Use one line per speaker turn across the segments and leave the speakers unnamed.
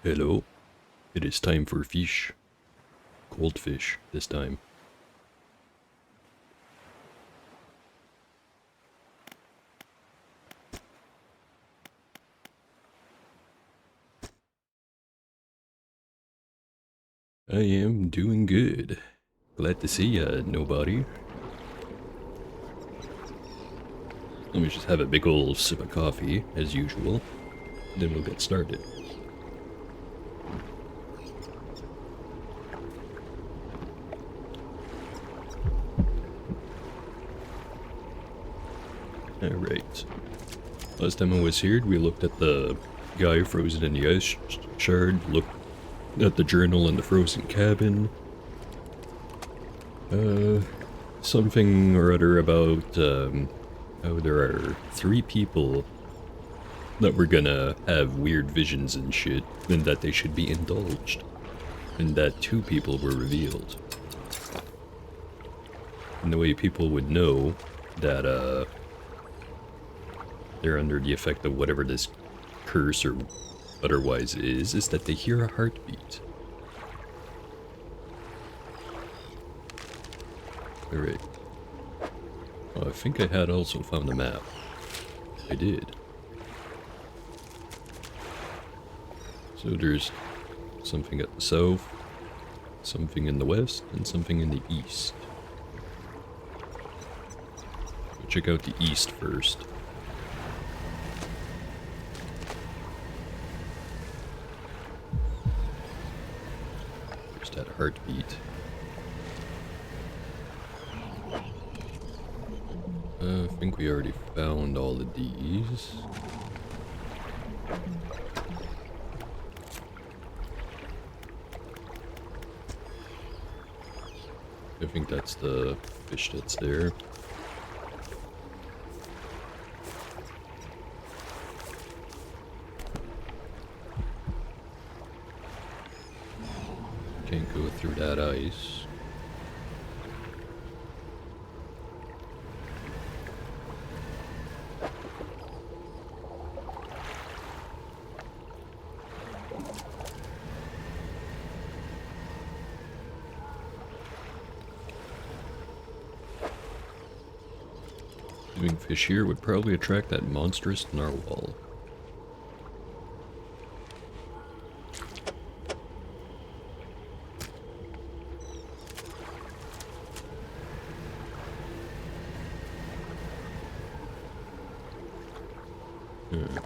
Hello. It is time for fish. Cold fish this time. I am doing good. Glad to see ya, nobody. Let me just have a big ol' sip of coffee, as usual. Then we'll get started. Alright. Last time I was here, we looked at the guy frozen in the ice shard, looked at the journal in the frozen cabin. Something or other about, how there are 3 people that were gonna have weird visions and shit, and that they should be indulged. And that 2 people were revealed. And the way people would know that, they're under the effect of whatever this curse or otherwise is that they hear a heartbeat. Alright. Oh, I think I had also found a map. I did. So there's something at the south, something in the west, and something in the east. We'll check out the east first. There's that heartbeat. I think we already found all of these. I think that's the fish that's there. Can't go through that ice. Living fish here would probably attract that monstrous narwhal.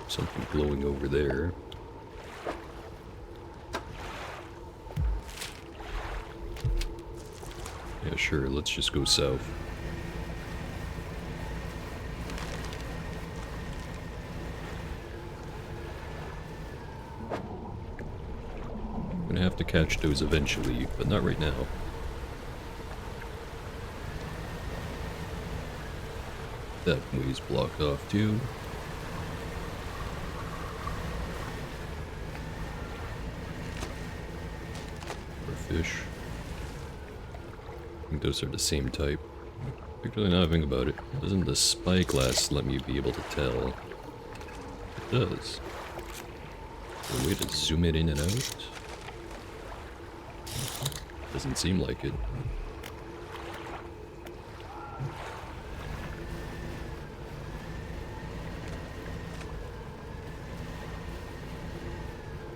Something glowing over there. Yeah, sure, let's just go south. Gonna have to catch those eventually, but not right now. That way's blocked off too. Or fish. I think those are the same type. Actually, now I think about it, doesn't the spyglass let me be able to tell? It does. Is there a way to zoom it in and out? Doesn't seem like it.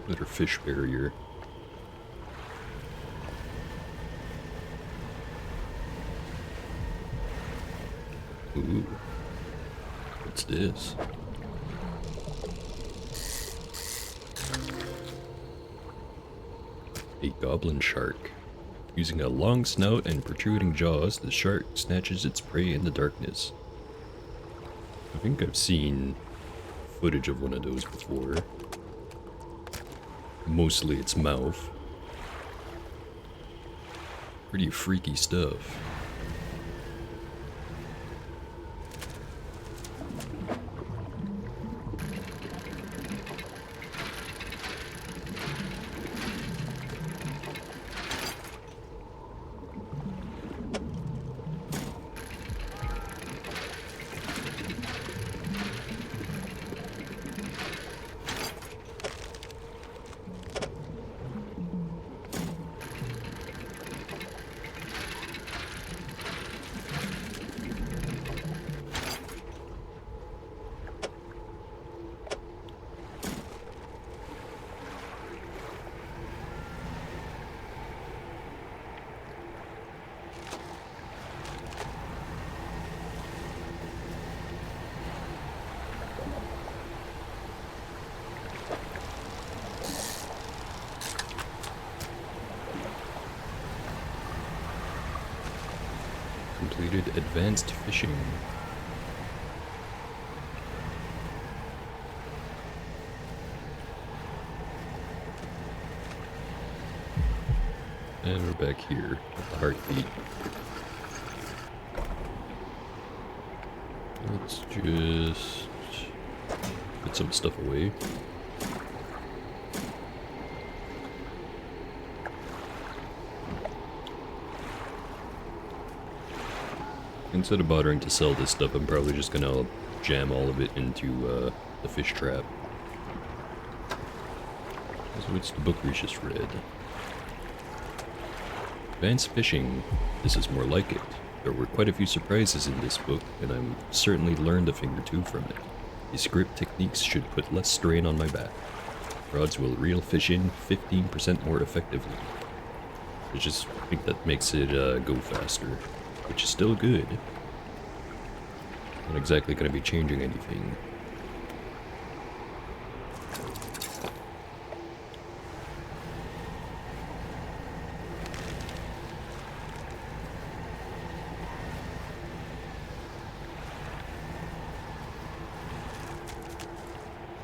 Another fish barrier. Ooh. What's this? A goblin shark. Using a long snout and protruding jaws, the shark snatches its prey in the darkness. I think I've seen footage of one of those before. Mostly its mouth. Pretty freaky stuff. completed advanced fishing. And we're back here at the heartbeat. Let's just put some stuff away. Instead of bothering to sell this stuff, I'm probably just gonna jam all of it into the fish trap. So it's the book we just read. Advanced fishing. This is more like it. There were quite a few surprises in this book, and I've certainly learned a thing or two from it. These grip techniques should put less strain on my back. Rods will reel fish in 15% more effectively. I just think that makes it go faster, which is still good. Not exactly going to be changing anything.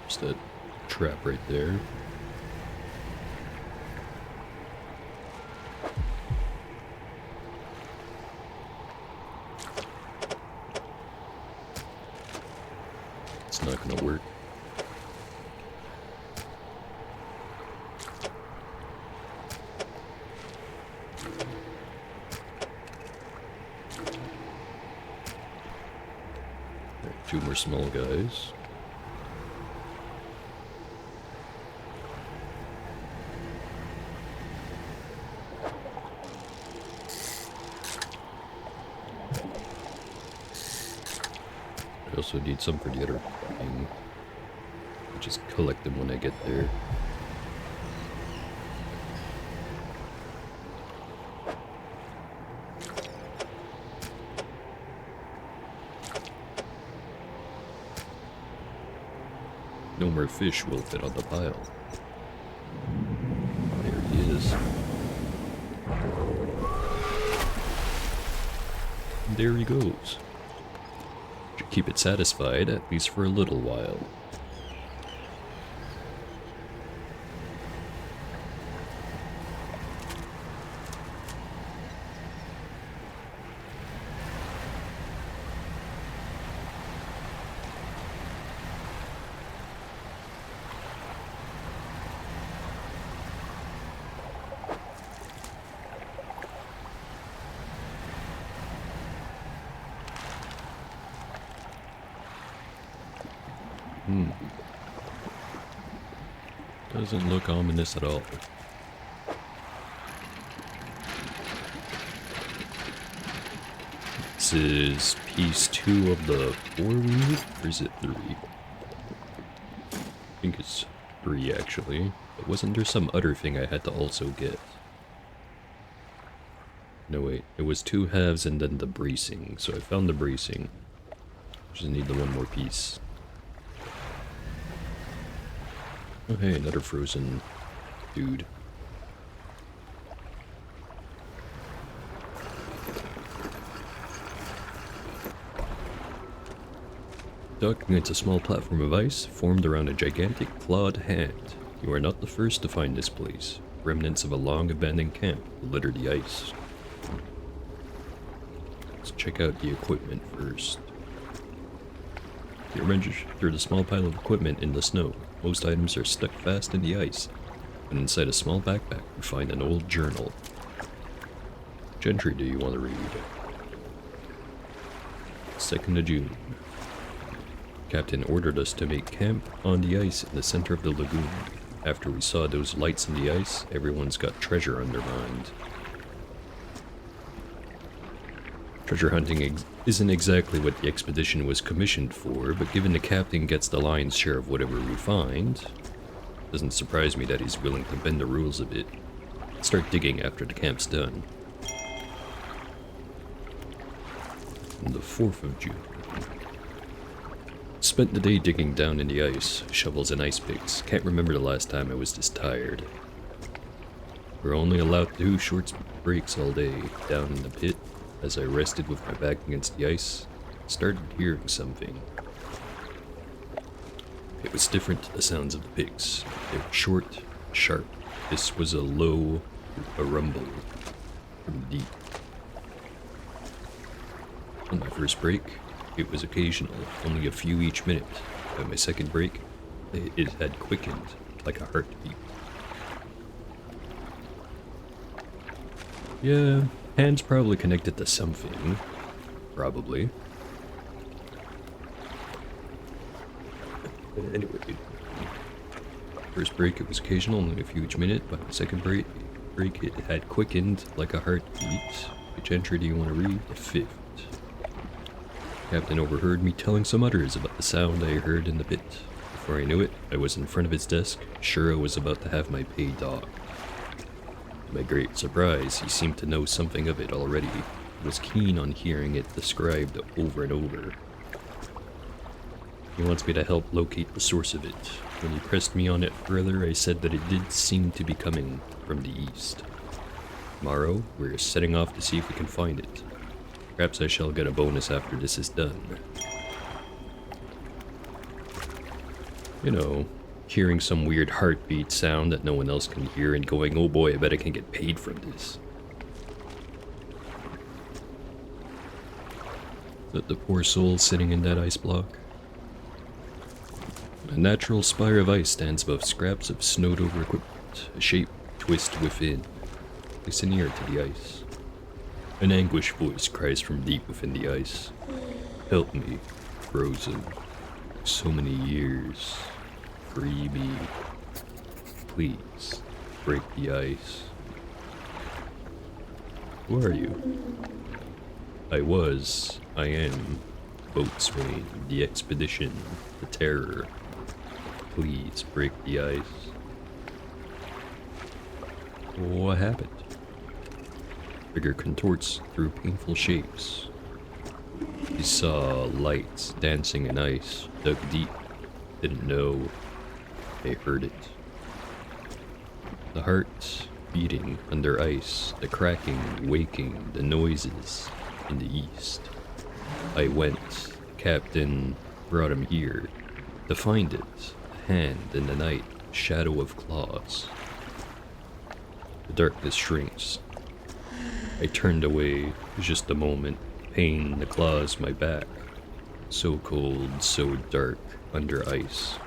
Just that trap right there. It's not gonna work. Right, 2 more small guys. I also need some for the other thing. I'll just collect them when I get there. No more fish will fit on the pile. There he is. And there he goes. Should keep it satisfied, at least for a little while. Doesn't look ominous at all. This is piece 2 of the 4 we need, or is it 3? I think it's 3 actually. But wasn't there some other thing I had to also get? No wait, it was 2 halves and then the bracing. So I found the bracing. Just need the 1 more piece. Oh hey, another frozen dude. Docked against a small platform of ice formed around a gigantic clawed hand. You are not the first to find this place. Remnants of a long abandoned camp litter the ice. Let's check out the equipment first. You register the small pile of equipment in the snow. Most items are stuck fast in the ice, and inside a small backpack you find an old journal. Which entry do you want to read? 2nd of June. Captain ordered us to make camp on the ice in the center of the lagoon. After we saw those lights in the ice, everyone's got treasure on their mind. Treasure hunting isn't exactly what the expedition was commissioned for, but given the captain gets the lion's share of whatever we find, doesn't surprise me that he's willing to bend the rules a bit. Start digging after the camp's done. On the 4th of June. Spent the day digging down in the ice, shovels and ice picks. Can't remember the last time I was this tired. We're only allowed 2 short breaks all day, down in the pit. As I rested with my back against the ice, I started hearing something. It was different to the sounds of the pigs. They were short, sharp. This was a rumble from the deep. On my first break, it was occasional, only a few each minute. By my second break, it had quickened like a heartbeat. Yeah, hands probably connected to something. Probably. Anyway, first break it was occasional, only a few each minute. By my second break it had quickened like a heartbeat. Which entry do you want to read? The fifth. Captain overheard me telling some others about the sound I heard in the pit. Before I knew it, I was in front of his desk, sure I was about to have my pay docked. To my great surprise, he seemed to know something of it already. He was keen on hearing it described over and over. He wants me to help locate the source of it. When he pressed me on it further, I said that it did seem to be coming from the east. Tomorrow, we're setting off to see if we can find it. Perhaps I shall get a bonus after this is done. You know, hearing some weird heartbeat sound that no one else can hear and going, oh boy, I bet I can get paid from this. Is that the poor soul sitting in that ice block? A natural spire of ice stands above scraps of snowed-over equipment, a shape twist within. Place an ear to the ice. An anguished voice cries from deep within the ice. Help me, frozen. So many years. Free me. Please, break the ice. Who are you? I am, Boatswain, the expedition, the terror. Please break the ice. What happened? Figure contorts through painful shapes. He saw lights dancing in ice, dug deep, didn't know. They heard it. The heart beating under ice, the cracking, waking, the noises in the east. I went, Captain brought him here, to find it, a hand in the night, shadow of claws. The darkness shrinks. I turned away, just a moment, pain the claws my back. So cold, so dark, under ice.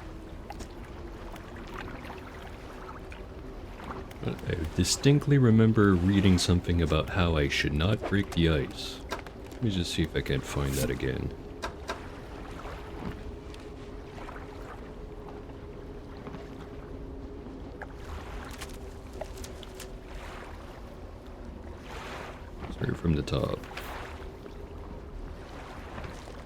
I distinctly remember reading something about how I should not break the ice. Let me just see if I can find that again. Start from the top.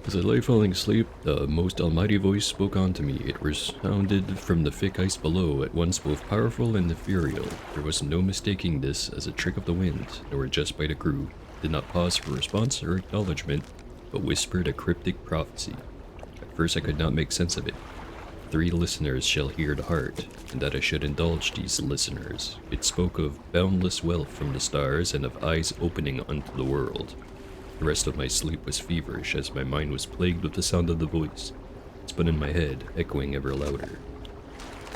As I lay falling asleep, the most almighty voice spoke unto me. It resounded from the thick ice below, at once both powerful and ethereal. There was no mistaking this as a trick of the wind, nor a jest by the crew. Did not pause for response or acknowledgement, but whispered a cryptic prophecy. At first I could not make sense of it. 3 listeners shall hear the heart, and that I should indulge these listeners. It spoke of boundless wealth from the stars and of eyes opening unto the world. The rest of my sleep was feverish as my mind was plagued with the sound of the voice, spun in my head, echoing ever louder.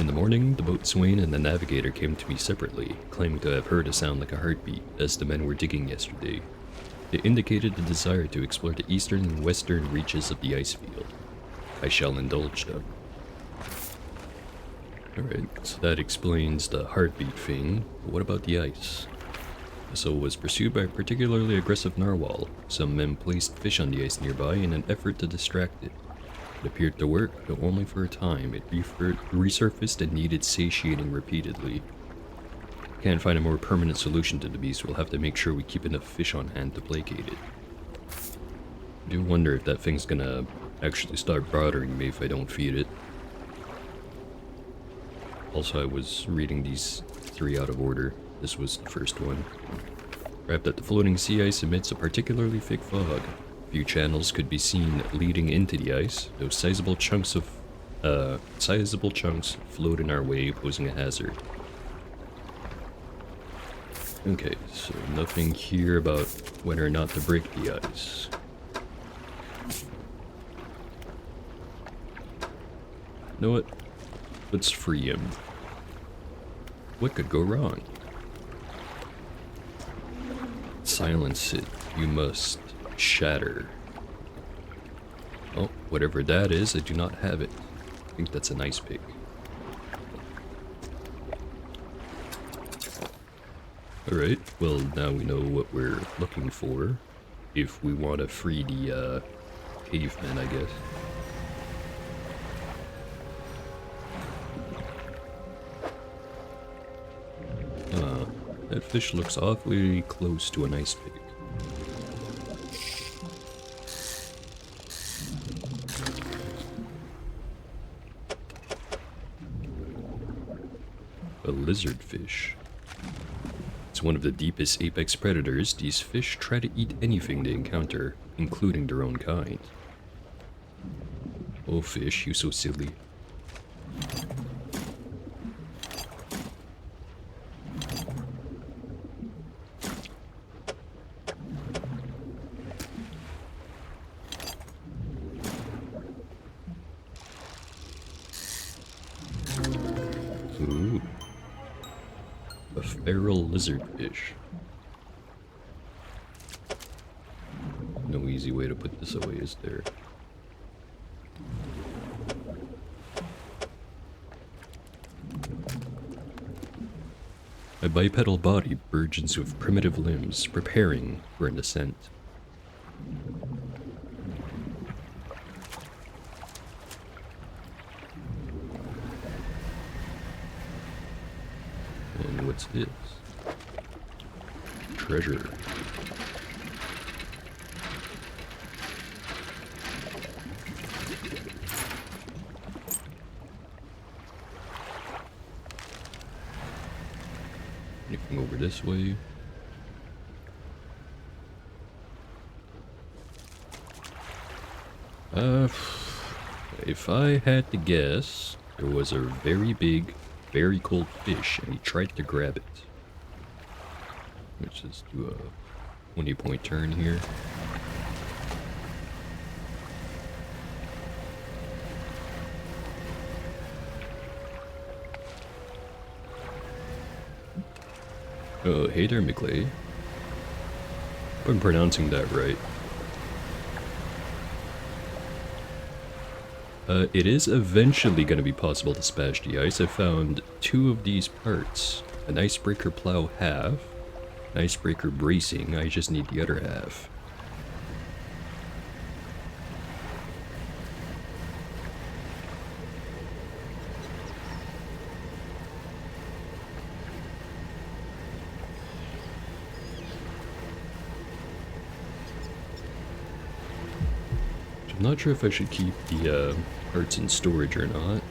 In the morning, the boatswain and the navigator came to me separately, claiming to have heard a sound like a heartbeat as the men were digging yesterday. They indicated a desire to explore the eastern and western reaches of the ice field. I shall indulge them. Alright, so that explains the heartbeat thing. But what about the ice? The vessel was pursued by a particularly aggressive narwhal. Some men placed fish on the ice nearby in an effort to distract it. It appeared to work, though only for a time. It resurfaced and needed satiating repeatedly. Can't find a more permanent solution to the beast. We'll have to make sure we keep enough fish on hand to placate it. I do wonder if that thing's gonna actually start bothering me if I don't feed it. Also, I was reading these 3 out of order. This was the first one. Wrapped at the floating sea ice amidst a particularly thick fog. Few channels could be seen leading into the ice, though sizable chunks float in our way, posing a hazard. Okay, so nothing here about whether or not to break the ice. You know what? Let's free him. What could go wrong? Silence it. You must shatter. Oh, whatever that is, I do not have it. I think that's an ice pick. Alright, well now we know what we're looking for. If we want to free the cavemen, I guess. That fish looks awfully close to an ice pick. A lizardfish. It's one of the deepest apex predators. These fish try to eat anything they encounter, including their own kind. Oh fish, you so silly. Ooh. A feral lizardfish. No easy way to put this away, is there? A bipedal body burgeons with primitive limbs, preparing for an ascent. And what's this? Treasure. Anything over this way? If I had to guess, there was a very big, very cold fish, and he tried to grab it. Let's just do a 20-point turn here. Oh, hey there, McClay. If I'm pronouncing that right. It is eventually going to be possible to smash the ice. I found 2 of these parts. An icebreaker plow half, an icebreaker bracing. I just need the other half. I'm not sure if I should keep the parts in storage or not.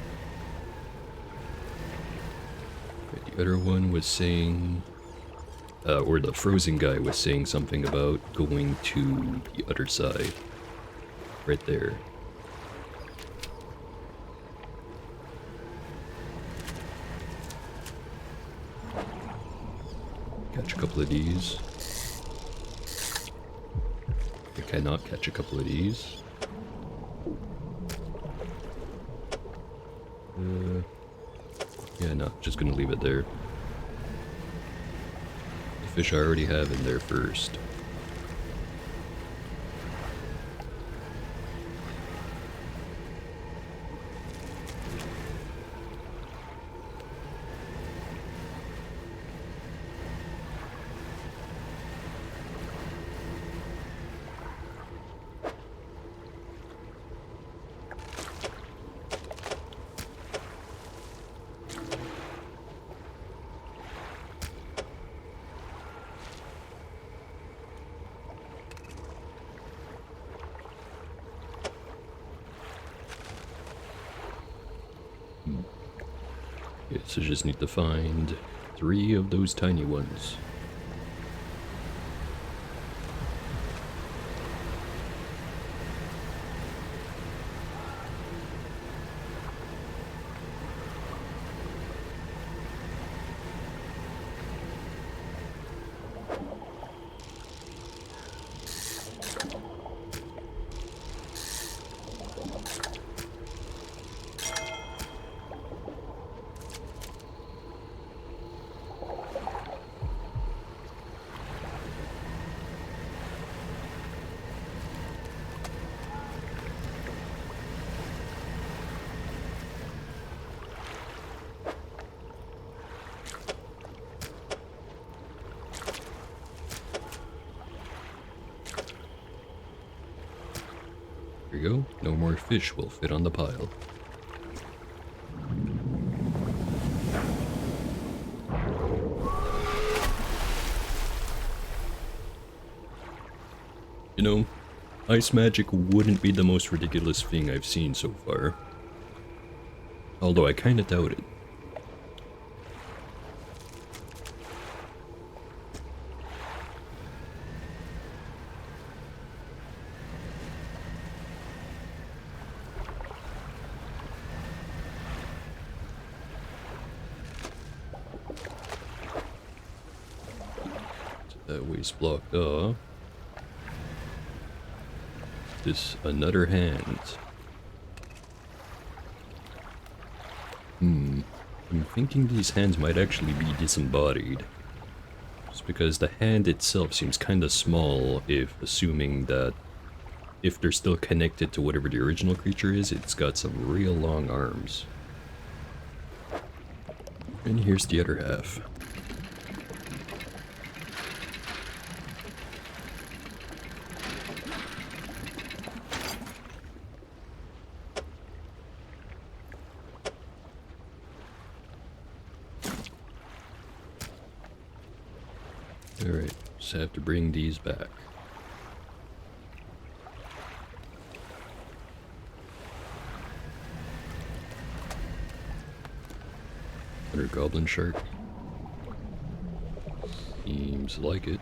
The other one was saying, or the frozen guy was saying something about going to the other side. Right there. Catch a couple of these. I cannot catch a couple of these. Yeah, no, just gonna leave it there. The fish I already have in there first. Okay, so just need to find 3 of those tiny ones. we go. No more fish will fit on the pile. You know, ice magic wouldn't be the most ridiculous thing I've seen so far. Although I kinda doubt it. That way's blocked off. This another hand. I'm thinking these hands might actually be disembodied. Just because the hand itself seems kinda small, if assuming that if they're still connected to whatever the original creature is, it's got some real long arms. And here's the other half. Alright, just have to bring these back. Another goblin shark. Seems like it.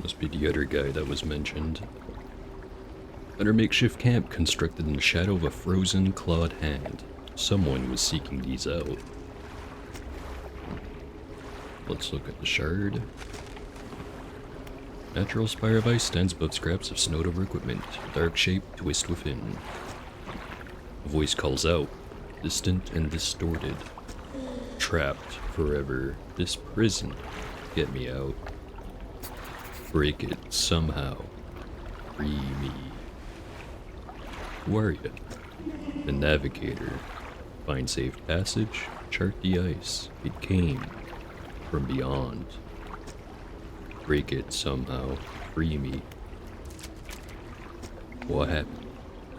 Must be the other guy that was mentioned. Under makeshift camp constructed in the shadow of a frozen, clawed hand. Someone was seeking these out. Let's look at the shard. Natural spire of ice stands above scraps of snowed over equipment. Dark shape, twist within. A voice calls out, distant and distorted. Trapped forever. This prison. Get me out. Break it somehow. Free me. Who are you? The navigator. Find safe passage. Chart the ice. It came from beyond. Break it somehow. Free me. What happened?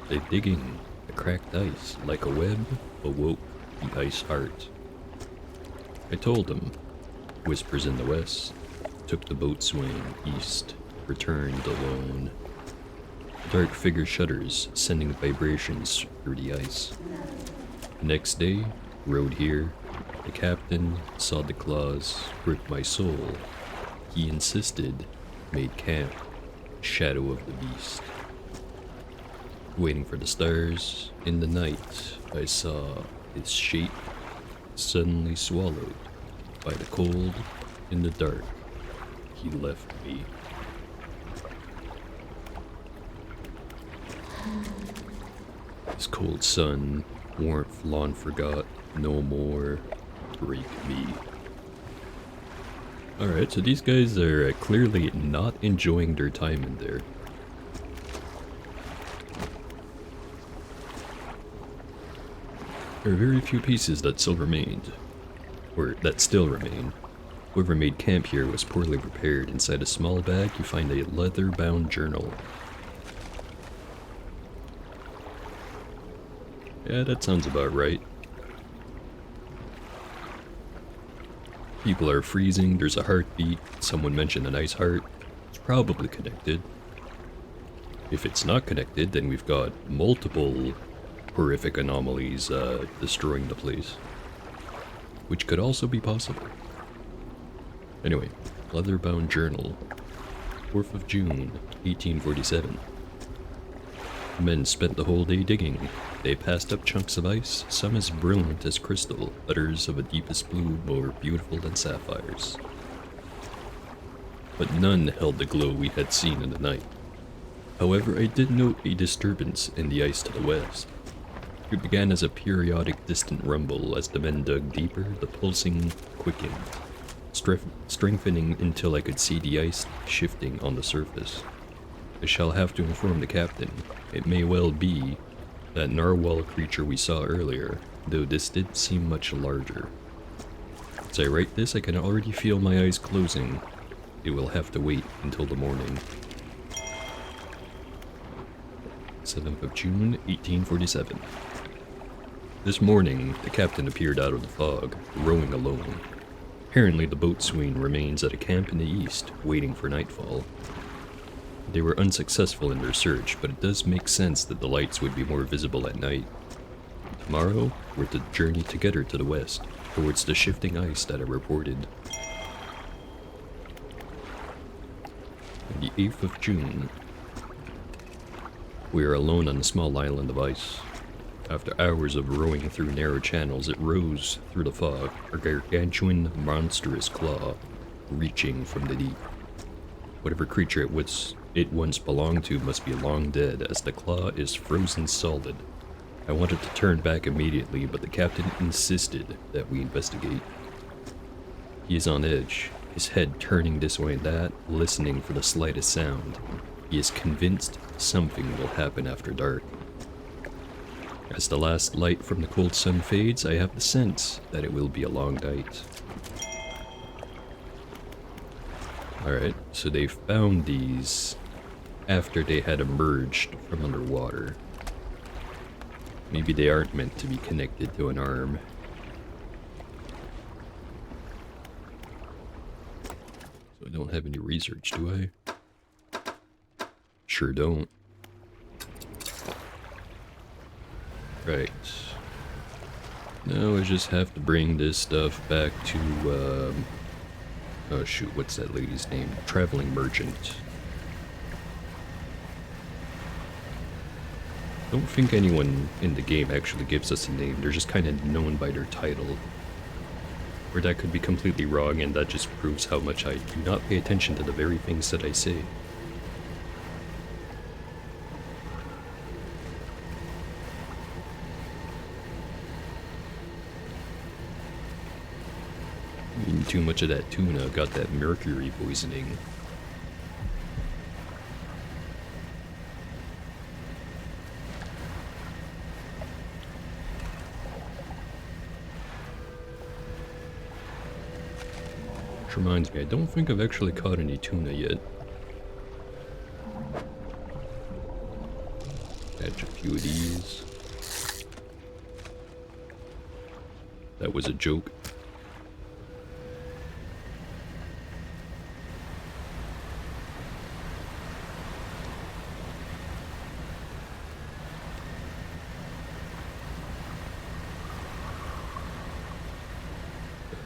The digging. The cracked ice. Like a web. Awoke the ice heart. I told him. Whispers in the west. Took the boat swing east, returned alone. Dark figure shudders, sending vibrations through the ice. Next day, rode here. The captain saw the claws, gripped my soul. He insisted, made camp, shadow of the beast. Waiting for the stars, in the night, I saw his shape suddenly swallowed by the cold in the dark. He left me. This cold sun, warmth long forgot, no more, break me. Alright, so these guys are clearly not enjoying their time in there. There are very few pieces that still remained, or that still remain. Whoever made camp here was poorly prepared. Inside a small bag, you find a leather-bound journal. Yeah, that sounds about right. People are freezing, there's a heartbeat, someone mentioned an ice heart. It's probably connected. If it's not connected, then we've got multiple horrific anomalies destroying the place. Which could also be possible. Anyway, leather-bound journal, 4th of June, 1847. The men spent the whole day digging. They passed up chunks of ice, some as brilliant as crystal, others of a deepest blue more beautiful than sapphires. But none held the glow we had seen in the night. However, I did note a disturbance in the ice to the west. It began as a periodic distant rumble. As the men dug deeper, the pulsing quickened, strengthening until I could see the ice shifting on the surface. I shall have to inform the captain. It may well be that narwhal creature we saw earlier, though this did seem much larger. As I write this, I can already feel my eyes closing. It will have to wait until the morning. 7th of June, 1847. This morning, the captain appeared out of the fog, rowing alone. Apparently the boatswain remains at a camp in the east, waiting for nightfall. They were unsuccessful in their search, but it does make sense that the lights would be more visible at night. Tomorrow, we're to journey together to the west, towards the shifting ice that I reported. On the 8th of June, we are alone on a small island of ice. After hours of rowing through narrow channels, it rose through the fog, a gargantuan, monstrous claw, reaching from the deep. Whatever creature it once belonged to must be long dead, as the claw is frozen solid. I wanted to turn back immediately, but the captain insisted that we investigate. He is on edge, his head turning this way and that, listening for the slightest sound. He is convinced something will happen after dark. As the last light from the cold sun fades, I have the sense that it will be a long night. Alright, so they found these after they had emerged from underwater. Maybe they aren't meant to be connected to an arm. So I don't have any research, do I? Sure don't. Right. Now I just have to bring this stuff back to, oh shoot, what's that lady's name? Traveling Merchant. Don't think anyone in the game actually gives us a name, they're just kind of known by their title. Or that could be completely wrong, and that just proves how much I do not pay attention to the very things that I say. Eating too much of that tuna got that mercury poisoning. Which reminds me, I don't think I've actually caught any tuna yet. Catch a few of these. That was a joke.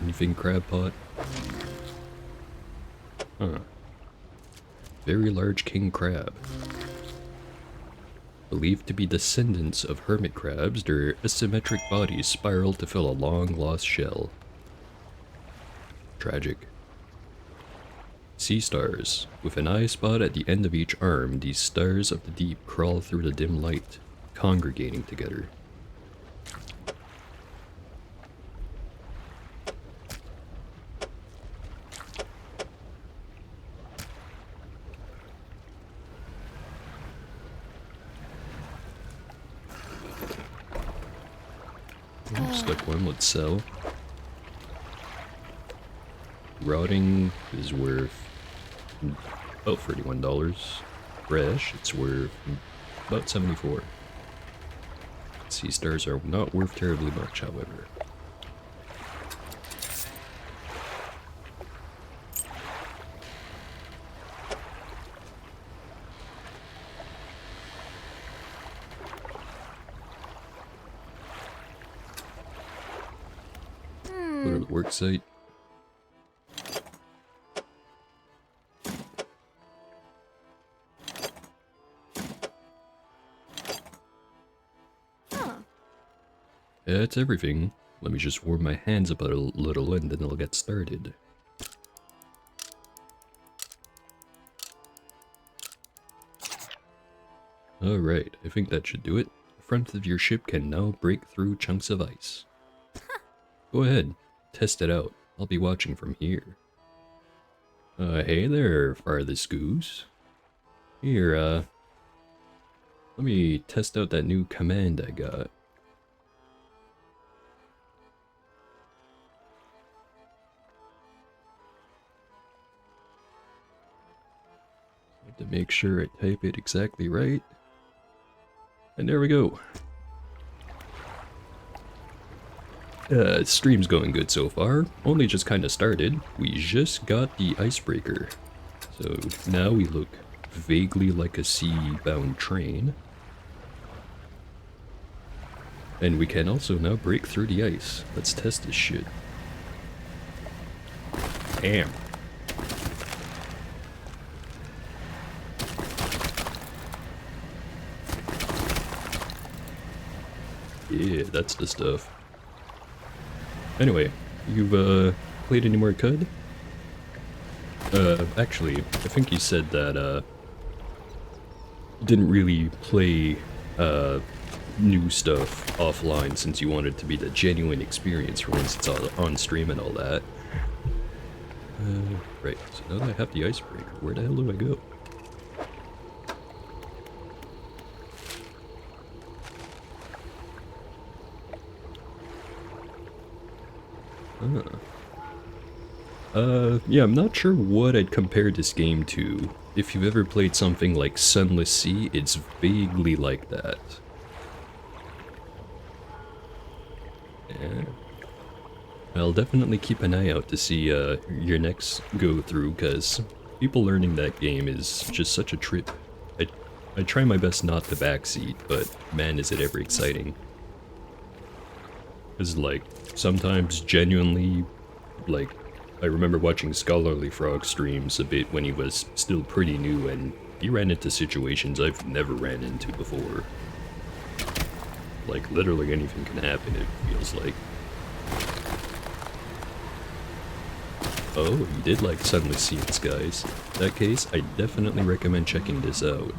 Anything crab pot? Huh. Very large king crab. Believed to be descendants of hermit crabs, their asymmetric bodies spiral to fill a long-lost shell. Tragic. Sea stars. With an eye spot at the end of each arm, these stars of the deep crawl through the dim light, congregating together. Stuck one, let's sell. Rotting is worth about $31. Fresh, it's worth about $74. Sea stars are not worth terribly much, however. Go to the work site. That's everything. Let me just warm my hands up a little and then I'll get started. Alright, I think that should do it. The front of your ship can now break through chunks of ice. Go ahead, test it out. I'll be watching from here. Hey there, farthest goose. Here, let me test out that new command I got. Have to make sure I type it exactly right. And there we go. Stream's going good so far. Only just kinda started. We just got the icebreaker. So now we look vaguely like a sea-bound train. And we can also now break through the ice. Let's test this shit. Damn. Yeah, that's the stuff. Anyway, you've played any more CUD? Actually, I think you said that you didn't really play new stuff offline since you wanted it to be the genuine experience for once it's on stream and all that. Right, so now that I have the icebreaker, where the hell do I go? Yeah, I'm not sure what I'd compare this game to. If you've ever played something like Sunless Sea, it's vaguely like that. Yeah. I'll definitely keep an eye out to see your next go-through, because people learning that game is just such a trip. I try my best not to backseat, but man is it ever exciting. Because, like, sometimes genuinely, like, I remember watching Scholarly Frog streams a bit when he was still pretty new, and he ran into situations I've never ran into before. Like, literally anything can happen, it feels like. Oh, you did like Sunless Sea and Skies. In that case, I definitely recommend checking this out.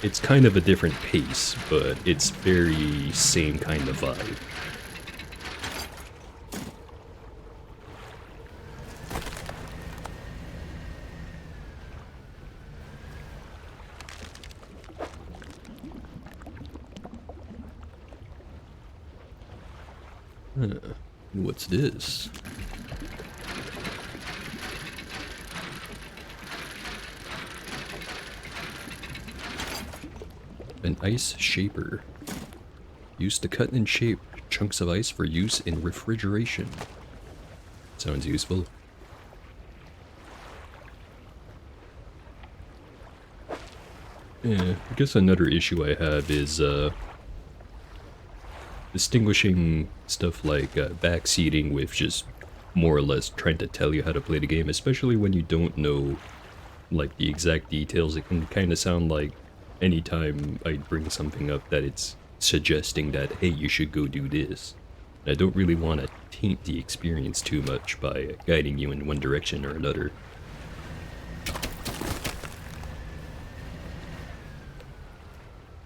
It's kind of a different pace, but it's very same kind of vibe. What's this? An ice shaper. Used to cut and shape chunks of ice for use in refrigeration. Sounds useful. Yeah, I guess another issue I have is, distinguishing stuff like backseating with just more or less trying to tell you how to play the game, especially when you don't know, like, the exact details. It can kind of sound like anytime I bring something up that it's suggesting that, hey, you should go do this. And I don't really want to taint the experience too much by guiding you in one direction or another.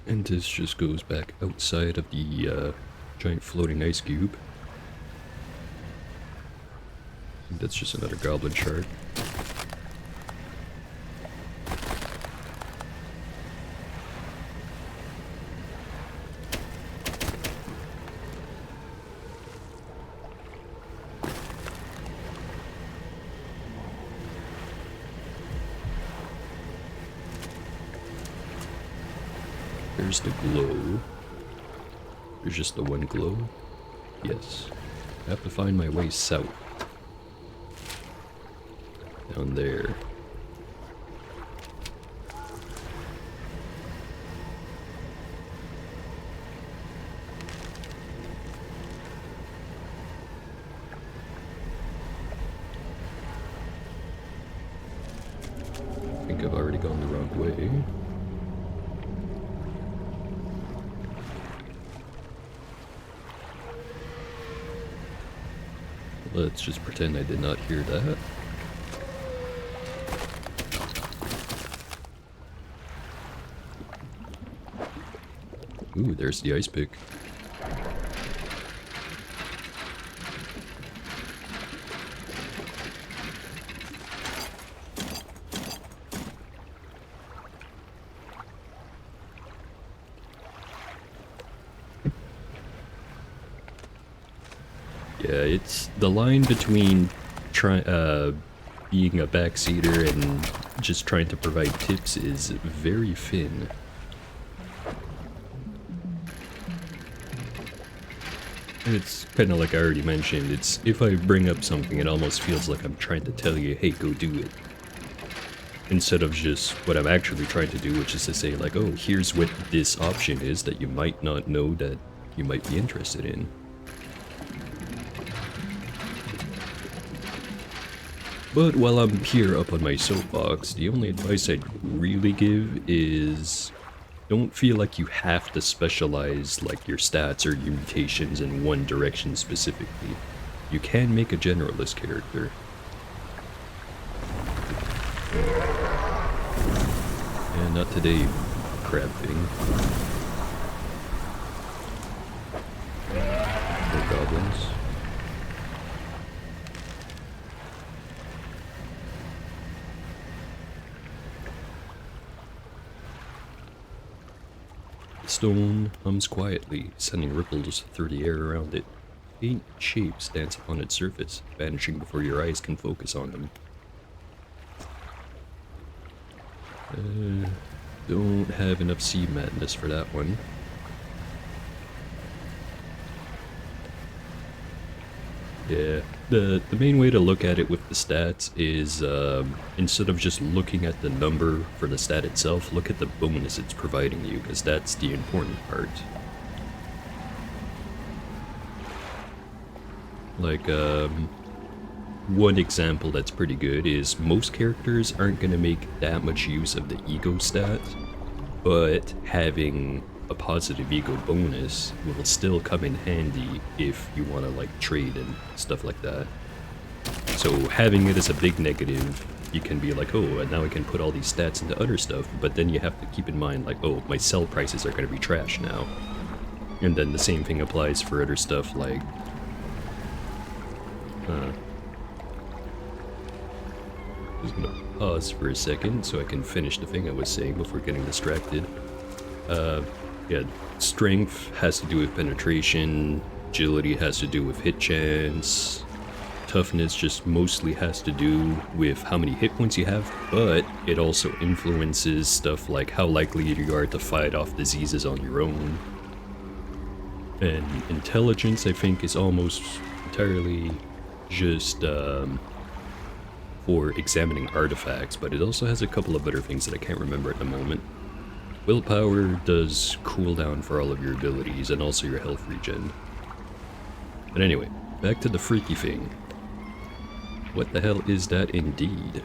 And this just goes back outside of the giant floating ice cube. I think that's just another goblin shard. There's the glow. There's just the one glow. Yes. I have to find my way south. Down there. I think I've already gone the wrong way. Let's just pretend I did not hear that. Ooh, there's the ice pick. Yeah, it's the line between being a backseater and just trying to provide tips is very thin. It's kind of like I already mentioned, it's if I bring up something, it almost feels like I'm trying to tell you, hey, go do it. Instead of just what I'm actually trying to do, which is to say like, oh, here's what this option is that you might not know that you might be interested in. But while I'm here up on my soapbox, the only advice I'd really give is don't feel like you have to specialize like your stats or your mutations in one direction specifically. You can make a generalist character. And not today, crab thing. No goblins. Stone hums quietly, sending ripples through the air around it. Faint shapes dance upon its surface, vanishing before your eyes can focus on them. Don't have enough sea madness for that one. Yeah, the main way to look at it with the stats is instead of just looking at the number for the stat itself, look at the bonus it's providing you, because that's the important part. Like, one example that's pretty good is most characters aren't going to make that much use of the ego stat, but having a positive ego bonus will still come in handy if you want to like trade and stuff like that. So having it as a big negative, you can be like, oh, and now I can put all these stats into other stuff, but then you have to keep in mind like, oh, my sell prices are going to be trash now. And then the same thing applies for other stuff like just gonna pause for a second so I can finish the thing I was saying before getting distracted. Yeah, strength has to do with penetration, agility has to do with hit chance, toughness just mostly has to do with how many hit points you have, but it also influences stuff like how likely you are to fight off diseases on your own. And intelligence, I think, is almost entirely just for examining artifacts, but it also has a couple of other things that I can't remember at the moment. Willpower does cooldown for all of your abilities and also your health regen. But anyway, back to the freaky thing. What the hell is that indeed?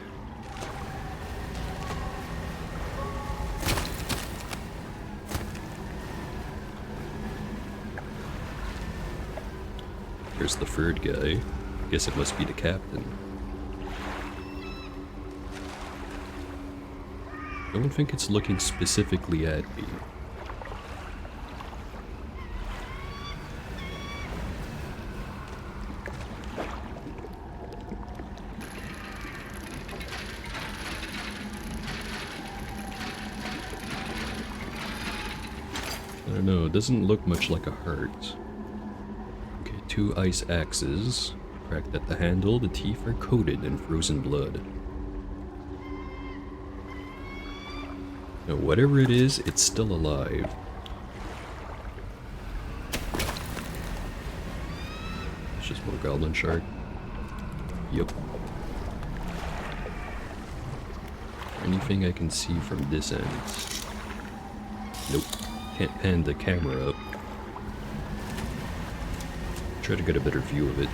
There's the third guy. Guess it must be the captain. I don't think it's looking specifically at me. I don't know, it doesn't look much like a heart. Okay, 2 ice axes. Cracked at the handle, the teeth are coated in frozen blood. Now, whatever it is, it's still alive. It's just more goblin shard. Yup. Anything I can see from this end? Nope. Can't pan the camera up. Try to get a better view of it.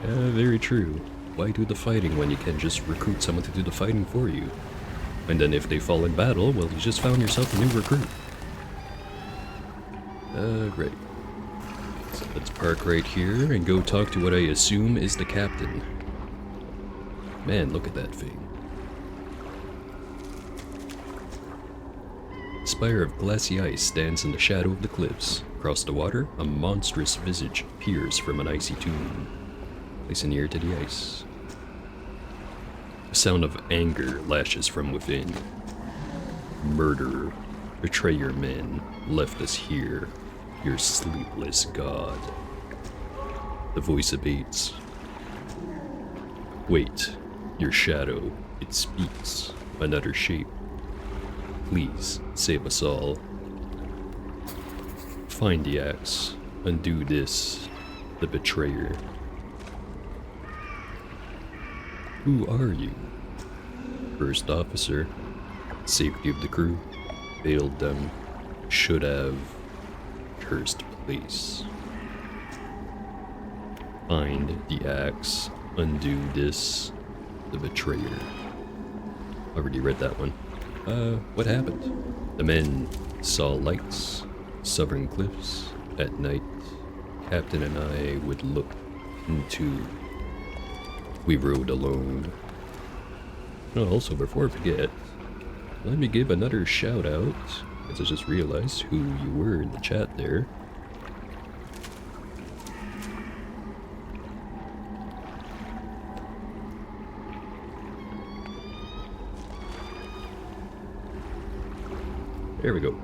Yeah, very true. Why do the fighting when you can just recruit someone to do the fighting for you? And then if they fall in battle, well, you just found yourself a new recruit. Great. So let's park right here and go talk to what I assume is the captain. Man, look at that thing. A spire of glassy ice stands in the shadow of the cliffs. Across the water, a monstrous visage peers from an icy tomb. Placing ear to the ice. A sound of anger lashes from within. Murderer, betray your men, left us here, your sleepless god. The voice abates. Wait, your shadow, it speaks, another shape. Please, save us all. Find the axe, undo this, the betrayer. Who are you? First officer. Safety of the crew. Failed them. Should have. Cursed place. Find the axe. Undo this. The betrayer. Already read that one. What happened? The men saw lights. Southern cliffs. At night. Captain and I would look into. We rode alone. Oh, also, before I forget, let me give another shout out, as I just realized who you were in the chat there. There we go.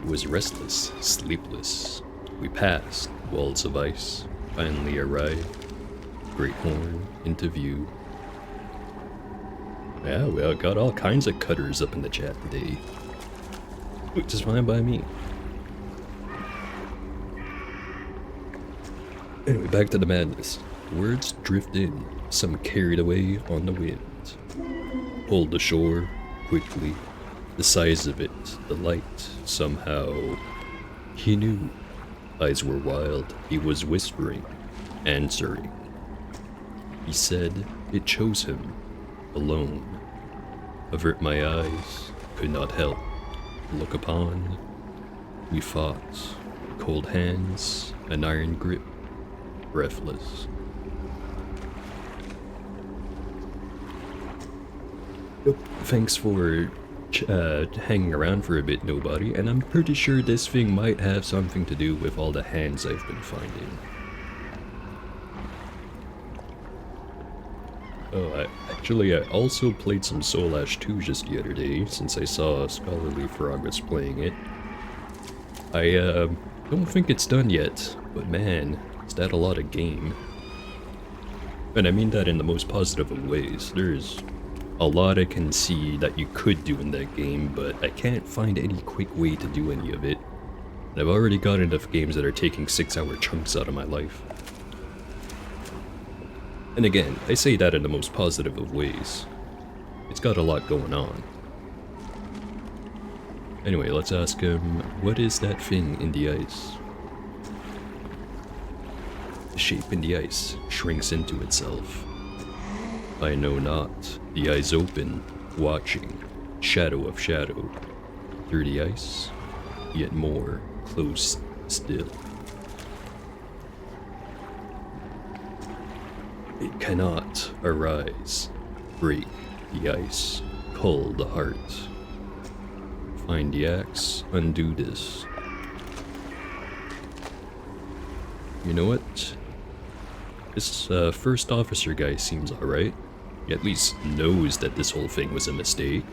It was restless, sleepless. We passed walls of ice, finally arrived. Great Horn into view. Yeah, we got all kinds of cutters up in the chat today. Which is fine by me. Anyway, back to the madness. Words drift in, some carried away on the wind. Pulled ashore, quickly. The size of it, the light, somehow. He knew. Eyes were wild. He was whispering, answering. He said it chose him, alone. Avert my eyes, could not help. Look upon. We fought. Cold hands, an iron grip, breathless. Thanks for hanging around for a bit, nobody, and I'm pretty sure this thing might have something to do with all the hands I've been finding. Oh, I also played some Soul Ash 2 just the other day, since I saw Scholarly Progress playing it. I don't think it's done yet, but man, is that a lot of game. And I mean that in the most positive of ways. There's a lot I can see that you could do in that game, but I can't find any quick way to do any of it. And I've already got enough games that are taking 6-hour chunks out of my life. And again, I say that in the most positive of ways. It's got a lot going on. Anyway, let's ask him, what is that thing in the ice? The shape in the ice shrinks into itself. I know not. The eyes open, watching, shadow of shadow. Through the ice, yet more, close still. It cannot arise, break the ice, cull the heart. Find the axe, undo this. You know what? This first officer guy seems alright. He at least knows that this whole thing was a mistake.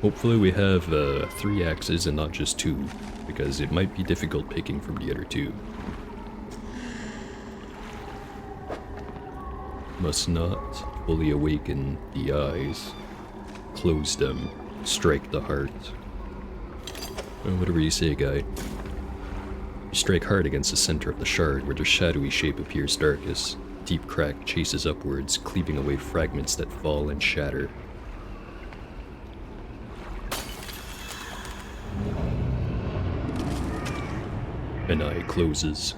Hopefully we have 3 axes and not just 2, because it might be difficult picking from the other 2. Must not fully awaken the eyes. Close them. Strike the heart. Well, whatever you say, guy. You strike hard against the center of the shard where the shadowy shape appears darkest. Deep crack chases upwards, cleaving away fragments that fall and shatter. An eye closes.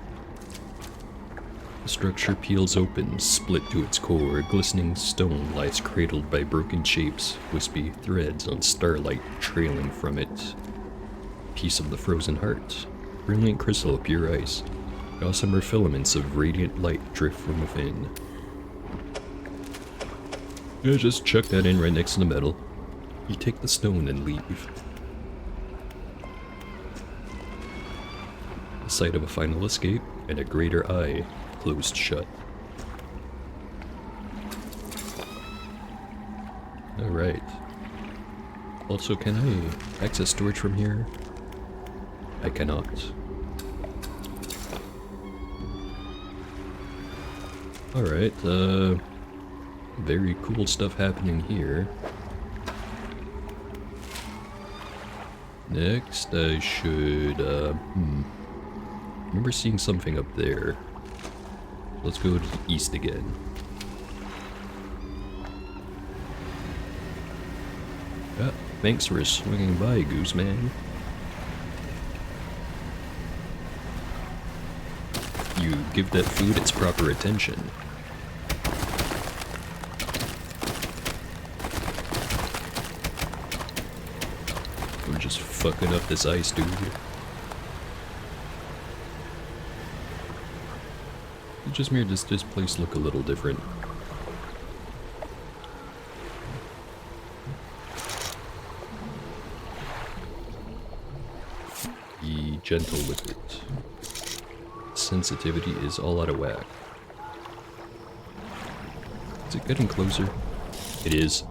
The structure peels open, split to its core. Glistening stone lies cradled by broken shapes, wispy threads on starlight trailing from it. Piece of the frozen heart. Brilliant crystal of pure ice. Gossamer filaments of radiant light drift from within. Yeah, just chuck that in right next to the metal. You take the stone and leave. The sight of a final escape and a greater eye closed shut. Alright. Also, can I access storage from here? I cannot. Alright, very cool stuff happening here. Next, I should, remember seeing something up there. Let's go to the east again. Ah, thanks for swinging by, Gooseman. You give that food its proper attention. I'm just fucking up this ice, dude. It just made this place look a little different. Be gentle with it. Sensitivity is all out of whack. Is it getting closer? It is.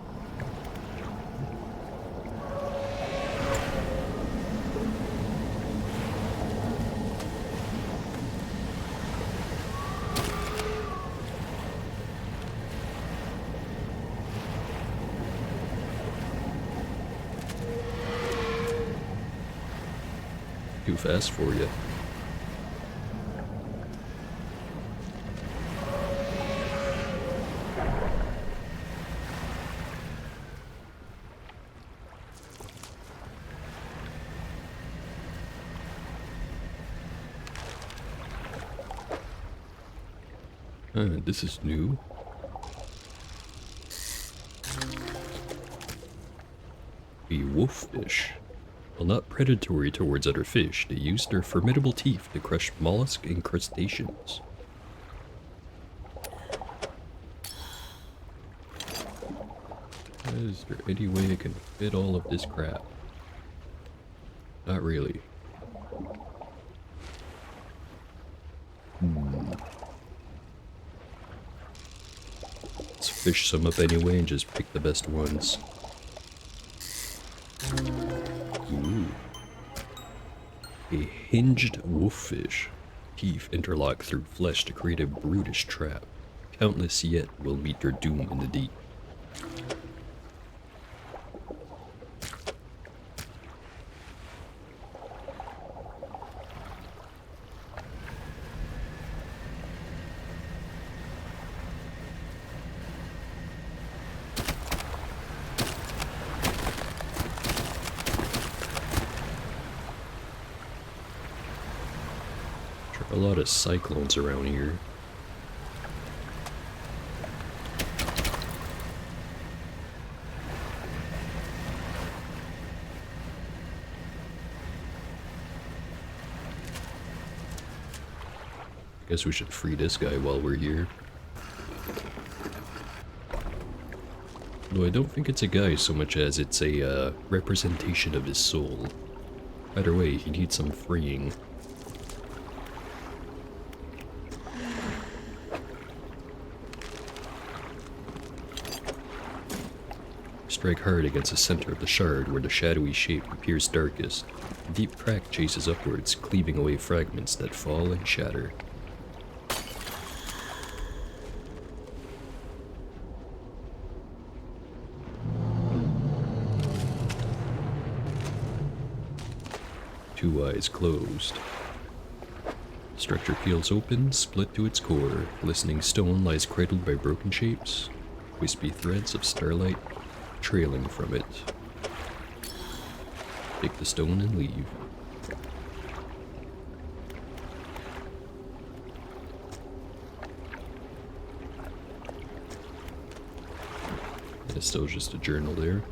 Too fast for you. This is new. A wolffish. While not predatory towards other fish, they use their formidable teeth to crush mollusk and crustaceans. Is there any way I can fit all of this crap? Not really. Let's fish some up anyway and just pick the best ones. Ooh. A hinged wolffish. Teeth interlock through flesh to create a brutish trap. Countless yet will meet their doom in the deep. A lot of cyclones around here. Guess we should free this guy while we're here. Though I don't think it's a guy so much as it's a representation of his soul. Either way, he needs some freeing. Strike hard against the center of the shard where the shadowy shape appears darkest. A deep crack chases upwards, cleaving away fragments that fall and shatter. Two eyes closed. Structure peels open, split to its core. Glistening stone lies cradled by broken shapes. Wispy threads of starlight trailing from it. Take the stone and leave. It's still just a journal there.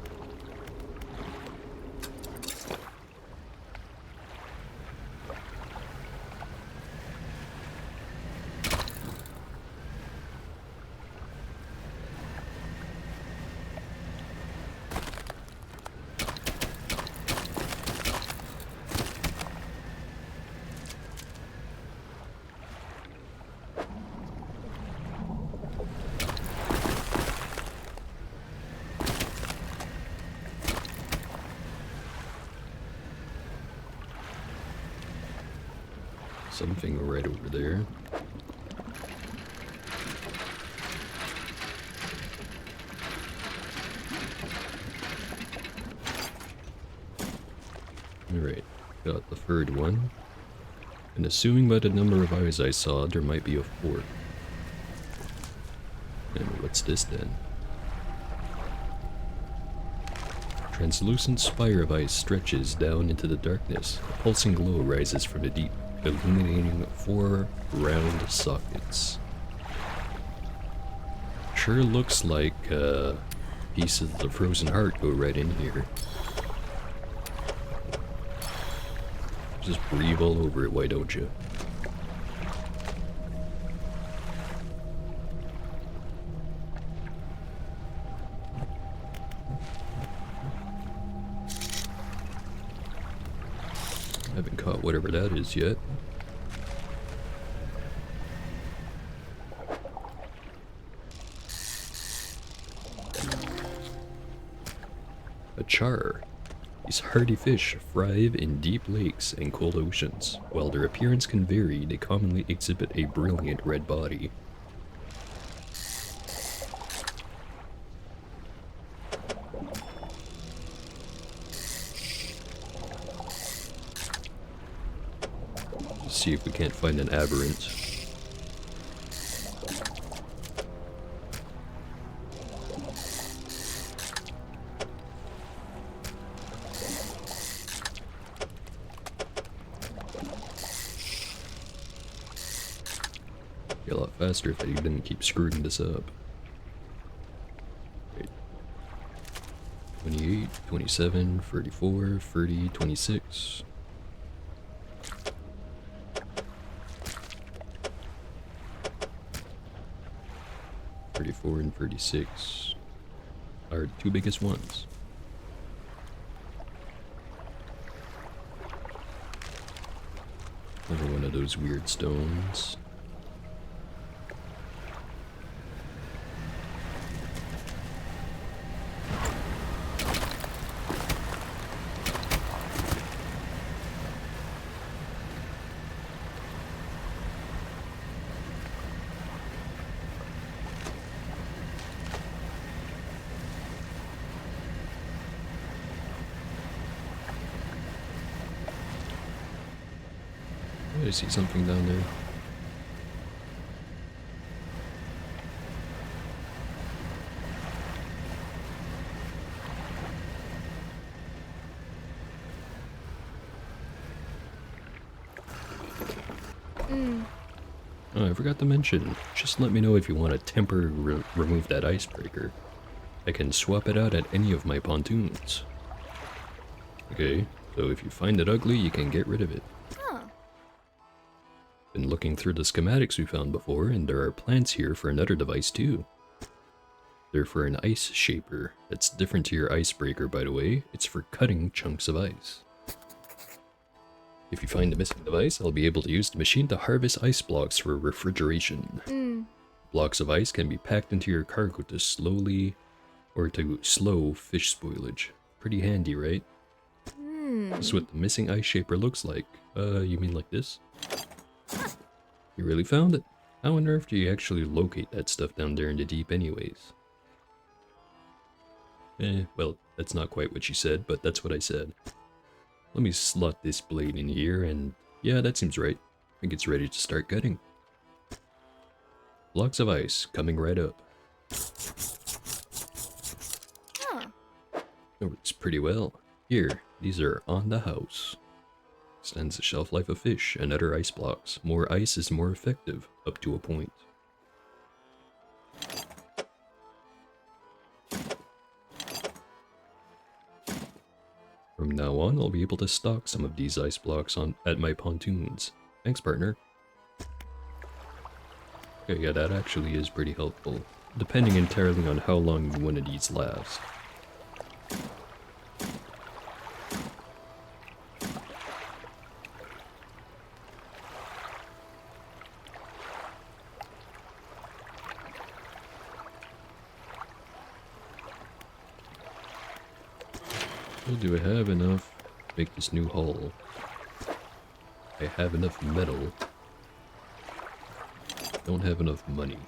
something right over there. Alright, got the third one. And assuming by the number of eyes I saw, there might be a fourth. And what's this then? Translucent spire of ice stretches down into the darkness. A pulsing glow rises from the deep, illuminating 4 round sockets. Sure looks like pieces of the frozen heart go right in here. Just breathe all over it, why don't you? Haven't caught whatever that is yet. A char. These hardy fish thrive in deep lakes and cold oceans. While their appearance can vary, they commonly exhibit a brilliant red body. Let's see if we can't find an aberrant. A lot faster if I didn't keep screwing this up. Wait. 28, 27, 34, 30, 26. $34 and $36 are the 2 biggest ones. Another one of those weird stones. I see something down there. Oh, I forgot to mention, just let me know if you want to temporarily remove that icebreaker. I can swap it out at any of my pontoons. Okay, so if you find it ugly, you can get rid of it. Been looking through the schematics we found before, and there are plans here for another device too. They're for an ice shaper. That's different to your icebreaker, by the way. It's for cutting chunks of ice. If you find the missing device, I'll be able to use the machine to harvest ice blocks for refrigeration. Blocks of ice can be packed into your cargo to slow fish spoilage. Pretty handy, right? This is what the missing ice shaper looks like. You mean like this? You really found it? How on earth do you actually locate that stuff down there in the deep anyways? Well, that's not quite what she said, but that's what I said. Let me slot this blade in here, and yeah, that seems right. I think it's ready to start cutting. Blocks of ice coming right up. That works pretty well. Here, these are on the house. Extends the shelf life of fish and other ice blocks. More ice is more effective, up to a point. From now on, I'll be able to stock some of these ice blocks at my pontoons. Thanks, partner. Okay, yeah, that actually is pretty helpful, depending entirely on how long one of these lasts. Well, do I have enough to make this new hull? I have enough metal Don't have enough money.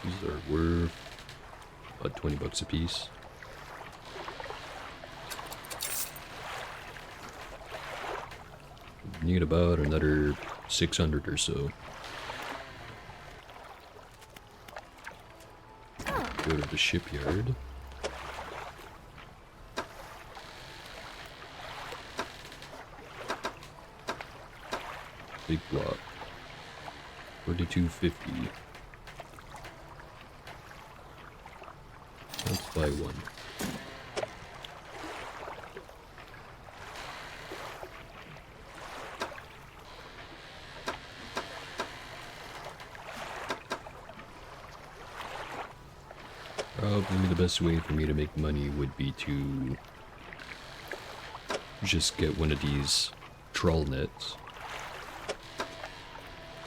These are worth about 20 bucks a piece. Need about another 600 or so. Go to the shipyard. Big block. 42.50. Let's buy one. Probably the best way for me to make money would be to just get one of these trawl nets.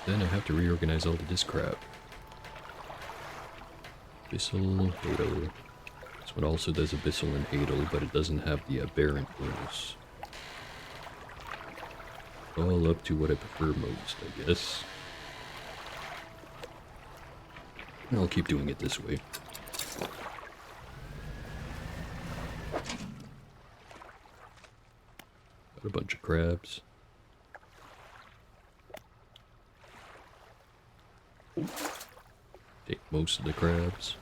Then I have to reorganize all of this crap. Abyssal, Hadal. This one also does Abyssal and Hadal, but it doesn't have the Aberrant bonus. All up to what I prefer most, I guess. I'll keep doing it this way. Got a bunch of crabs. Take most of the crabs.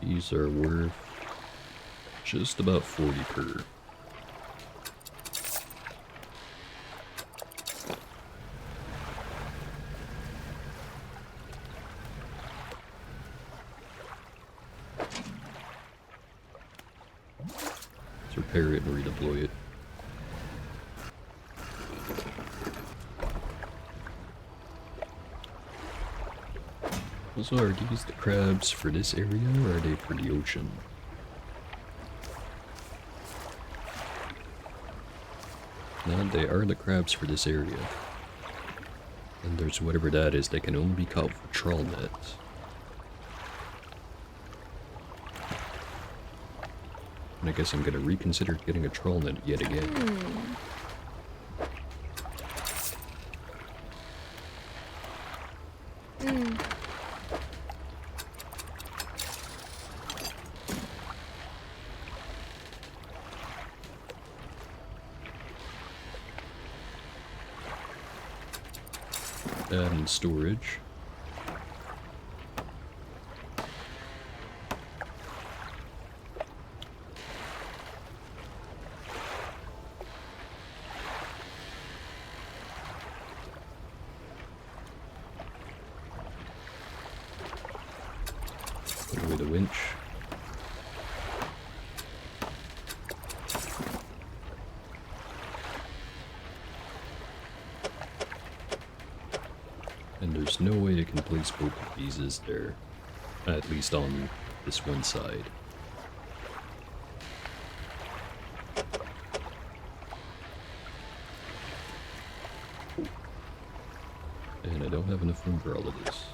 These are worth just about 40 per. Let's repair it and redeploy it. Also, are these the crabs for this area, or are they for the ocean? No, they are the crabs for this area. And there's whatever that is that can only be caught with trawl nets. And I guess I'm gonna reconsider getting a trawl net yet again. And storage. Put away the winch. And there's no way I can place both of these, is there? At least on this one side. And I don't have enough room for all of this.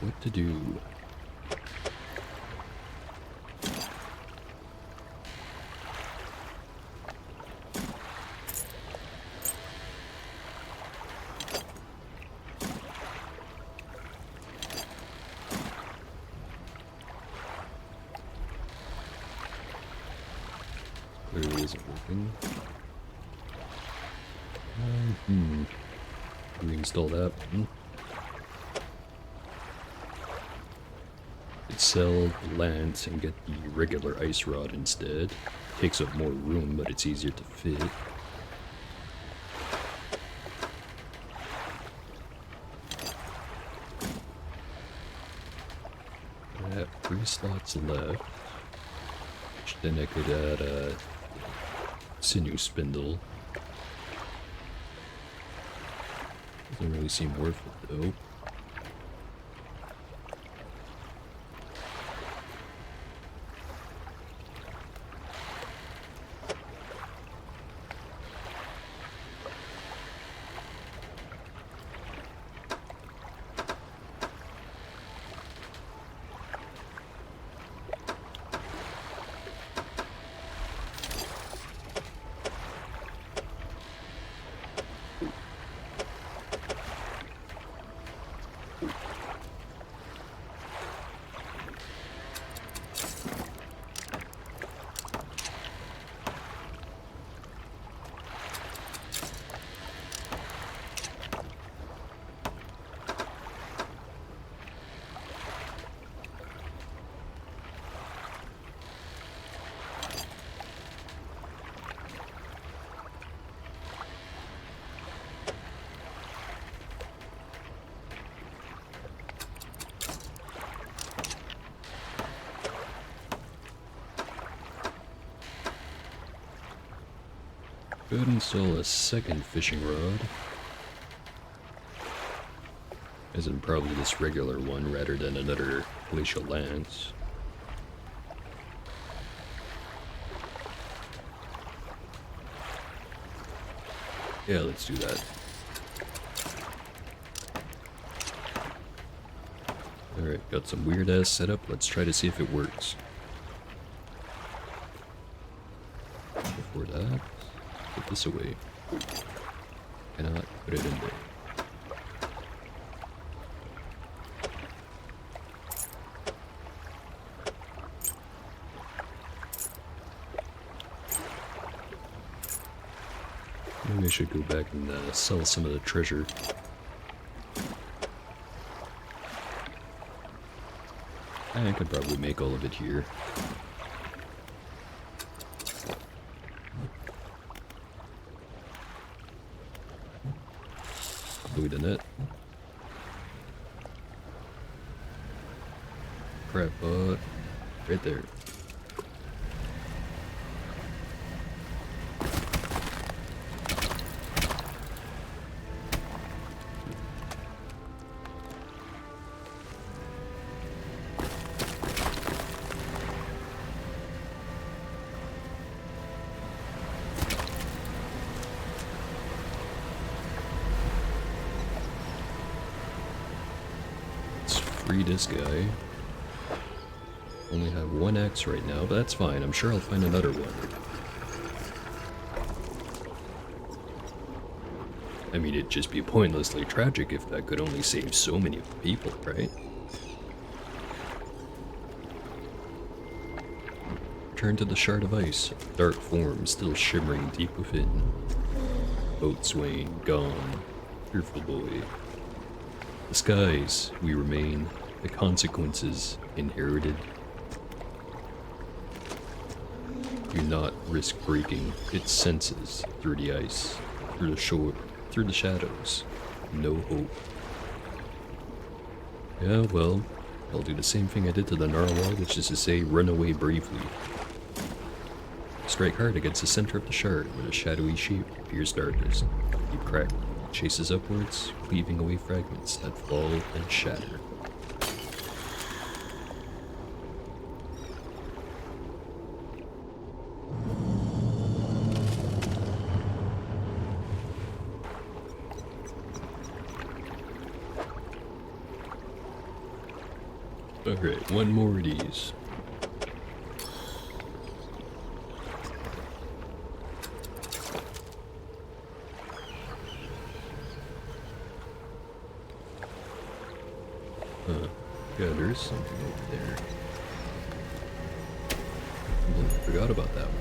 What to do? Clearly isn't working. Reinstall that one. Sell the lance and get the regular ice rod instead. Takes up more room, but it's easier to fit. I have 3 slots left, which then I could add a sinew spindle. Doesn't really seem worth it though. Go ahead and install a second fishing rod. As in probably this regular one rather than another glacial lance. Yeah, let's do that. Alright, got some weird ass setup. Let's try to see if it works. Before that, put this away. Cannot put it in there. Maybe I should go back and sell some of the treasure. I could probably make all of it here. Buoy the net. Crap pot. Right there. Free this guy. Only have one axe right now, but that's fine. I'm sure I'll find another one. I mean, it'd just be pointlessly tragic if that could only save so many people, right? Return to the shard of ice. Dark form still shimmering deep within. Boatswain gone. Fearful boy. The skies, we remain. The consequences, inherited. Do not risk breaking its senses through the ice, through the shore, through the shadows. No hope. Yeah, well, I'll do the same thing I did to the narwhal, which is to say, run away bravely. Strike hard against the center of the shard, where the shadowy shape pierces darkness. Deep crack chases upwards, cleaving away fragments that fall and shatter. Alright, one more of these. Yeah, there's something over there. Completely forgot about that one.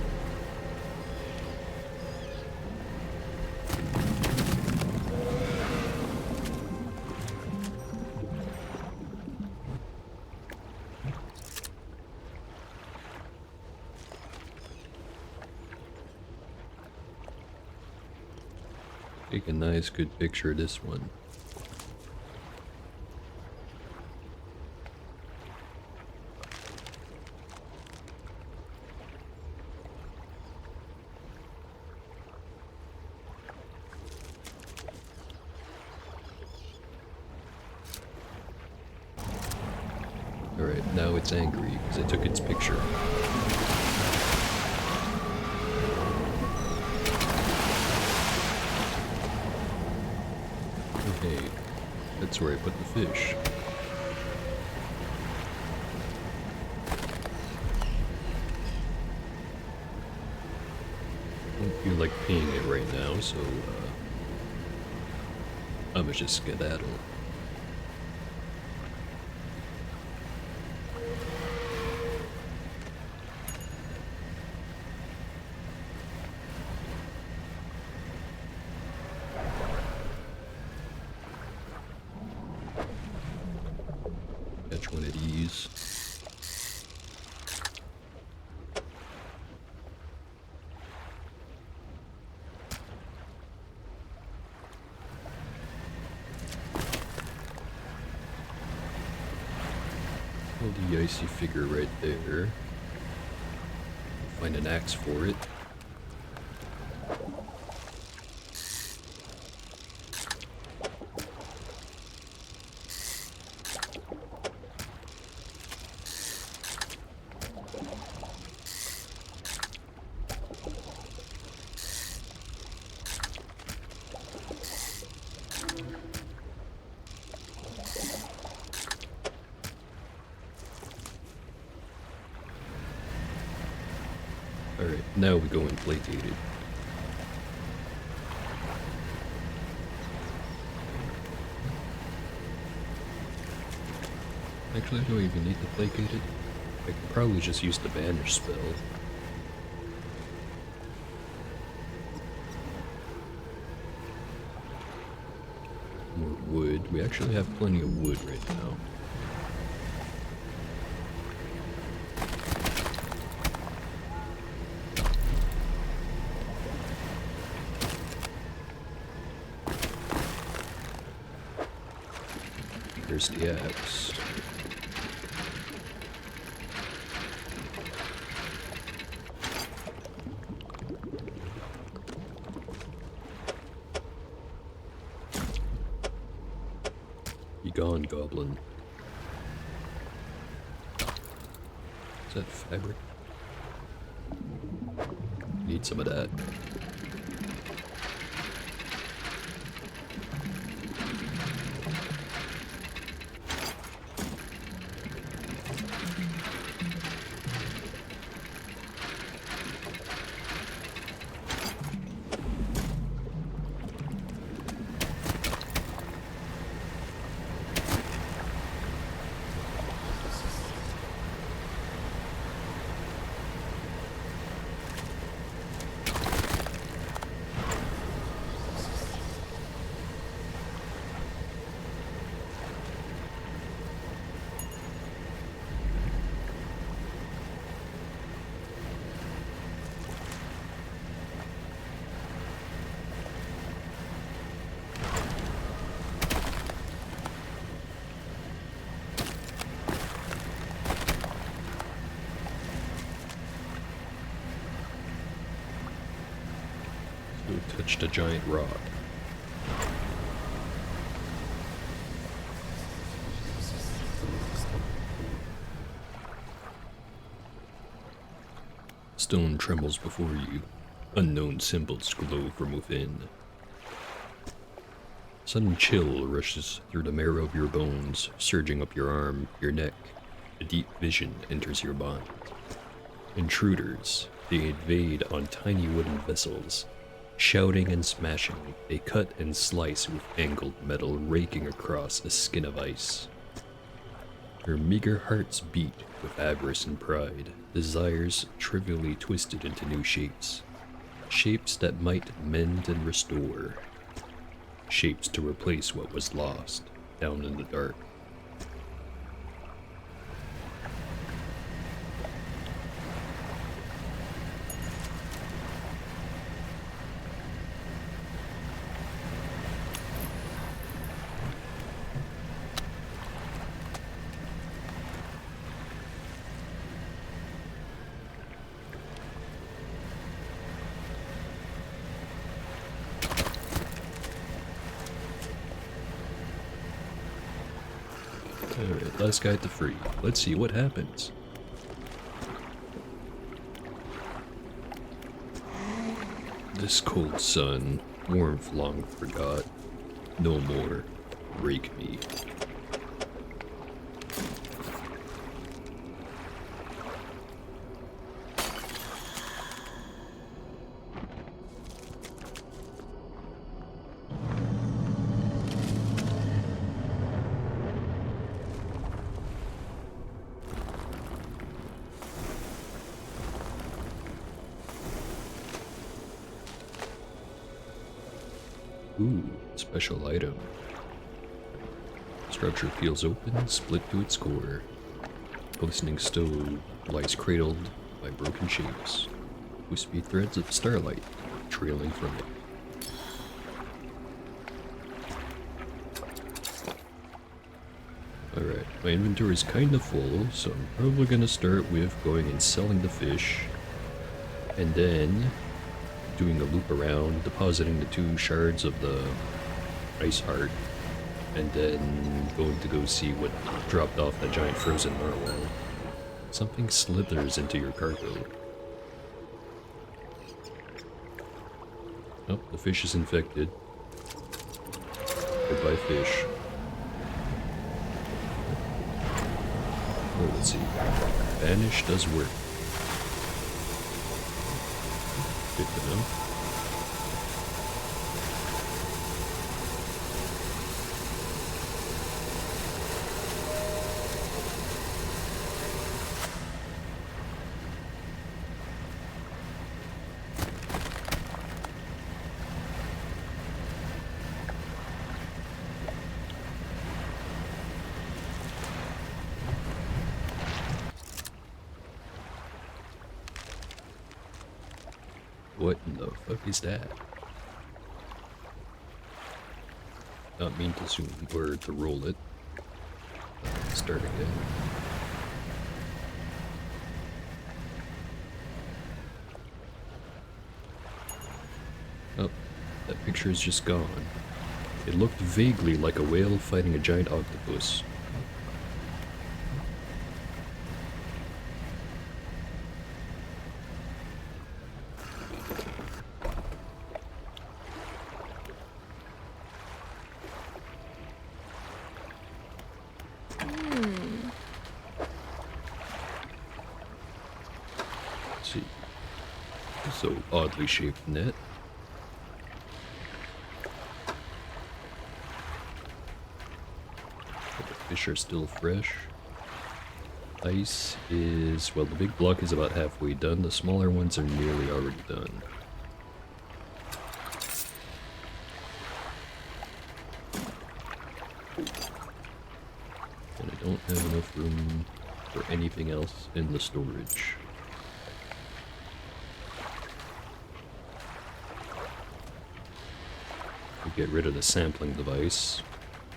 Take a nice good picture of this one. Alright, now it's angry because I took its picture. Okay, that's where I put the fish. Don't feel like paying it right now, so I'ma just skedaddle. Catch one of these. Hold the icy figure right there. Find an axe for it. Alright, now we go and placated. Actually, do I even need to placate it? I could probably just use the banish spell. More wood. We actually have plenty of wood right now. There's the axe. Be gone, goblin. Is that fabric? Need some of that. Touched a giant rock. Stone trembles before you. Unknown symbols glow from within. Sudden chill rushes through the marrow of your bones, surging up your arm, your neck. A deep vision enters your mind. Intruders, they invade on tiny wooden vessels. Shouting and smashing, they cut and slice with angled metal raking across a skin of ice. Your meager hearts beat with avarice and pride, desires trivially twisted into new shapes. Shapes that might mend and restore. Shapes to replace what was lost, down in the dark. Last guy to free. Let's see what happens. This cold sun, warmth long forgot. No more. Break me. Ooh, special item. Structure feels open, split to its core. Glistening stove lies cradled by broken shapes. Wispy threads of starlight trailing from it. Alright, my inventory is kinda full, so I'm probably gonna start with going and selling the fish. And then doing a loop around, depositing the 2 shards of the ice heart, and then going to go see what dropped off the giant frozen narwhal. Something slithers into your cargo. Oh, the fish is infected. Goodbye, fish. Oh, let's see. Banish does work. Good to know. What in the fuck is that? Not mean to zoom or to roll it. Start again. Oh, that picture is just gone. It looked vaguely like a whale fighting a giant octopus. See. So oddly shaped net. But the fish are still fresh. Ice is, well, the big block is about halfway done. The smaller ones are nearly already done. And I don't have enough room for anything else in the storage. Get rid of the sampling device.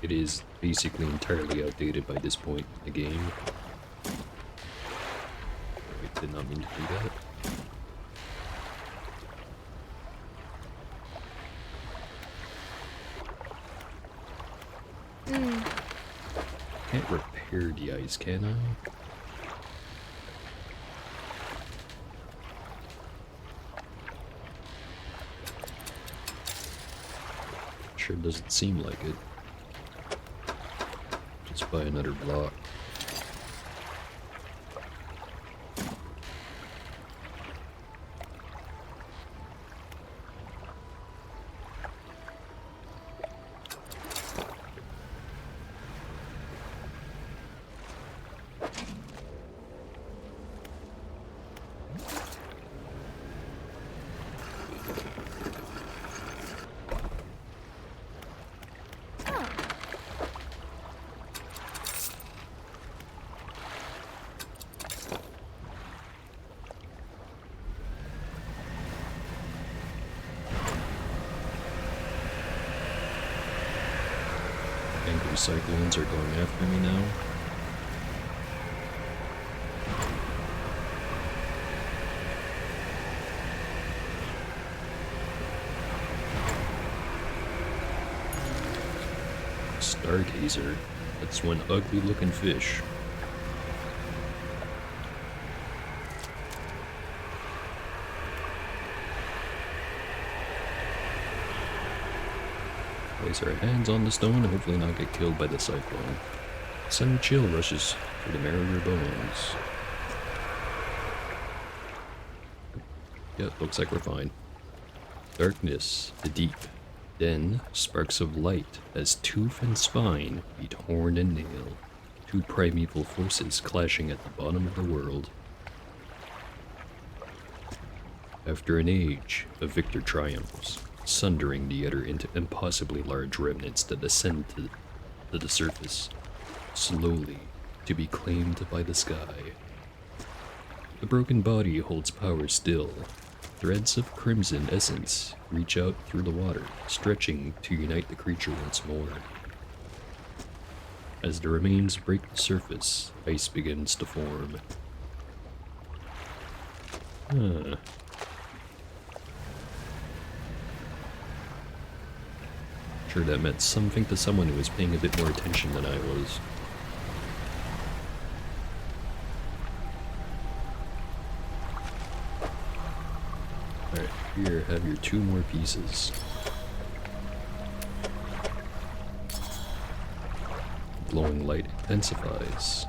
It is basically entirely outdated by this point in the game. I did not mean to do that. Can't repair the ice, can I? Sure doesn't seem like it. Just buy another block. Angry cyclones are going after me now. Stargazer. That's one ugly looking fish. Place our hands on the stone and hopefully not get killed by the cyclone. Sudden chill rushes through the marrow of your bones. Yeah, looks like we're fine. Darkness, the deep. Then, sparks of light as tooth and spine meet horn and nail. Two primeval forces clashing at the bottom of the world. After an age, a victor triumphs, sundering the other into impossibly large remnants that ascend to the surface, slowly to be claimed by the sky. The broken body holds power still. Threads of crimson essence reach out through the water, stretching to unite the creature once more. As the remains break the surface, ice begins to form. Sure, that meant something to someone who was paying a bit more attention than I was. Alright, here, have your 2 more pieces. Glowing light intensifies.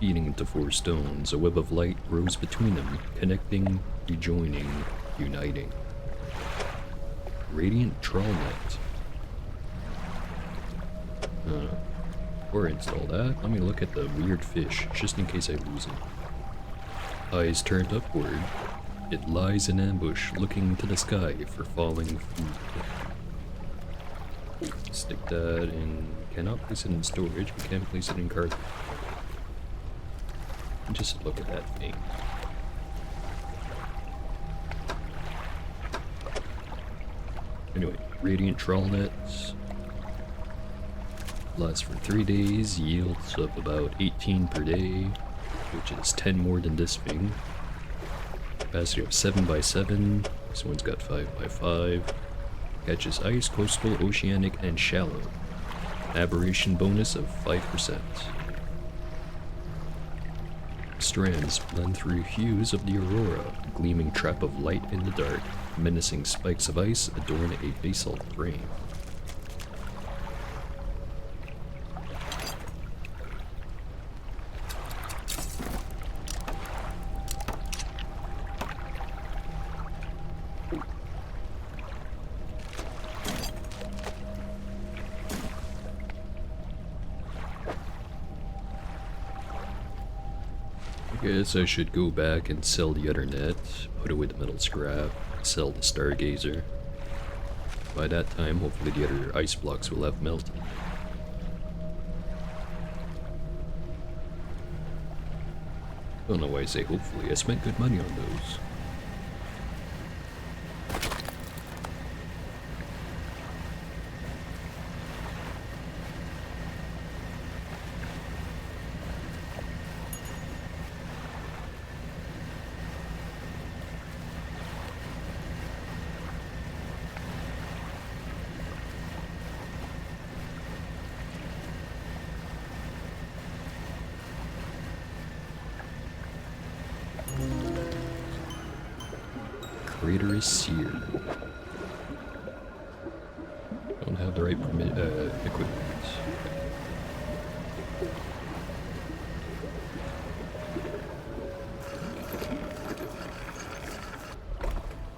Feeding into 4 stones, a web of light grows between them, connecting, rejoining, uniting. Radiant trawl net. Or install that. Let me look at the weird fish, just in case I lose it. Eyes turned upward, it lies in ambush, looking to the sky for falling food. Stick that in. Cannot place it in storage, we can place it in cart. Just look at that thing. Anyway, radiant trawl nets. Lasts for 3 days, yields up about 18 per day, which is 10 more than this thing. Capacity of 7x7, this one's got 5x5. Catches ice, coastal, oceanic, and shallow. Aberration bonus of 5%. Strands blend through hues of the aurora, gleaming trap of light in the dark. Menacing spikes of ice adorn a basalt frame. Guess I should go back and sell the other net, put away the metal scrap, sell the stargazer. By that time, hopefully the other ice blocks will have melted. Don't know why I say hopefully, I spent good money on those. Crater is seared. Don't have the right equipment.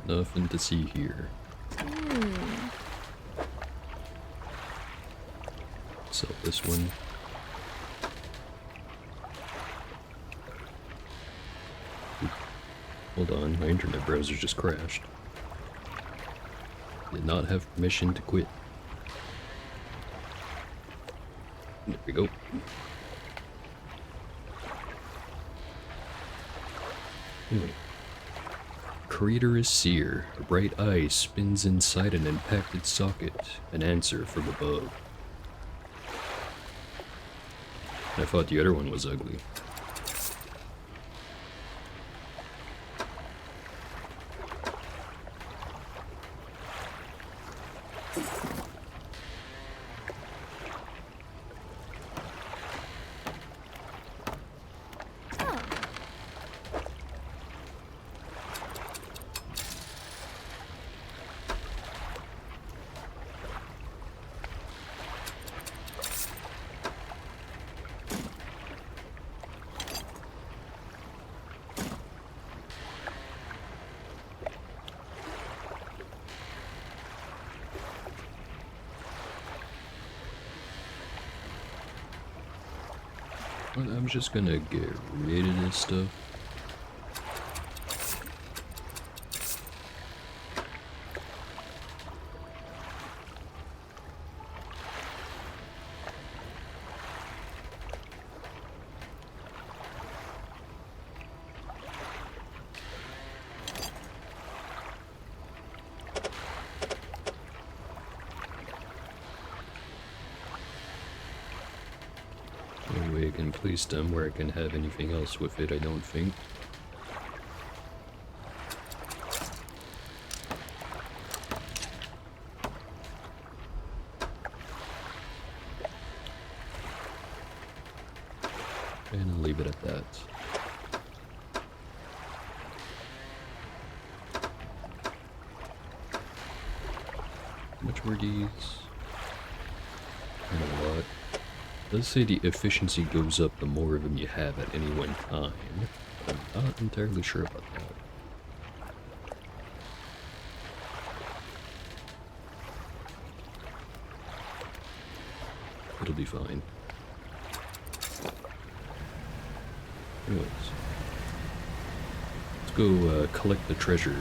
Nothing to see here. So this one. Hold on, my internet browser just crashed. Did not have permission to quit. There we go. Anyway. Crater is sear. A bright eye spins inside an impacted socket. An answer from above. I thought the other one was ugly. I'm just gonna get rid of this stuff. No way I can place them where I can have anything else with it, I don't think. And I'll leave it at that. How much were these? Not a lot. Let's say the efficiency goes up the more of them you have at any one time. I'm not entirely sure about that. It'll be fine. Anyways. Let's go collect the treasure.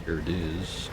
There it is.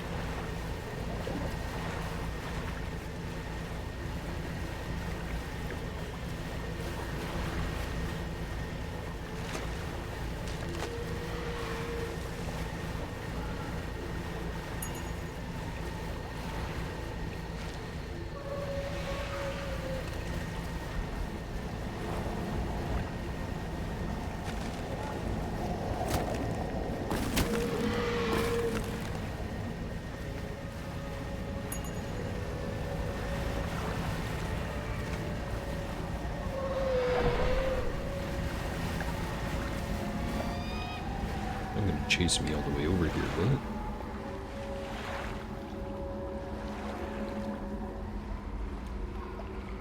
Chase me all the way over here, but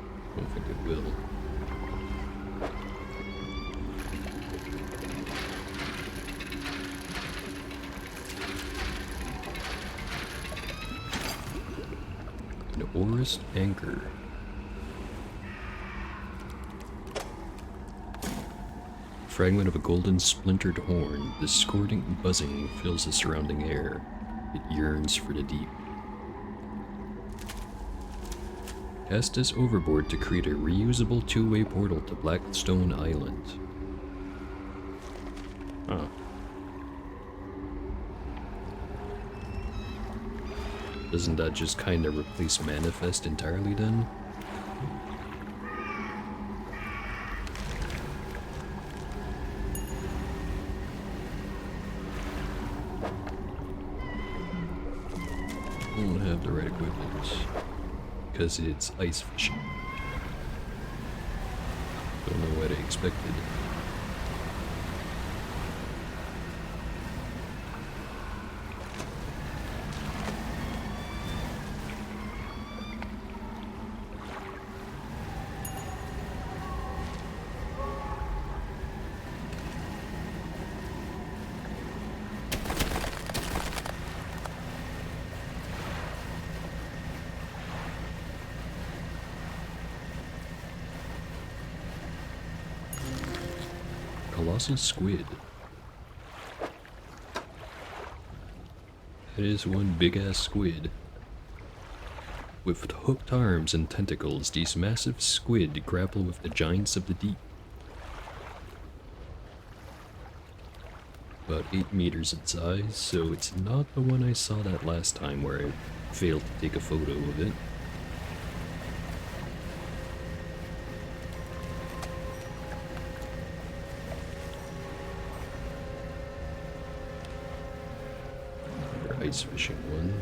I don't think it will. An Orist anchor. Fragment of a golden splintered horn, discordant buzzing fills the surrounding air. It yearns for the deep. Cast this overboard to create a reusable two-way portal to Blackstone Island. Huh. Doesn't that just kind of replace Manifest entirely then? Don't have the right equipment because it's ice fishing. Don't know what I expected. Colossal squid. It is one big-ass squid. With hooked arms and tentacles, these massive squid grapple with the giants of the deep. About 8 meters in size, so it's not the one I saw that last time where I failed to take a photo of it. Ice fishing one.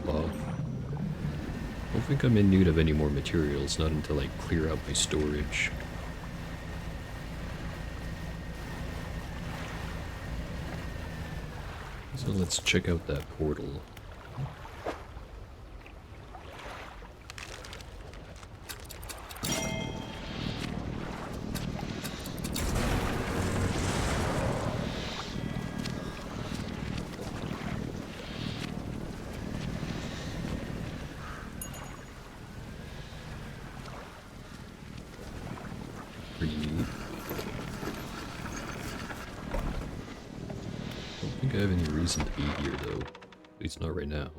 Log. I don't think I'm in need of any more materials, not until I clear out my storage. So let's check out that portal. think I have any reason to be here though. At least not right now.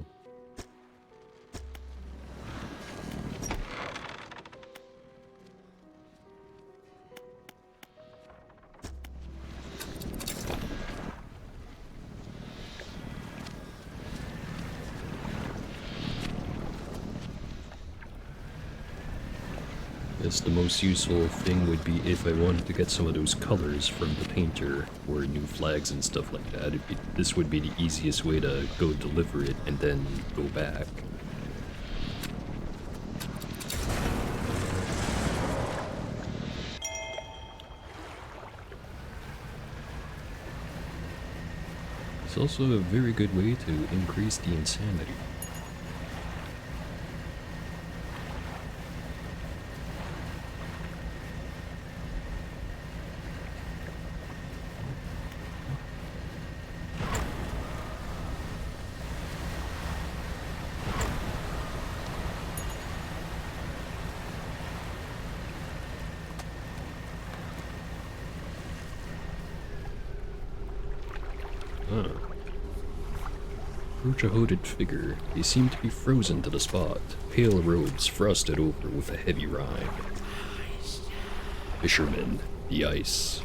Guess the most useful thing would be if I wanted to get some of those colors from the painter or new flags and stuff like that. This would be the easiest way to go deliver it and then go back. It's also a very good way to increase the insanity. Approach a hooded figure. They seem to be frozen to the spot. Pale robes frosted over with a heavy rime. Fishermen, the ice.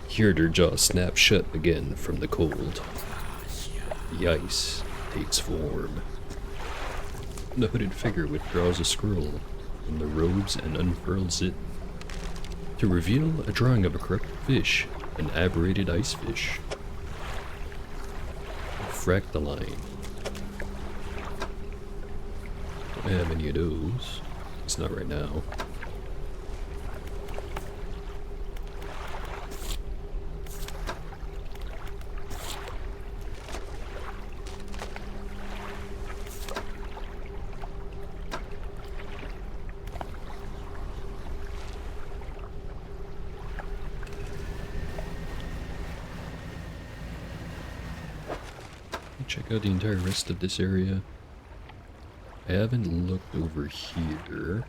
Hear their jaws snap shut again from the cold. The ice takes form. The hooded figure withdraws a scroll from the robes and unfurls it to reveal a drawing of a corrupted fish, an aberrated ice fish. Fractaline. Don't have any of those. It's not right now. Check out the entire rest of this area. I haven't looked over here,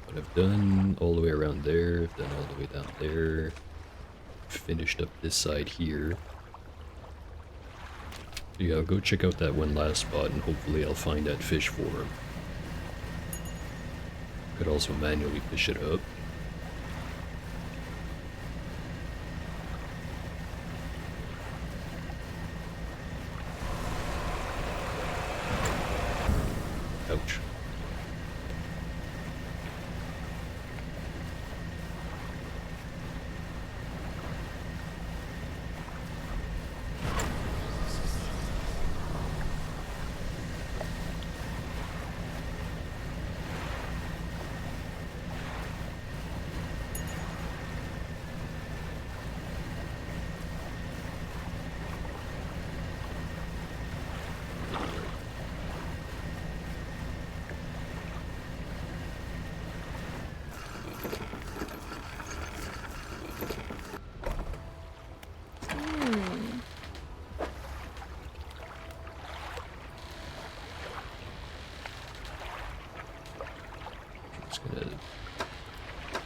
but I've done all the way around there, I've done all the way down there, finished up this side here. Yeah, I'll go check out that one last spot and hopefully I'll find that fish form. Could also manually fish it up. Ouch.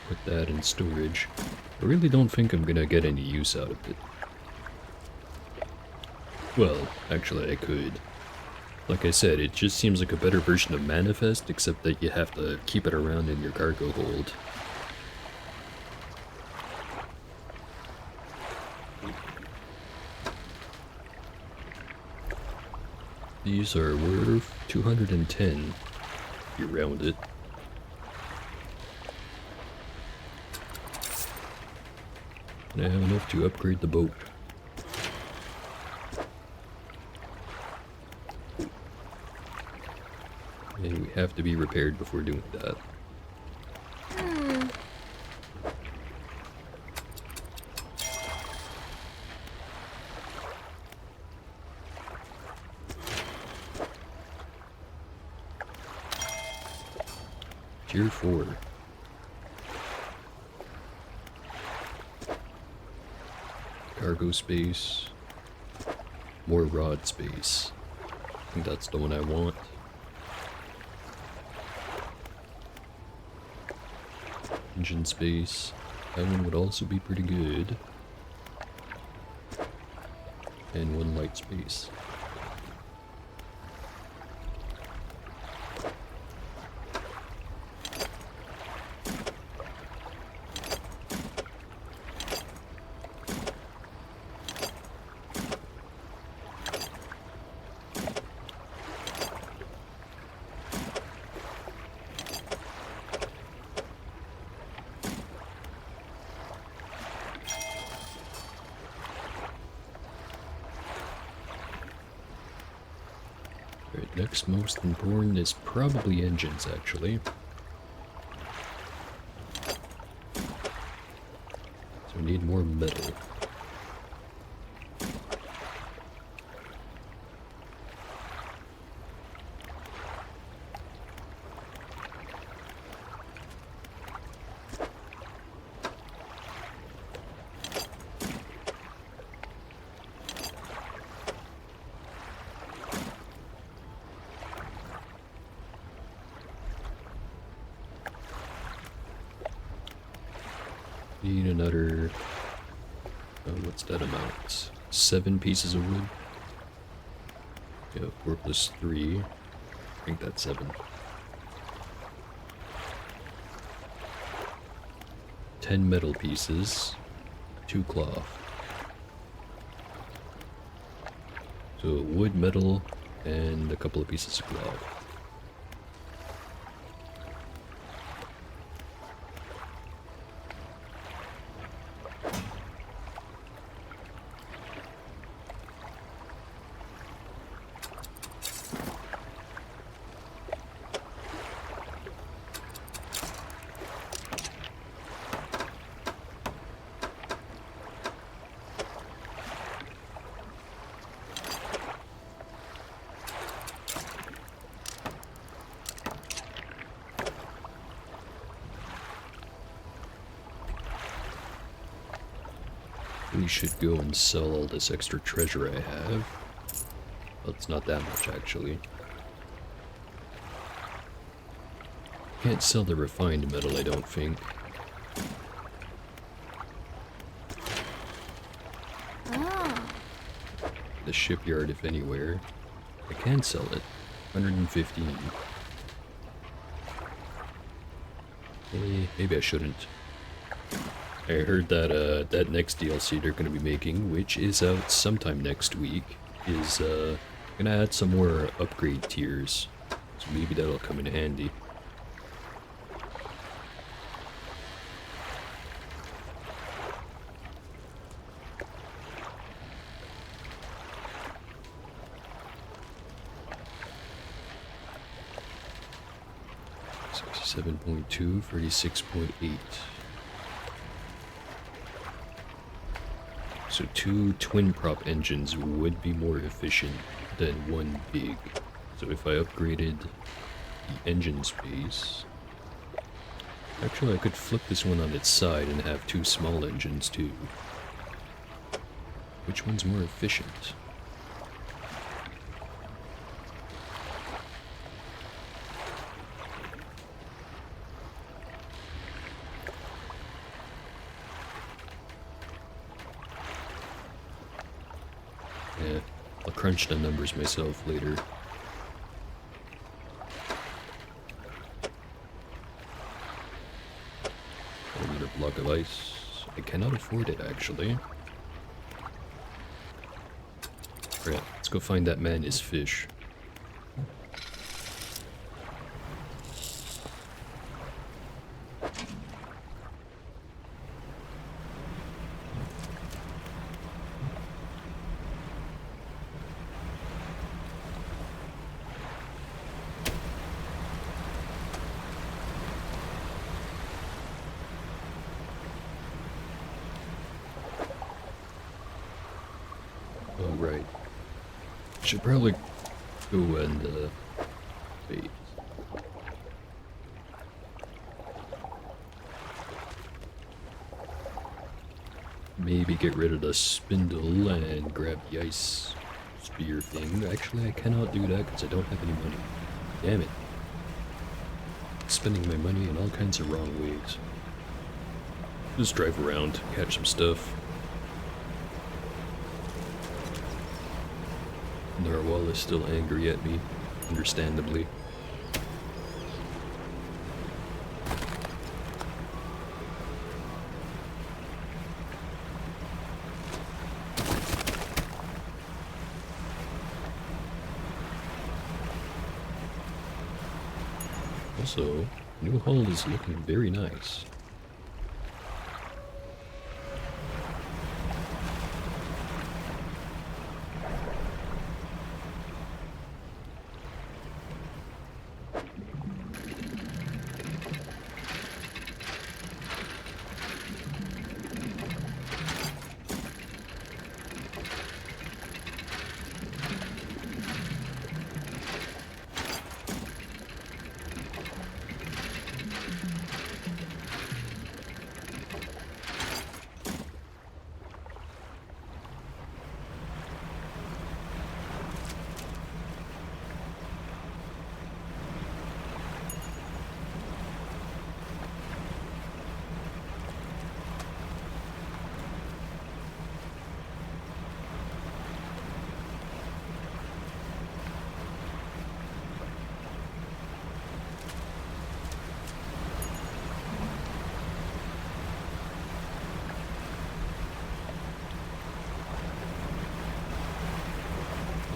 Put that in storage. I really don't think I'm gonna get any use out of it. Well, actually I could. Like I said, it just seems like a better version of Manifest, except that you have to keep it around in your cargo hold. These are worth 210 if you round it. And I have enough to upgrade the boat. And we have to be repaired before doing that. Tier 4. Cargo space. More rod space. I think that's the one I want. Engine space. That one would also be pretty good. and 1 light space. Alright, next most important is probably engines, actually. So we need more metal. Need another, what's that amount? 7 pieces of wood? Yeah, 4 plus 3. I think that's 7. 10 metal pieces, 2 cloth. So wood, metal, and a couple of pieces of cloth. We should go and sell all this extra treasure I have. Well, it's not that much, actually. Can't sell the refined metal, I don't think. The shipyard, if anywhere. I can sell it. 115. Maybe I shouldn't. I heard that that next DLC they're going to be making, which is out sometime next week, is going to add some more upgrade tiers. So maybe that'll come in handy. $67.2, 36.8. So 2 twin prop engines would be more efficient than 1 big. So if I upgraded the engine space... Actually, I could flip this one on its side and have 2 small engines too. Which one's more efficient? Yeah, I'll crunch the numbers myself later. Another block of ice. I cannot afford it, actually. Alright, let's go find that man his fish. Oh, right. Should probably go and, wait. Maybe get rid of the spindle and grab the ice spear thing. Actually, I cannot do that because I don't have any money. Damn it. Spending my money in all kinds of wrong ways. Just drive around, catch some stuff. Narwhal is still angry at me, understandably. Also, new hull is looking very nice.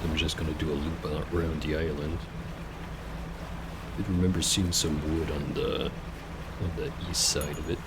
I'm just gonna do a loop around the island. I did remember seeing some wood on the east side of it.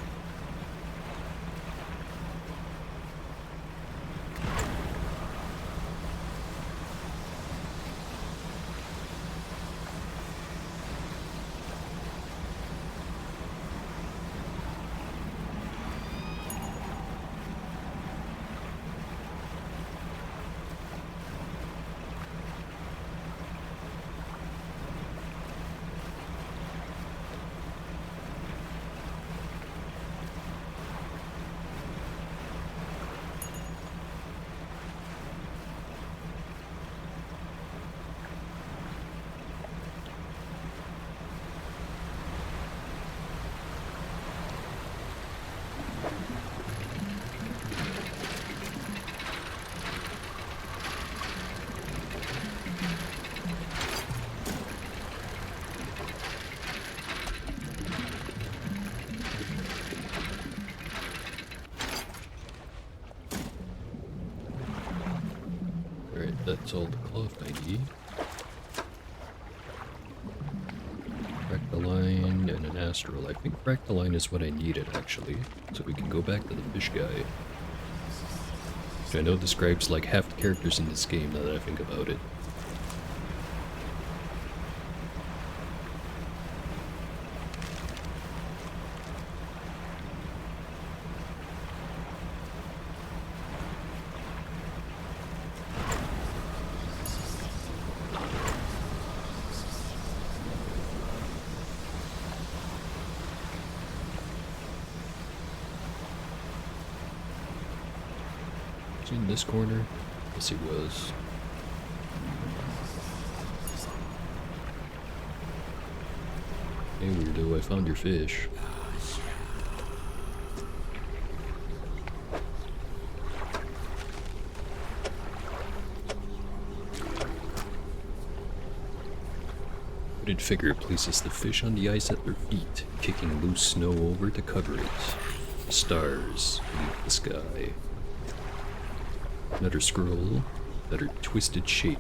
That's all the cloth I need. Crack the line and an astral. I think crack the line is what I needed actually, so we can go back to the fish guy. I know describes like half the characters in this game now that I think about it. In this corner? Yes, he was. Hey, weirdo, I found your fish. Hooded figure places the fish on the ice at their feet, kicking loose snow over to cover it. Stars leave the sky. Another scroll that are twisted shape.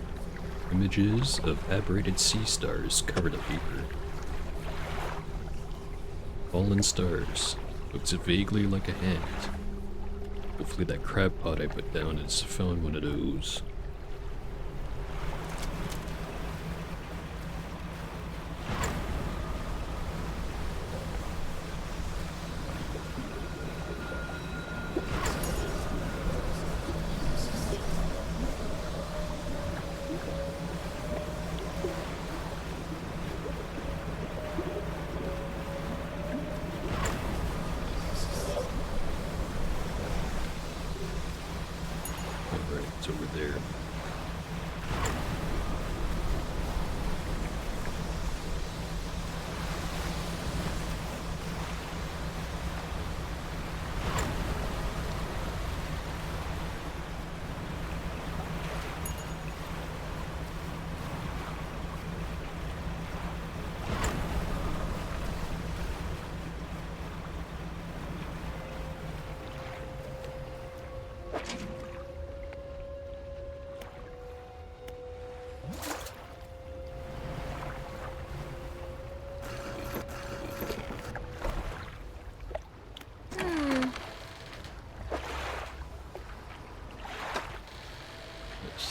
Images of aberrated sea stars cover the paper. Fallen stars. Looks vaguely like a hand. Hopefully that crab pot I put down has found one of those. It's over there.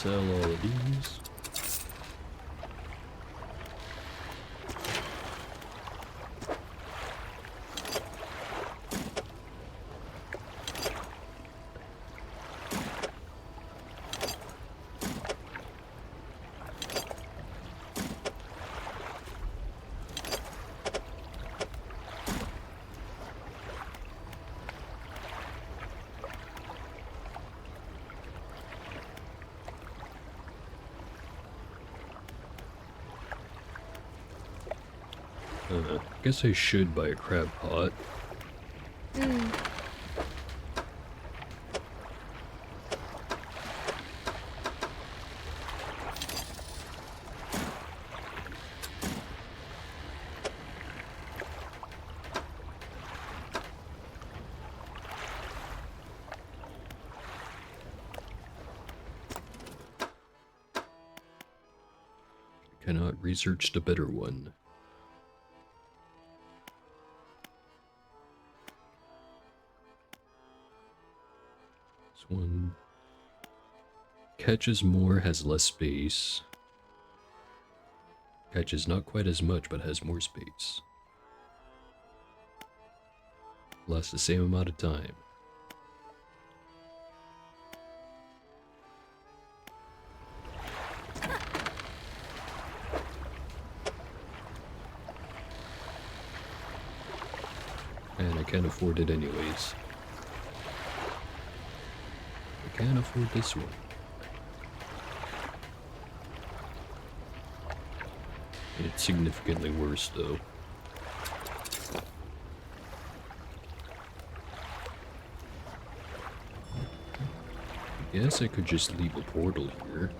sell all of these. I guess I should buy a crab pot. Cannot research the better one. This one catches more, has less space. Catches not quite as much, but has more space. Lasts the same amount of time. And I can't afford it anyways. I can't afford this one. It's significantly worse though. I guess I could just leave a portal here.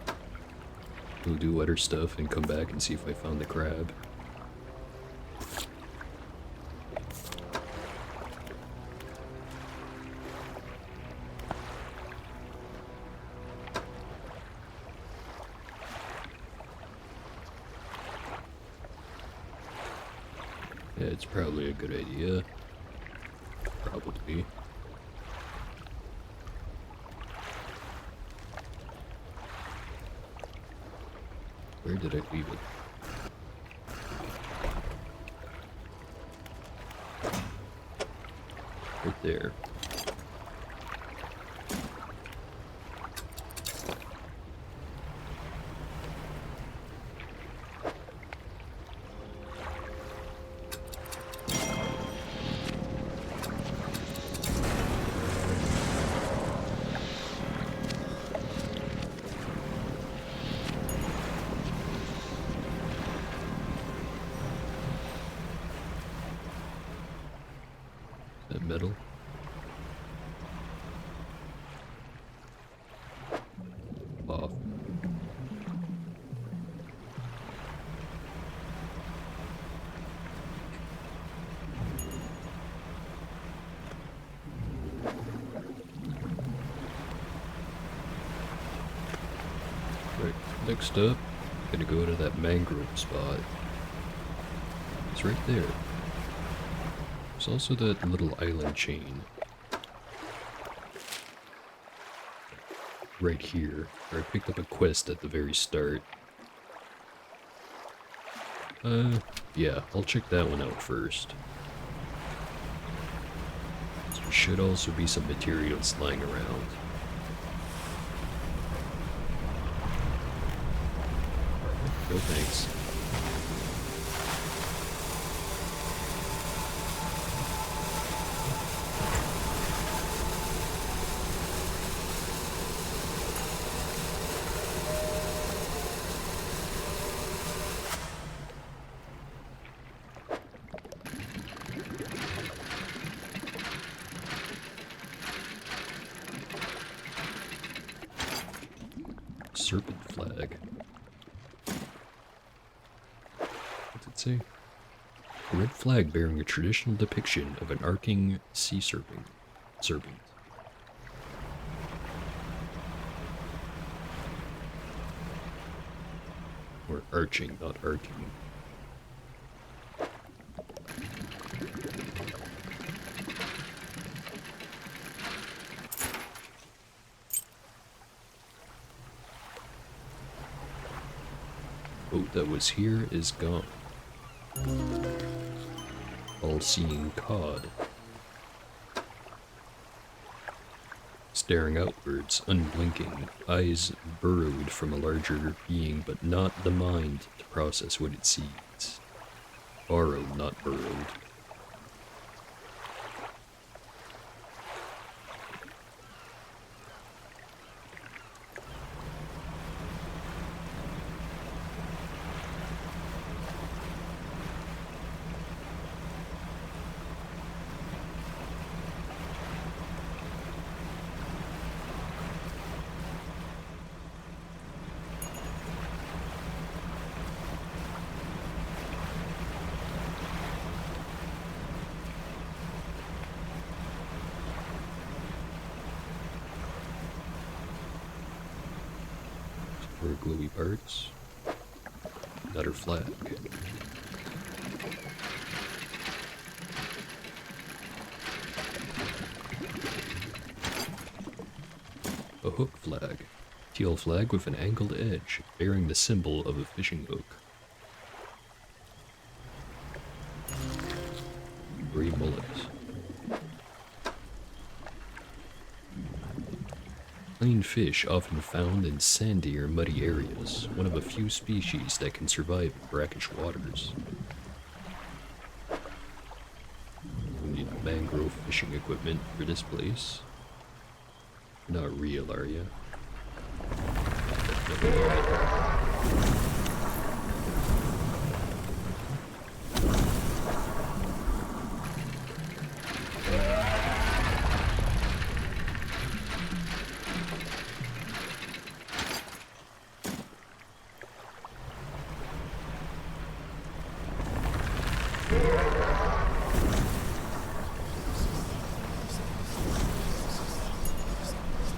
Go do other stuff and come back and see if I found the crab. Yeah, it's probably a good idea. Probably. Where did I leave it? Right there. That metal. Off. Right, next up, gonna go to that mangrove spot. It's right there. There's also that little island chain. Right here, where I picked up a quest at the very start. Yeah, I'll check that one out first. There should also be some materials lying around. No thanks. Serpent flag. What's it say? A red flag bearing a traditional depiction of an arcing sea serpent. Or arching, not arcing. boat that was here is gone. All-seeing cod. Staring outwards, unblinking, eyes burrowed from a larger being, but not the mind to process what it sees. Borrowed, not burrowed. More glowy parts. Another flag. A hook flag. Teal flag with an angled edge, bearing the symbol of a fishing hook. Gray mullet. Plain fish often found in sandy or muddy areas, one of a few species that can survive in brackish waters. We need mangrove fishing equipment for this place. You're not real, are you?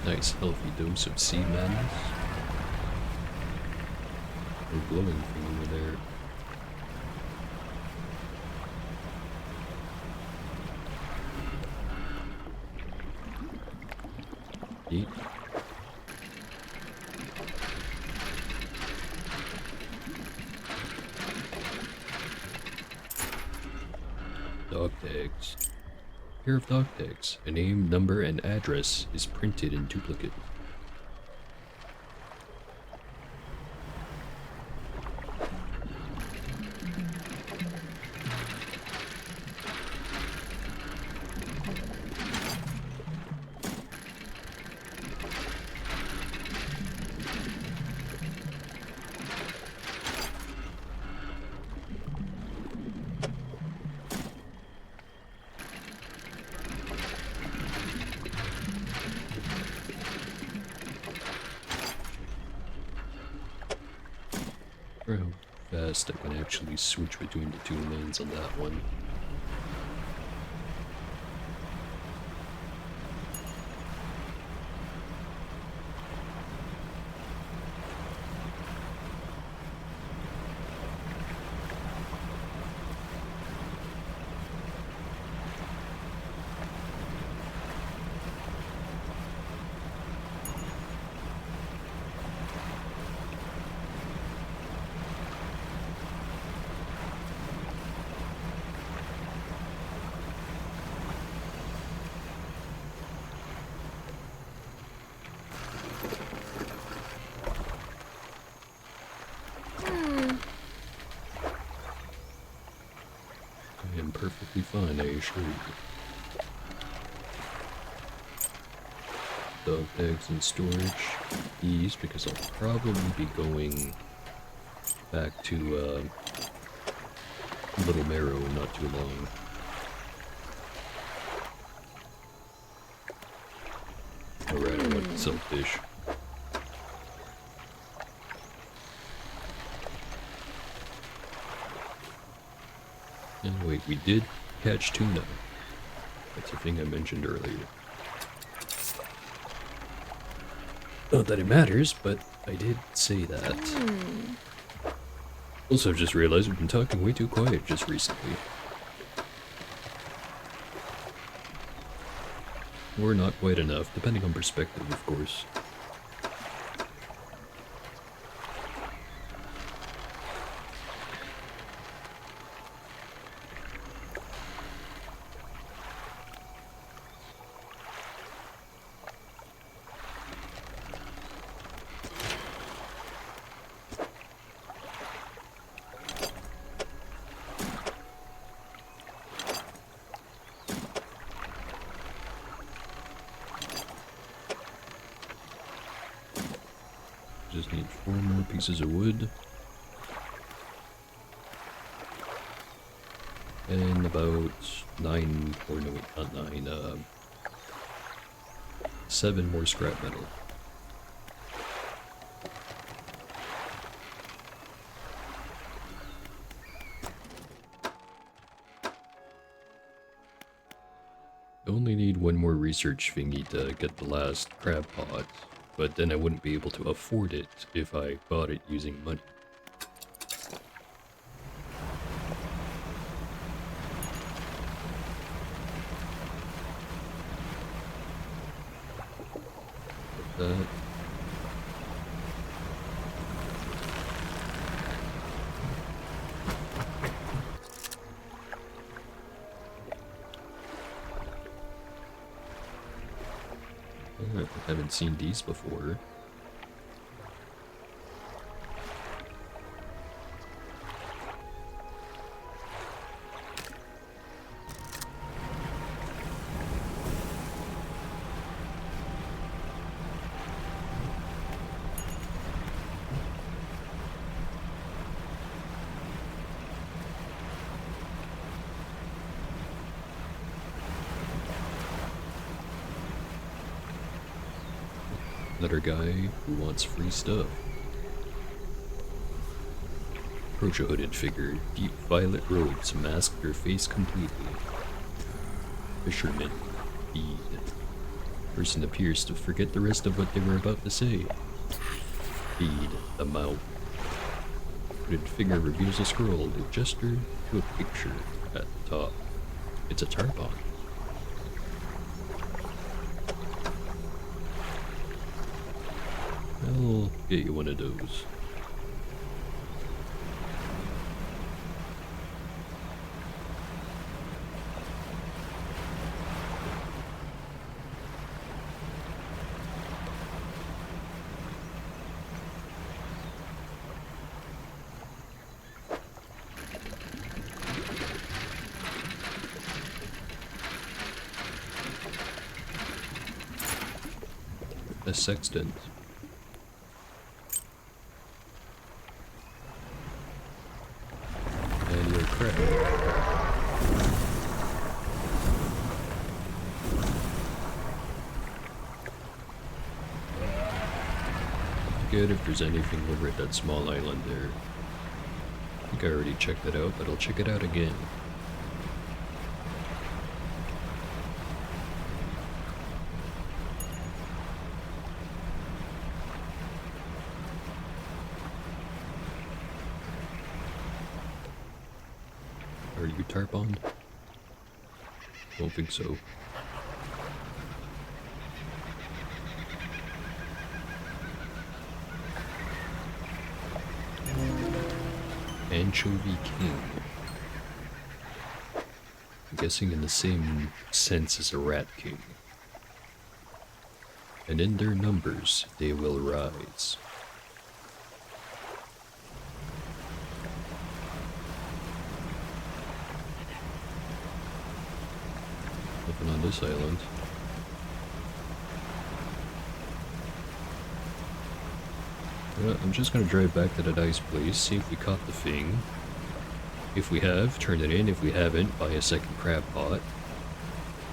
Nice healthy dose of sea madness. We're glowing from over there. Eat. Dog tags. Pair of dog tags. A name, number, and address is printed in duplicate. Or how fast I can actually switch between the two lanes on that one. I am perfectly fine, I assure you. Dog tags in storage. These, because I'll probably be going back to Little Marrow in not too long. Alright, I want to sell fish. And wait, we did catch tuna. That's a thing I mentioned earlier. Not that it matters, but I did say that. Also, I've just realized we've been talking way too quiet just recently. Or not quite enough, depending on perspective, of course. Just need 4 more pieces of wood. And about 9, or no, not 9, 7 more scrap metal. I only need 1 more research thingy to get the last crab pot, but then I wouldn't be able to afford it if I bought it using money. That. I haven't seen these before. Another guy who wants free stuff. Approach a hooded figure. Deep violet robes mask her face completely. Fisherman. Feed. Person appears to forget the rest of what they were about to say. Feed. The mouth. Hooded figure reveals a scroll. A gesture to a picture at the top. It's a tarbon. I'll get you one of those. A sextant. And you're correct. Good if there's anything over at that small island there. I think I already checked it out, but I'll check it out again. Are you tarponed? Don't think so. Anchovy King. I'm guessing in the same sense as a Rat King. And in their numbers they will rise. Nothing on this island. I'm just gonna drive back to that ice place, see if we caught the thing. If we have, turn it in. If we haven't, buy a second crab pot.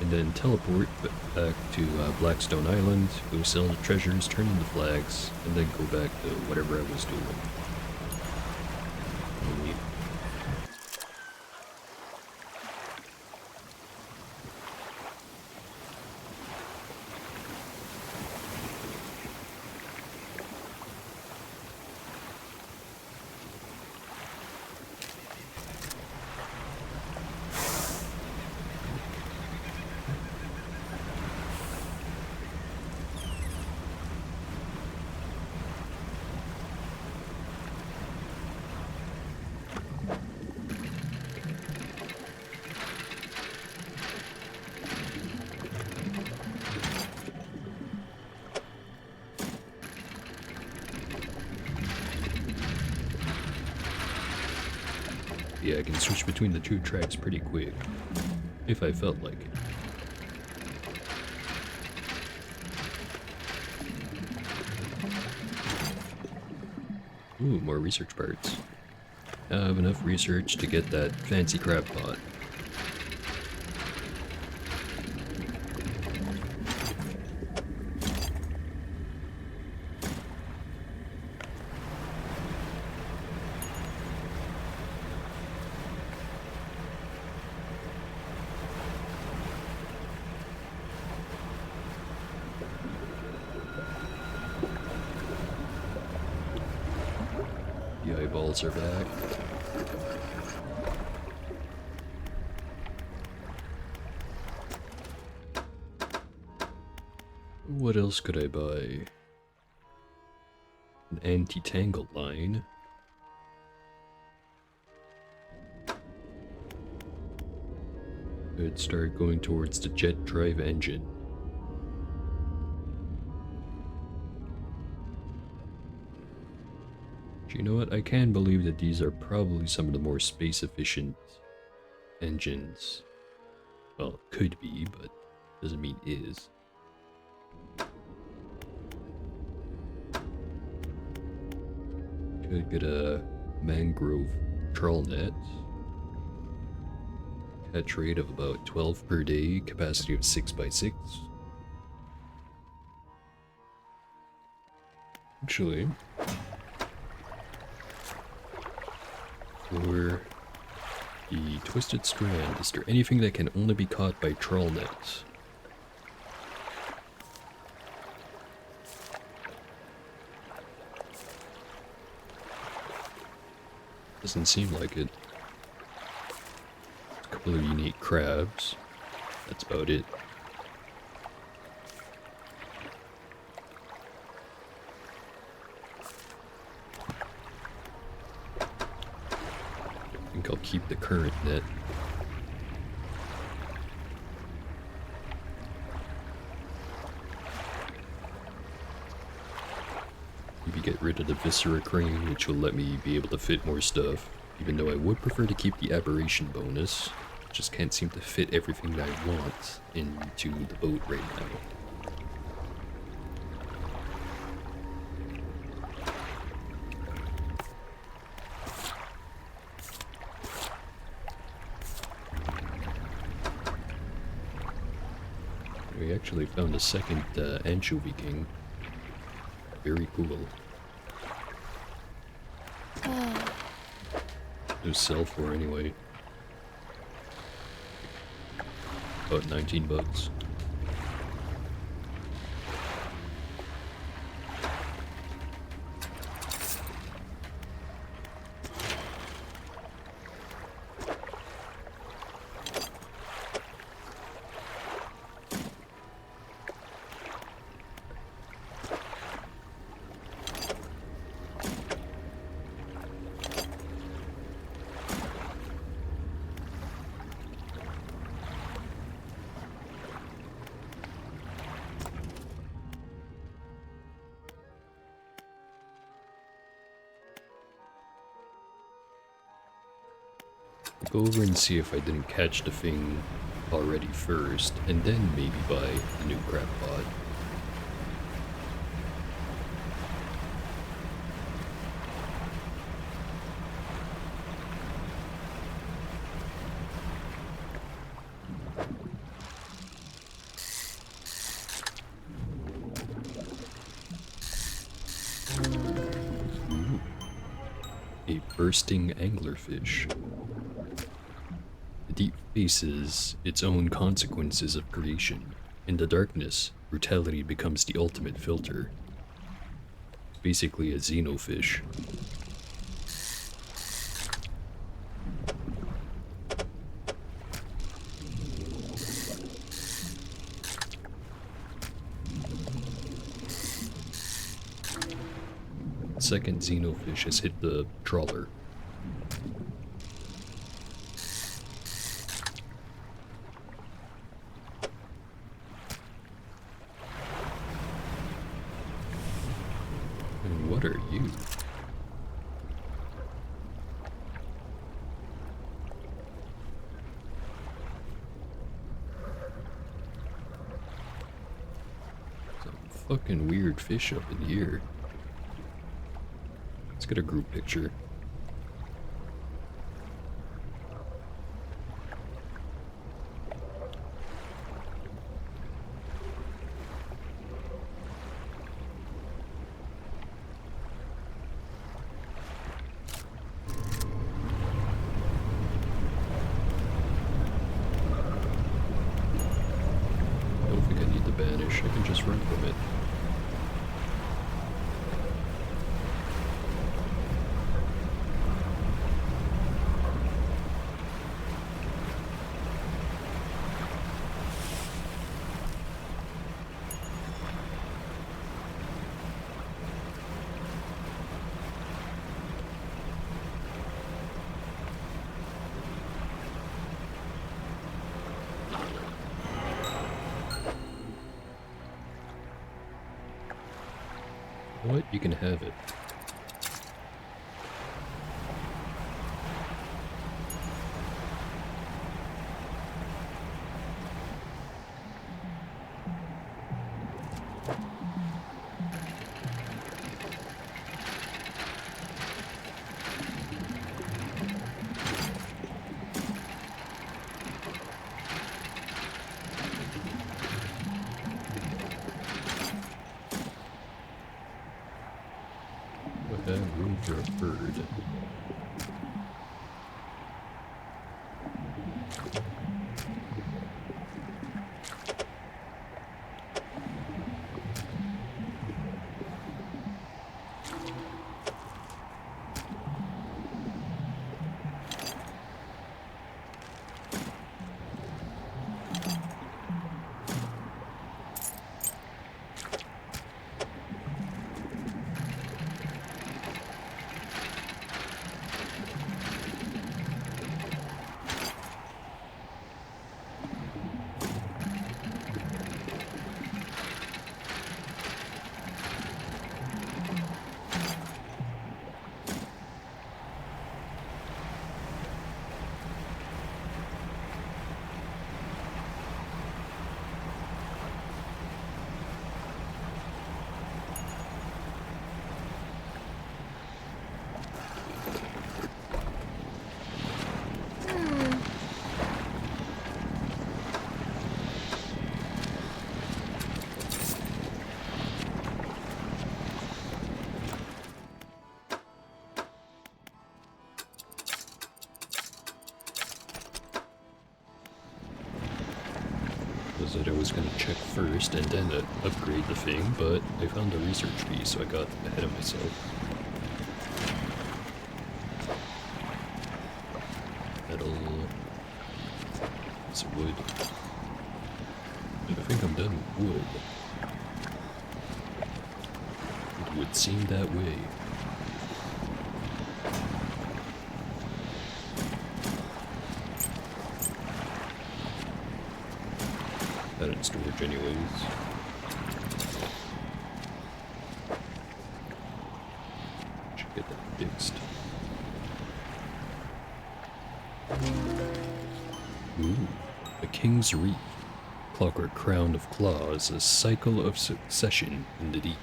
And then teleport back to Blackstone Island, go sell the treasures, turn in the flags, and then go back to whatever I was doing. Yeah, I can switch between the 2 tracks pretty quick, if I felt like it. Ooh, more research parts. I have enough research to get that fancy crab pot. The eyeballs are back. What else could I buy? An anti-tangle line. Could start going towards the jet drive engine. Do you know what? I can believe that these are probably some of the more space efficient engines. Well, could be, but doesn't mean is. Could get a mangrove trawl net. Catch rate of about 12 per day, capacity of 6x6. Actually, for the twisted strand, is there anything that can only be caught by trawl nets? Doesn't seem like it. A couple of unique crabs. That's about it. I think I'll keep the current net. Maybe get rid of the viscera crane, which will let me be able to fit more stuff. Even though I would prefer to keep the aberration bonus. Just can't seem to fit everything that I want into the boat right now. We actually found a second anchovy king. Very cool. There's sell for anyway. About 19 bucks. Go over and see if I didn't catch the thing already first, and then maybe buy a new crab pod. Ooh. A bursting anglerfish. The deep faces its own consequences of creation. In the darkness, brutality becomes the ultimate filter. Basically a xenofish. Second xenofish has hit the trawler. And what are you? Some fucking weird fish up in here. It's get a group picture. I don't think I need to banish, I can just run from it. What? You can have it. What a room for a bird. Was that I was going to check first and then upgrade the thing, but I found a research piece, so I got ahead of myself. Metal. Is it wood? I think I'm done with wood. It would seem that way. That in storage anyways. Should get that fixed. Ooh, a King's Reef. Clockwork crown of claws, a cycle of succession in the deep.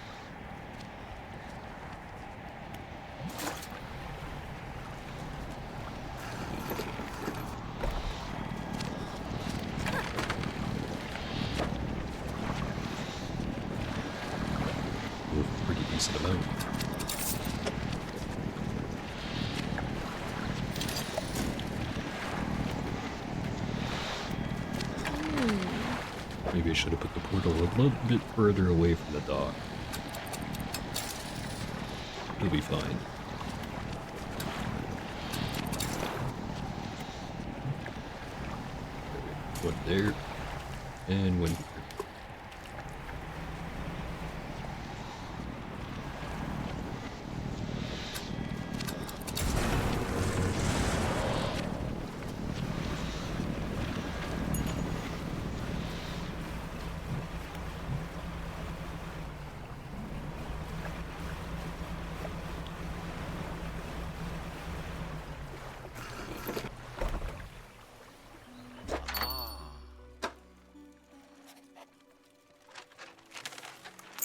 Pretty decent amount. Maybe I should have put the portal a little bit further away from the dock. It'll be fine. One there, and one here.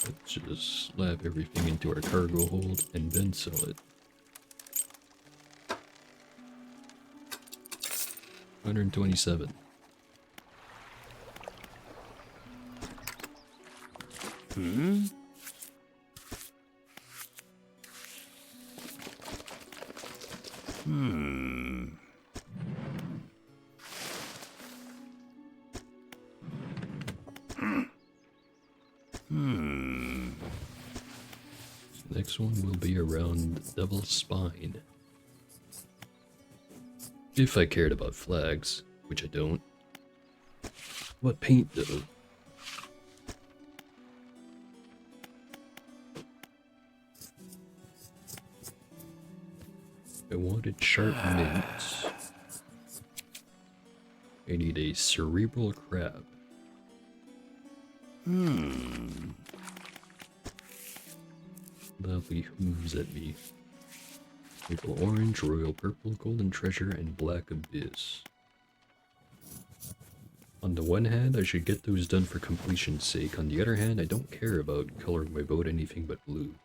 Let's just slap everything into our cargo hold and then sell it. 127.
Hmm? Hmm. Hmm.
Next one will be around Devil's Spine. If I cared about flags, which I don't. What paint though? I wanted sharp mint. I need a cerebral crab. Lovely hooves at me. Maple orange, royal purple, golden treasure, and black abyss. On the one hand, I should get those done for completion's sake. On the other hand, I don't care about coloring my boat anything but blue.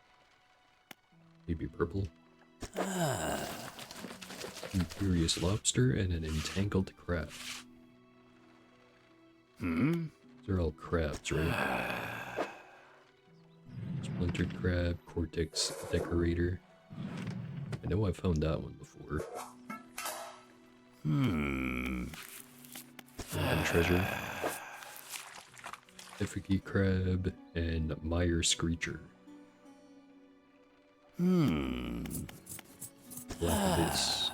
Maybe purple? Imperious lobster and an entangled crab. They're all crabs, right? Splintered crab, cortex decorator. I know I found that one before. And treasure. Effigy crab and mire screecher. Black abyss.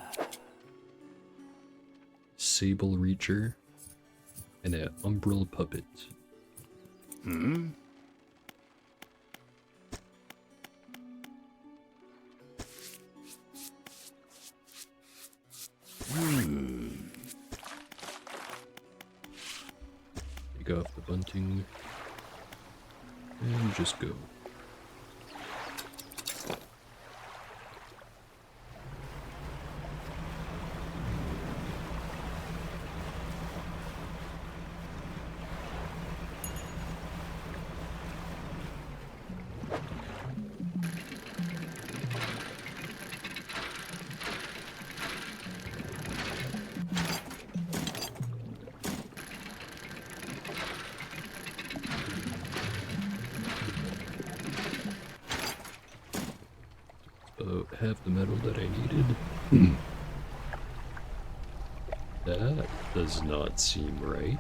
Sable reacher. And an umbral puppet. Take off the bunting. And just go. Have the metal that I needed. That does not seem right.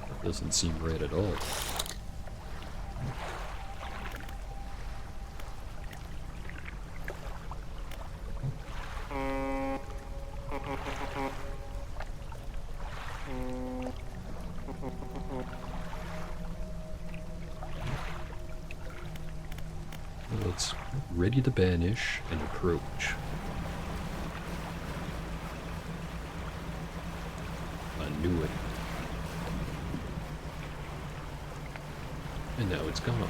That doesn't seem right at all. Let's ready to banish and approach. I knew it. And now it's gone.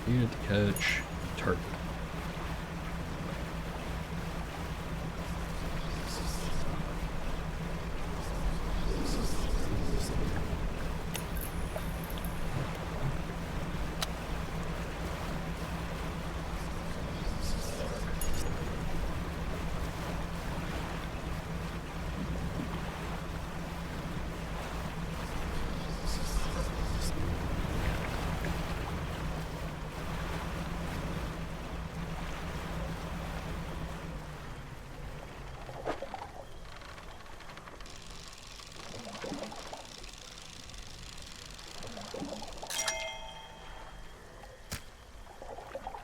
Needed to catch target.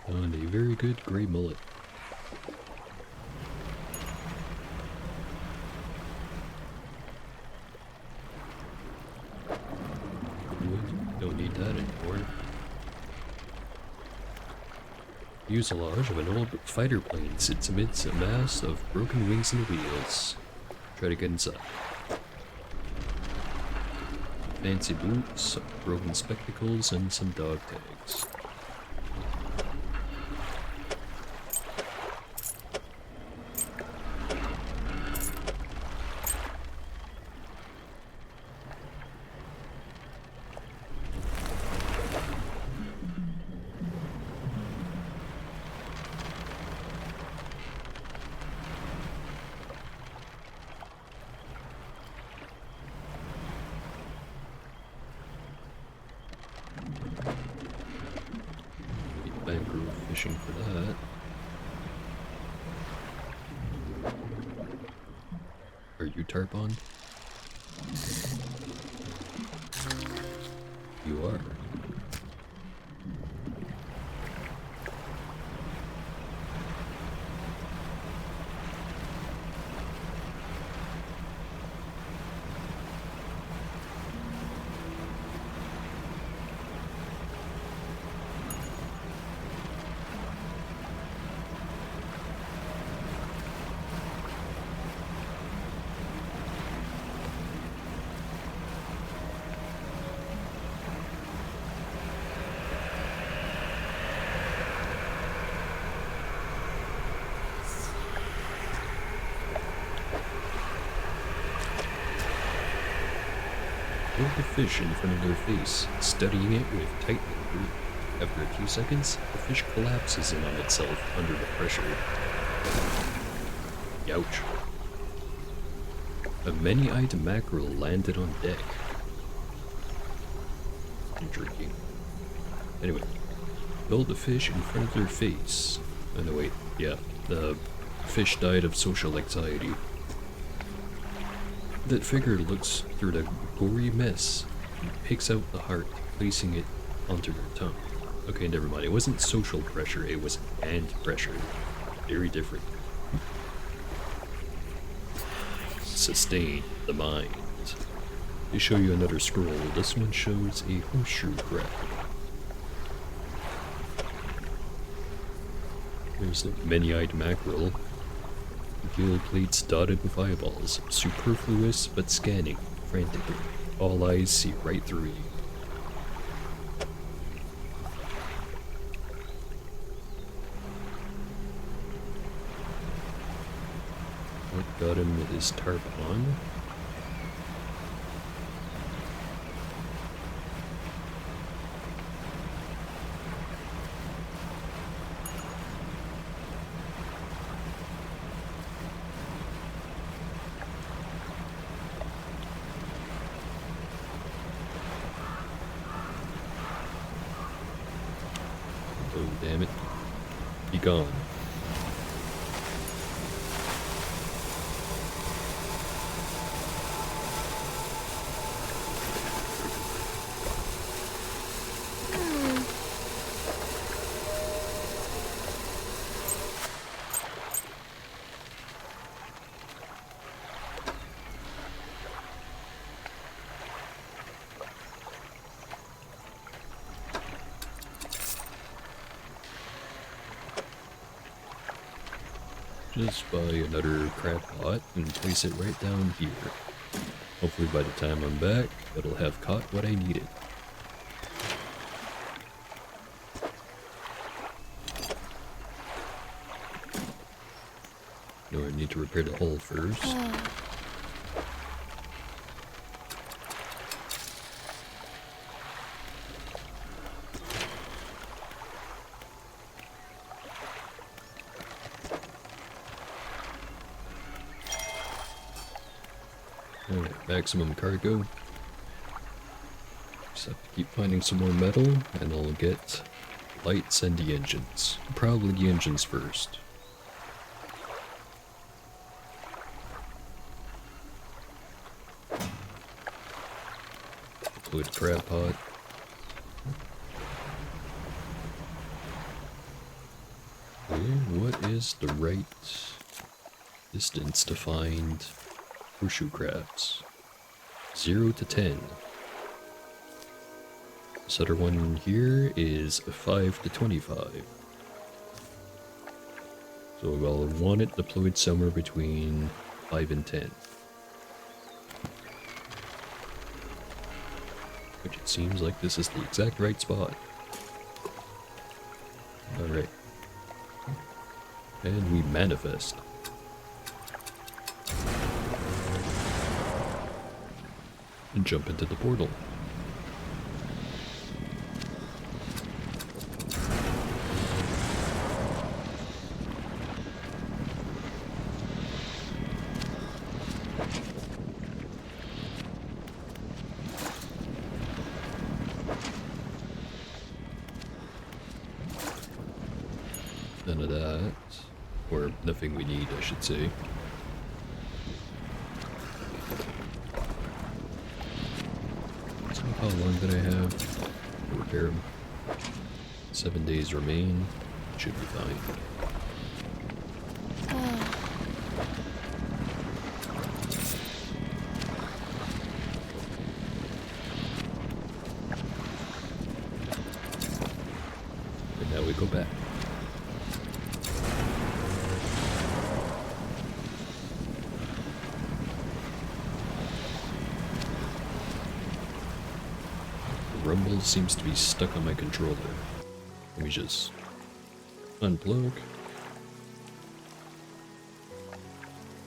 On a very good gray mullet. Fuselage of an old fighter plane sits amidst a mass of broken wings and wheels. Try to get inside. Fancy boots, broken spectacles, and some dog tags. Mangrove fishing for that. Are you tarpon? You are. Hold the fish in front of their face, studying it with tightening grip. After a few seconds, the fish collapses in on itself under the pressure. Youch. A many-eyed mackerel landed on deck. Intriguing. Anyway, hold the fish in front of their face. Oh no, wait, yeah, the fish died of social anxiety. That figure looks through the gory mess and picks out the heart, placing it onto their tongue. Okay, never mind. It wasn't social pressure, it was hand pressure. Very different. Sustain the mind. They show you another scroll. This one shows a horseshoe crab. There's the many-eyed mackerel. Gill plates dotted with eyeballs, superfluous but scanning frantically. All eyes see right through you. What got him with his tarp on? Oh, damn it. Be gone. Just buy another crab pot and place it right down here. Hopefully by the time I'm back, it'll have caught what I needed. No, I need to repair the hull first. Alright, maximum cargo. Just have to keep finding some more metal, and I'll get lights and the engines. Probably the engines first. With crab pot. Okay, what is the right distance to find horseshoe crabs? 0 to 10. This other one here is 5 to 25. So I'll want it deployed somewhere between 5 and 10. Which it seems like this is the exact right spot. Alright. And we manifest. And jump into the portal. None of that. Or nothing we need, I should say. So how long did I have to repair them? 7 days remain. Should be fine. And now we go back. Rumble seems to be stuck on my controller. Let me just unplug,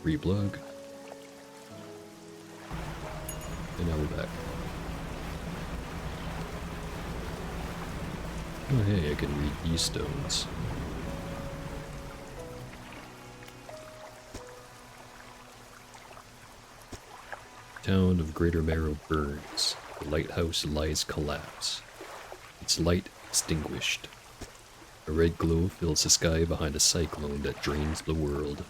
replug, and now we're back. Oh hey, I can read these stones. Town of Greater Marrow burns. The lighthouse lies collapse. Its light extinguished. A red glow fills the sky behind a cyclone that drains the world.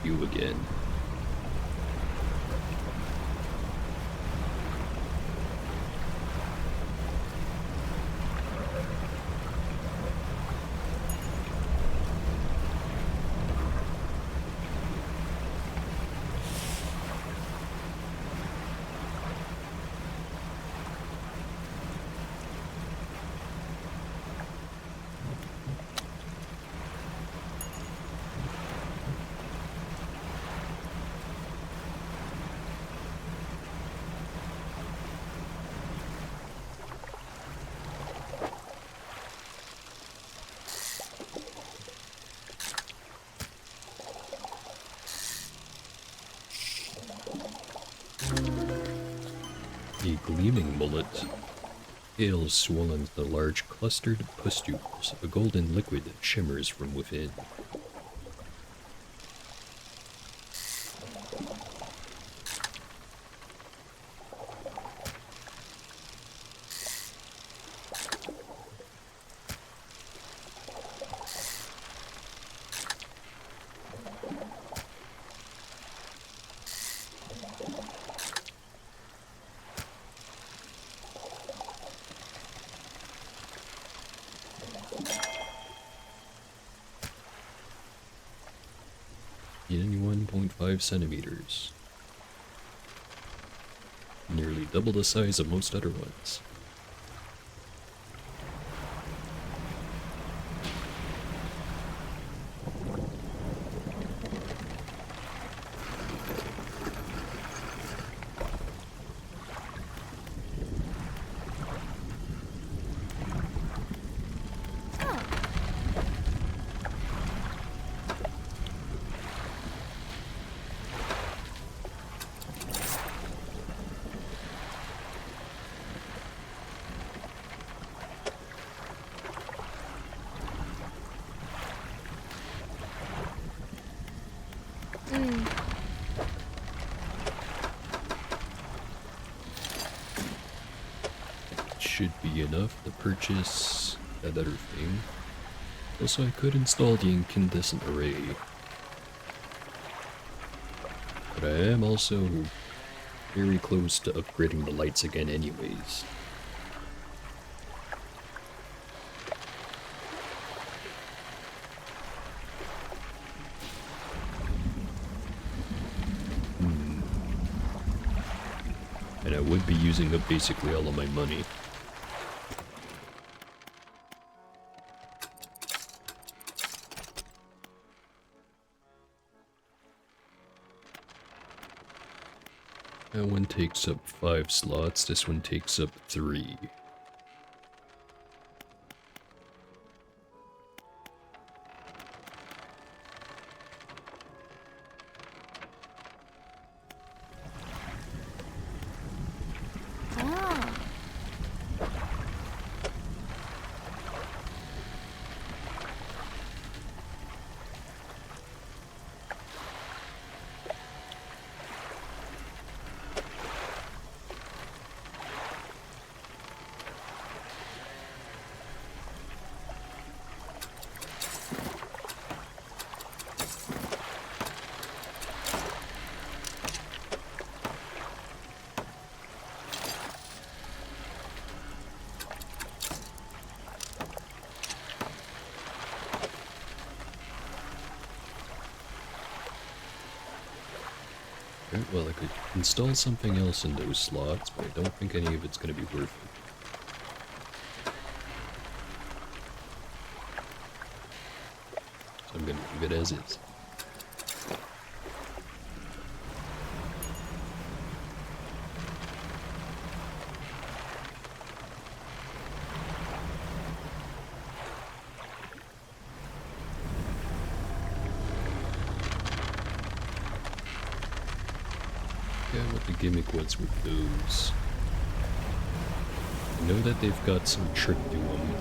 You again. A gleaming mullet. Scales swollen to large clustered pustules. A golden liquid shimmers from within. In 1.5 centimeters. Nearly double the size of most other ones. Should be enough to purchase that other thing. Also, I could install the incandescent array. But I am also very close to upgrading the lights again anyways. and I would be using up basically all of my money. That one takes up 5 slots, this one takes up 3.
Ah.
Right, well, I could install something else in those slots, but I don't think any of it's going to be worth it. So I'm going to leave it as is. What the gimmick was with those. I know that they've got some trick to them.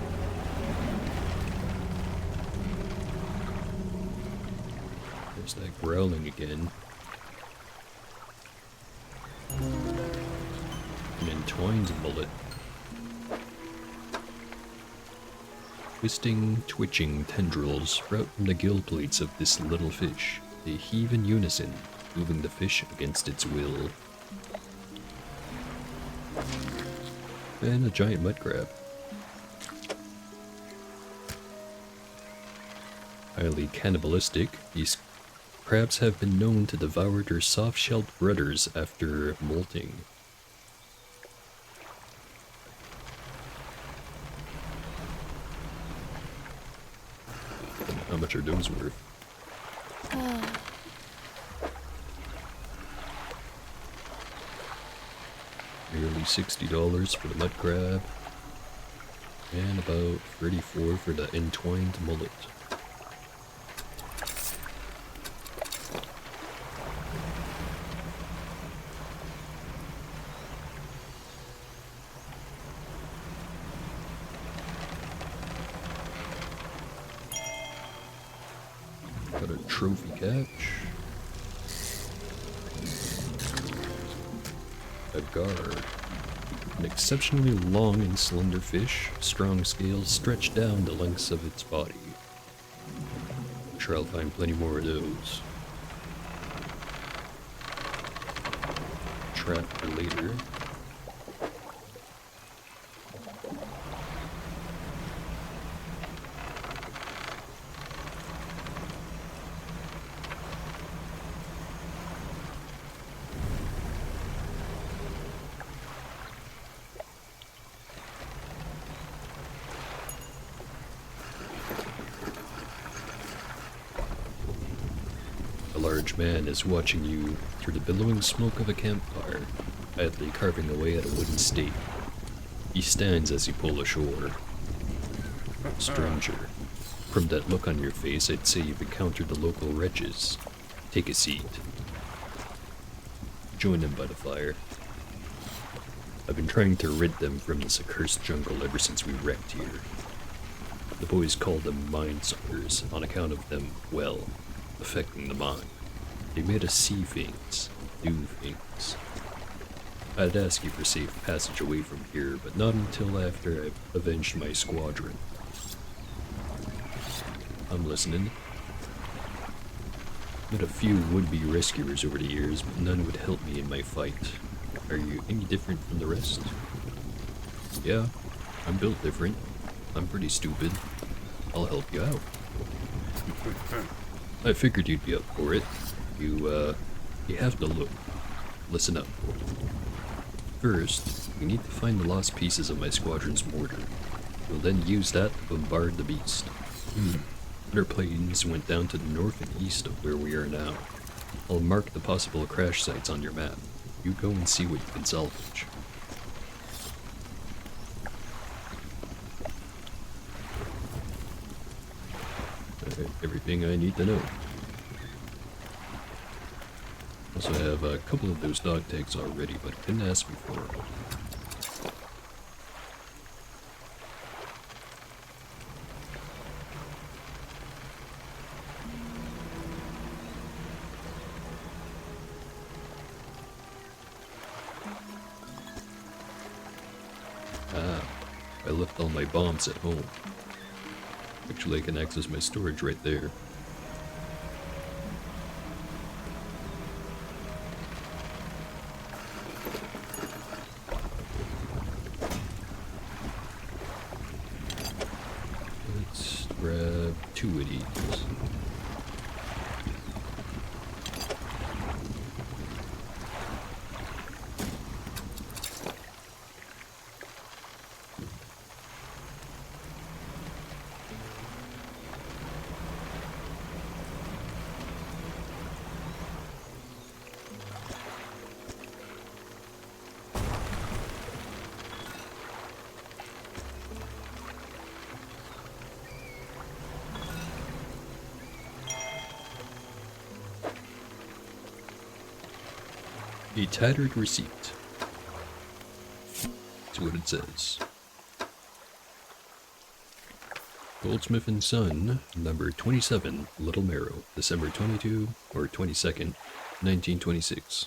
There's that growling again. An entwined mullet. Twisting, twitching tendrils sprout from the gill plates of this little fish. They heave in unison, moving the fish against its will. And a giant mud crab. Highly cannibalistic, these crabs have been known to devour their soft-shelled brothers after molting. How much are those worth? Nearly $60 for the mud crab, and about $34 for the entwined mullet. Got a trophy catch. A gar. An exceptionally long and slender fish, strong scales stretch down the lengths of its body. I'm sure I'll find plenty more of those. Trap for later. A large man is watching you through the billowing smoke of a campfire, idly carving away at a wooden stake. He stands as you pull ashore. Stranger, from that look on your face, I'd say you've encountered the local wretches. Take a seat. Join them by the fire. I've been trying to rid them from this accursed jungle ever since we wrecked here. The boys call them mind suckers on account of them, well, affecting the mind. They made us see things, do things. I'd ask you for safe passage away from here, but not until after I've avenged my squadron. I'm listening. Met a few would-be rescuers over the years, but none would help me in my fight. Are you any different from the rest? Yeah, I'm built different. I'm pretty stupid. I'll help you out. I figured you'd be up for it. You have to look. Listen up. First, we need to find the lost pieces of my squadron's mortar. We'll then use that to bombard the beast. Other planes went down to the north and east of where we are now. I'll mark the possible crash sites on your map. You go and see what you can salvage. Alright, everything I need to know. Also have a couple of those dog tags already, but didn't ask me for them. I left all my bombs at home. Actually, I can access my storage right there. Let's grab 2 of these. A tattered receipt. That's what it says. Goldsmith and Son, number 27, Little Marrow, December 22 or 22nd, 1926.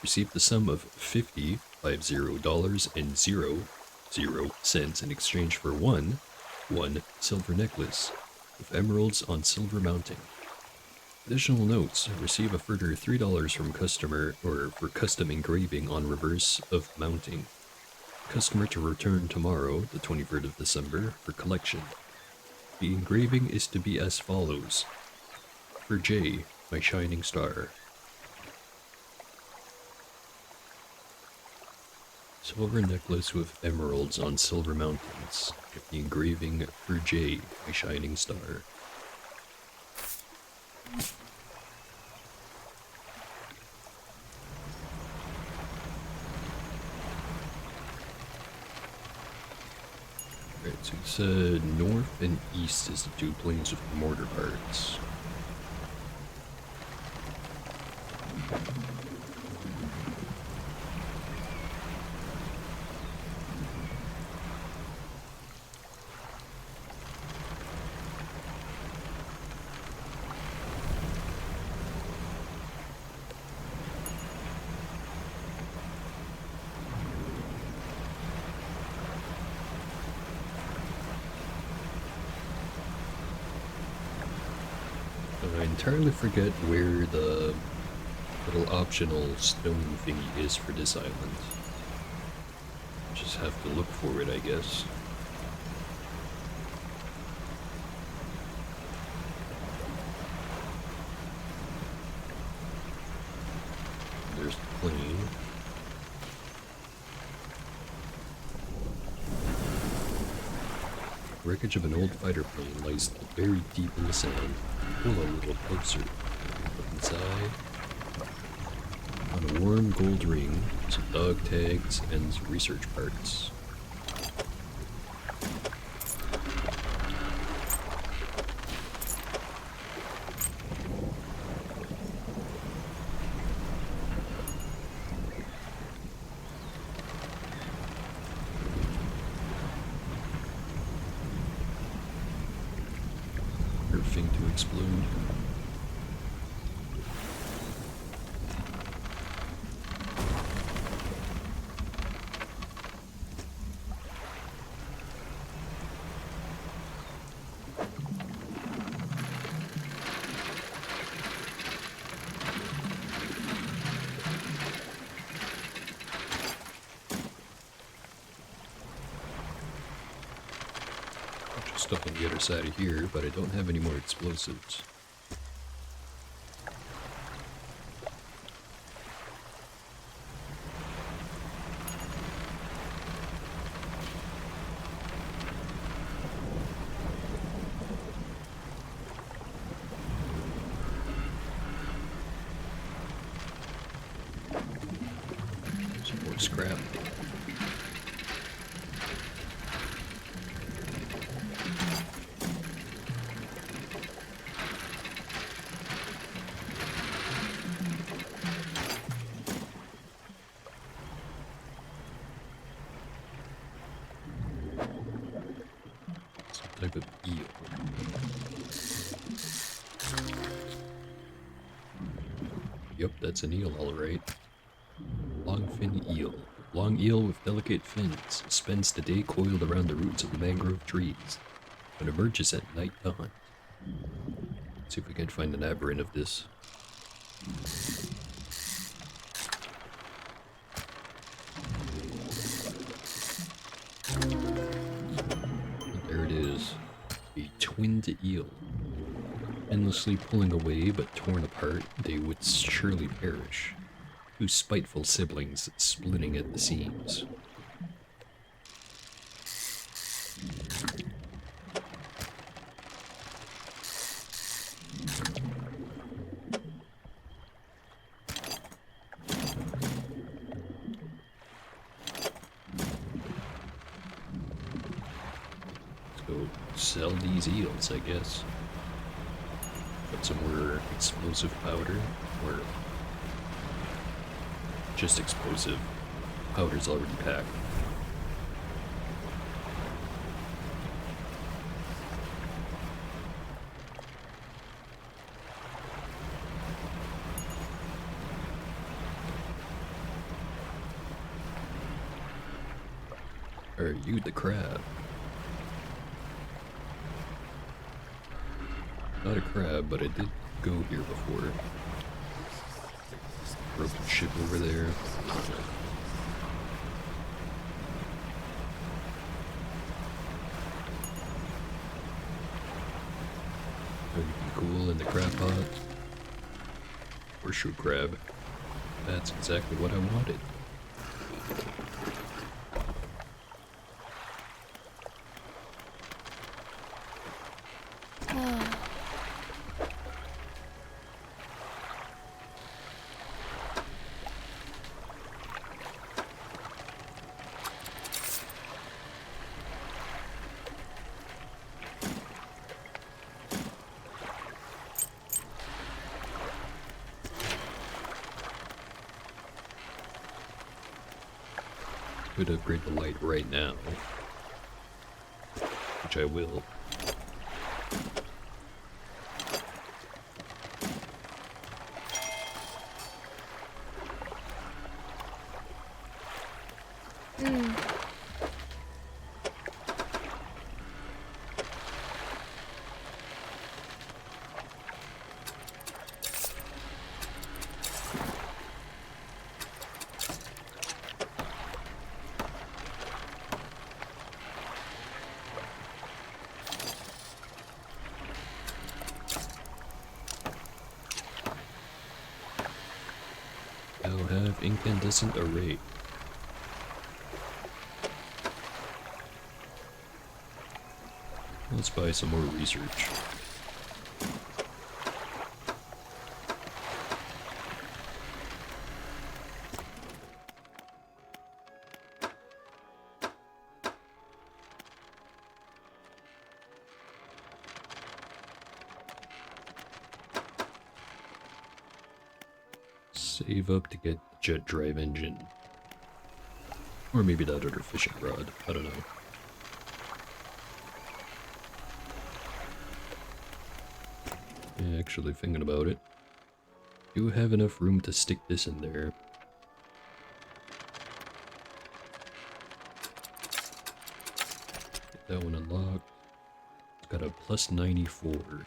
Received the sum of $50 and 0 cents in exchange for one silver necklace with emeralds on silver mounting. Additional notes, receive a further $3 from customer or for custom engraving on reverse of mounting. Customer to return tomorrow, the 23rd of December, for collection. The engraving is to be as follows. For J, my shining star. Silver necklace with emeralds on silver mountains. With the engraving for J, my shining star. Alright, so it said north and east is the 2 planes with mortar parts. I entirely forget where the little optional stone thingy is for this island. Just have to look for it, I guess. There's the plane. The wreckage of an old fighter plane lies very deep in the sand. Pull a little closer. Look inside. On a warm gold ring, some dog tags and some research parts. Thing to explode. Stuff on the other side of here, but I don't have any more explosives. scrap. Some type of eel. Yep, that's an eel, alright. Longfin eel. Long eel with delicate fins spends the day coiled around the roots of the mangrove trees, but emerges at night to hunt. Let's see if we can find an aberrant of this. And there it is. A twinned eel. Endlessly pulling away, but torn apart, they would surely perish. Two spiteful siblings splitting at the seams. Let's go sell these eels, I guess. Got some more explosive powder, or just explosive. Powder's already packed. Are you the crab? Not a crab, but I did go here before. Broken ship over there. Anything cool in the crab pot? Horseshoe crab. That's exactly what I wanted. Could upgrade the light right now, which I will. I'll have incandescent array. Let's buy some more research. Save up to get the jet drive engine. Or maybe that other fishing rod. I don't know. Yeah, actually thinking about it. Do have enough room to stick this in there. Get that one unlocked. It's got a plus 94, which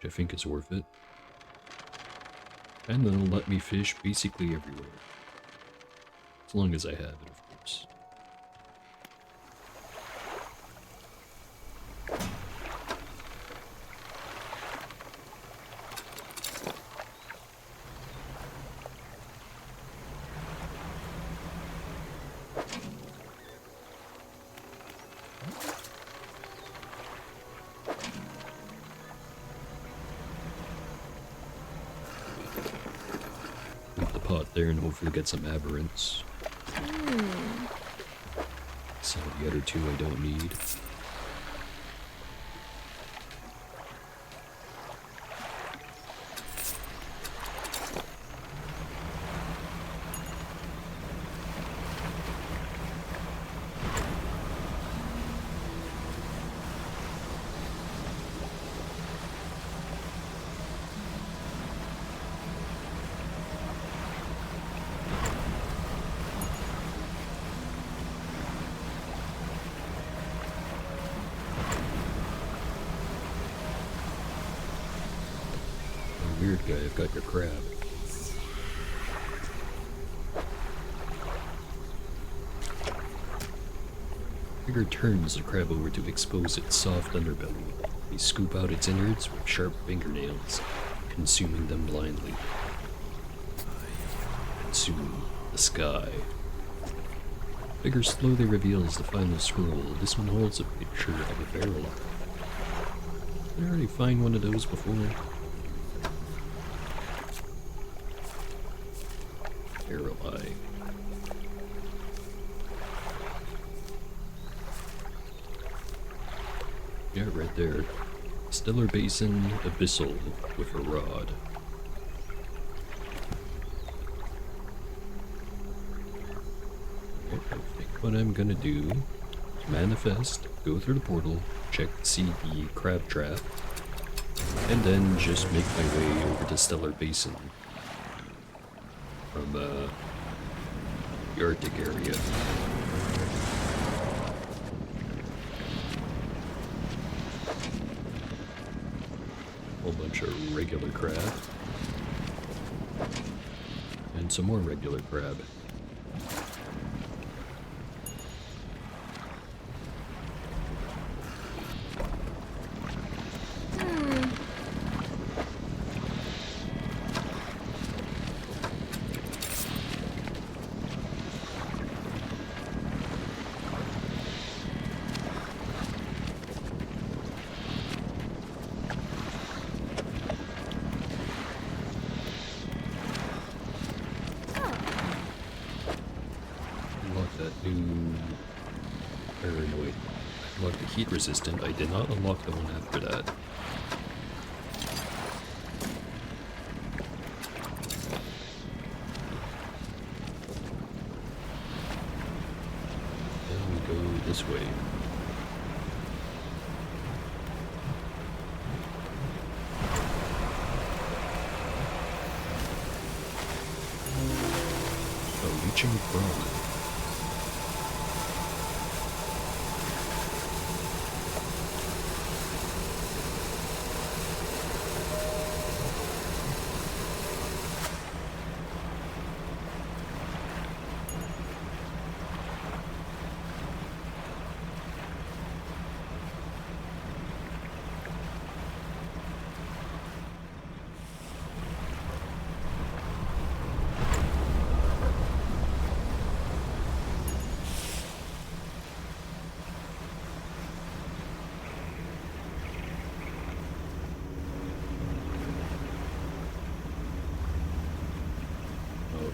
I think is worth it. And then it'll let me fish basically everywhere. As long as I have it, of course. spot there and hopefully get some aberrants. So the other two I don't need. Weird guy, I've got your crab. Trigger turns the crab over to expose its soft underbelly. They scoop out its innards with sharp fingernails, consuming them blindly. Consume the sky. Figure slowly reveals the final scroll. This one holds a picture of a barrel. Did I already find one of those before? Barrel eye. Yeah, right there. Stellar Basin Abyssal with a rod. Okay, I think what I'm gonna do is manifest, go through the portal, check to see the crab trap, and then just make my way over to Stellar Basin from the Arctic area. Whole bunch of regular crab. And some more regular crab. Heat resistant. I did not unlock the one after that. Then we go this way. A leeching prawn.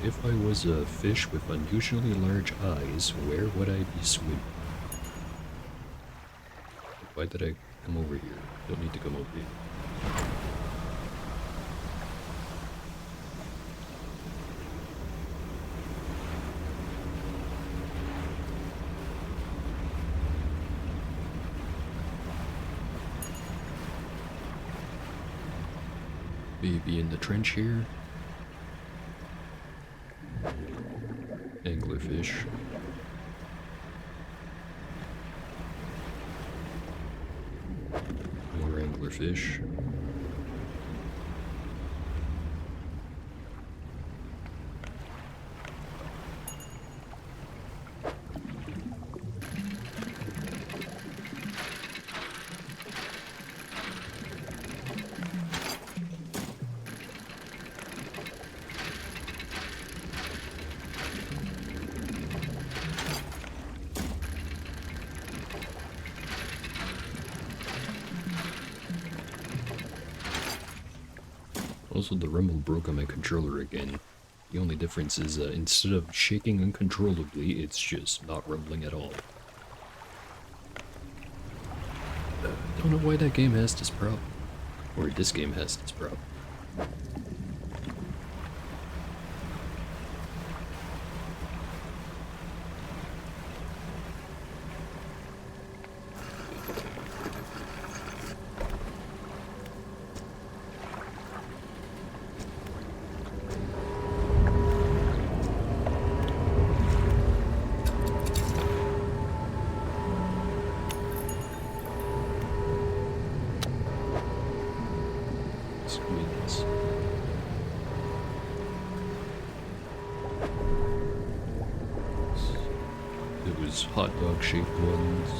If I was a fish with unusually large eyes, where would I be swimming? Why did I come over here? Don't need to come over here. Maybe in the trench here? Anglerfish. More anglerfish. Also, the rumble broke on my controller again. The only difference is instead of shaking uncontrollably, it's just not rumbling at all. Don't know why that game has this problem. Or this game has this problem. Squids. It was hot dog shaped ones.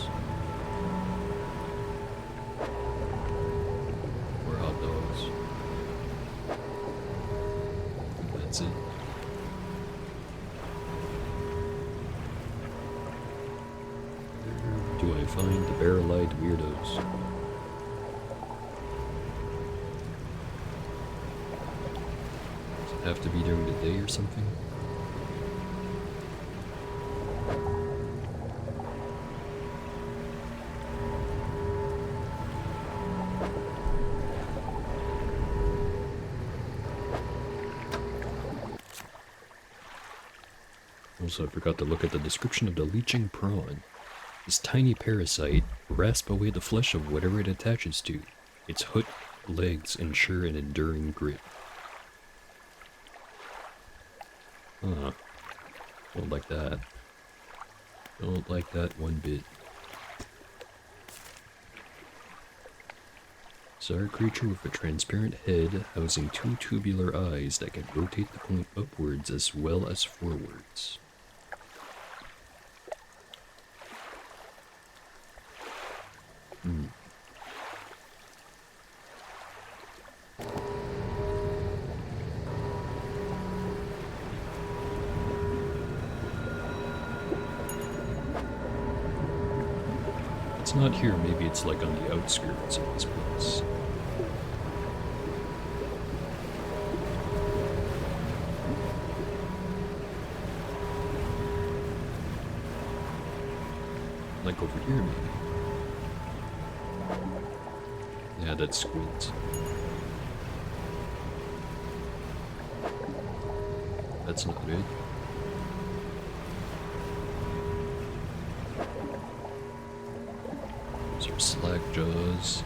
Or hot dogs. That's it. Where do I find the barrel-eyed weirdos? Does it have to be during the day or something? Also, I forgot to look at the description of the leeching prawn. This tiny parasite rasps away the flesh of whatever it attaches to. Its hooked legs ensure an enduring grip. Huh. Don't like that. Don't like that one bit. Bizarre creature with a transparent head housing two tubular eyes that can rotate the point upwards as well as forwards. It's not here, maybe it's like on the outskirts of this place. Like over here, maybe. Yeah, that's squids. That's not it. Those are slack jaws.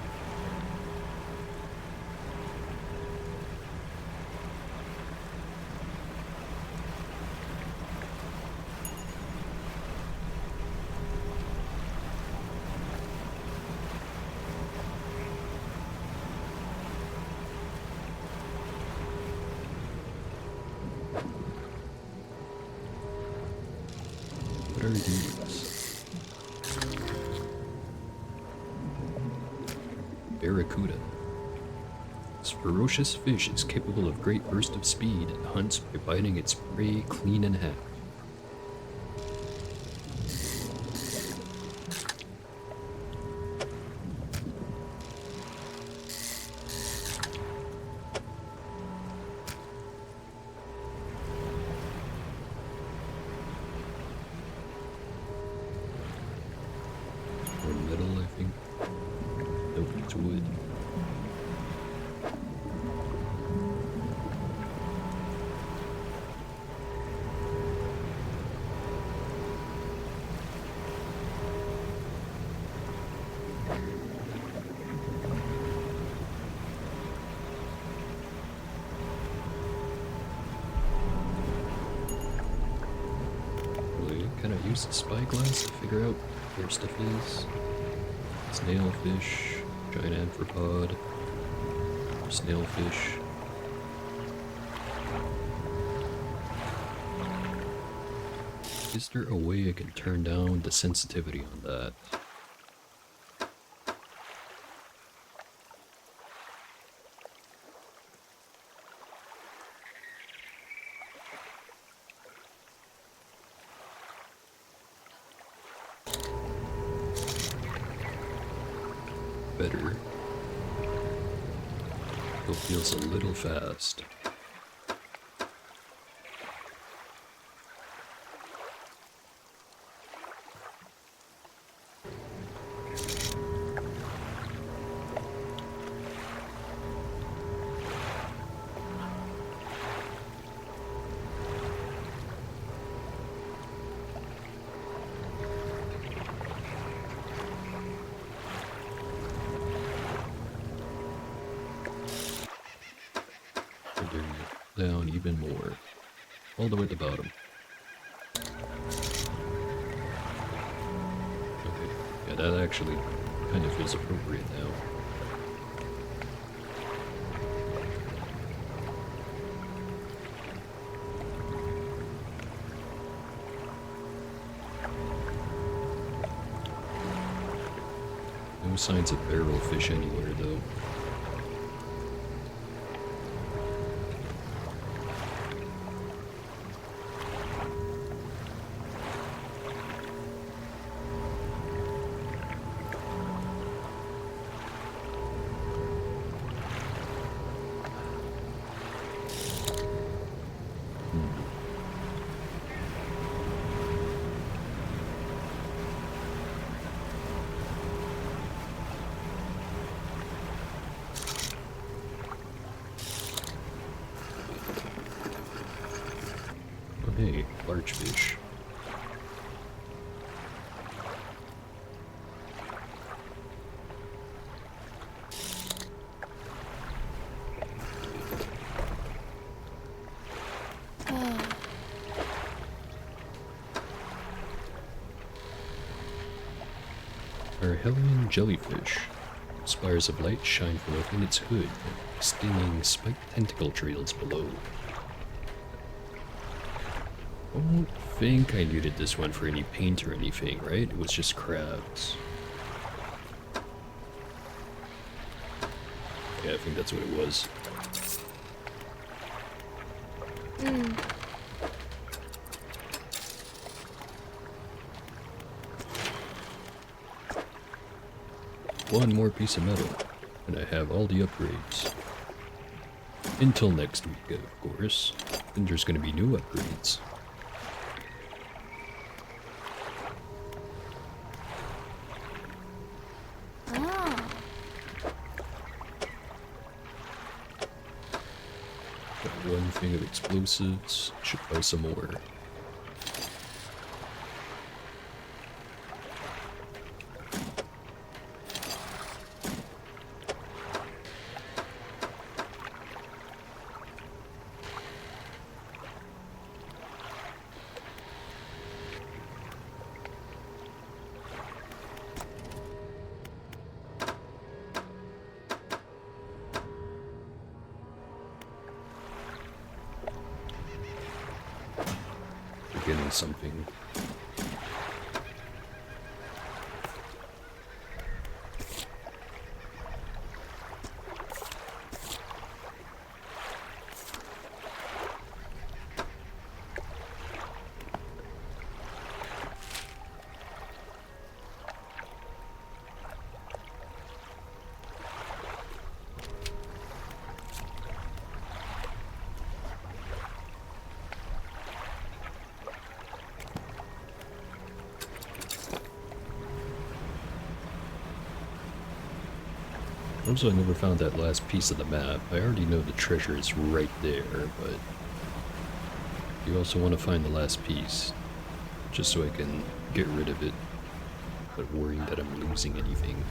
What are these? Barracuda. This ferocious fish is capable of great burst of speed and hunts by biting its prey clean in half. Or metal, I think. Nope, it's wood. Really, can I use the spyglass to figure out where stuff is? Snailfish, giant arthropod, snailfish. Is there a way I can turn down the sensitivity on that? Better. Still feels a little fast. down even more. All the way at the bottom. Okay, yeah, that actually kind of feels appropriate now. No signs of barrel fish anywhere, though. Hey, large fish. Our Hellion jellyfish. Spires of light shine from within its hood, stinging spiked tentacle trails below. I don't think I needed this one for any paint or anything, right? It was just crabs. Yeah, I think that's what it was. One more piece of metal, and I have all the upgrades. Until next week, of course. Then there's gonna be new upgrades. One thing of explosives, should buy some more. Getting something. Also, I never found that last piece of the map. I already know the treasure is right there, but you also want to find the last piece, just so I can get rid of it, but worrying that I'm losing anything.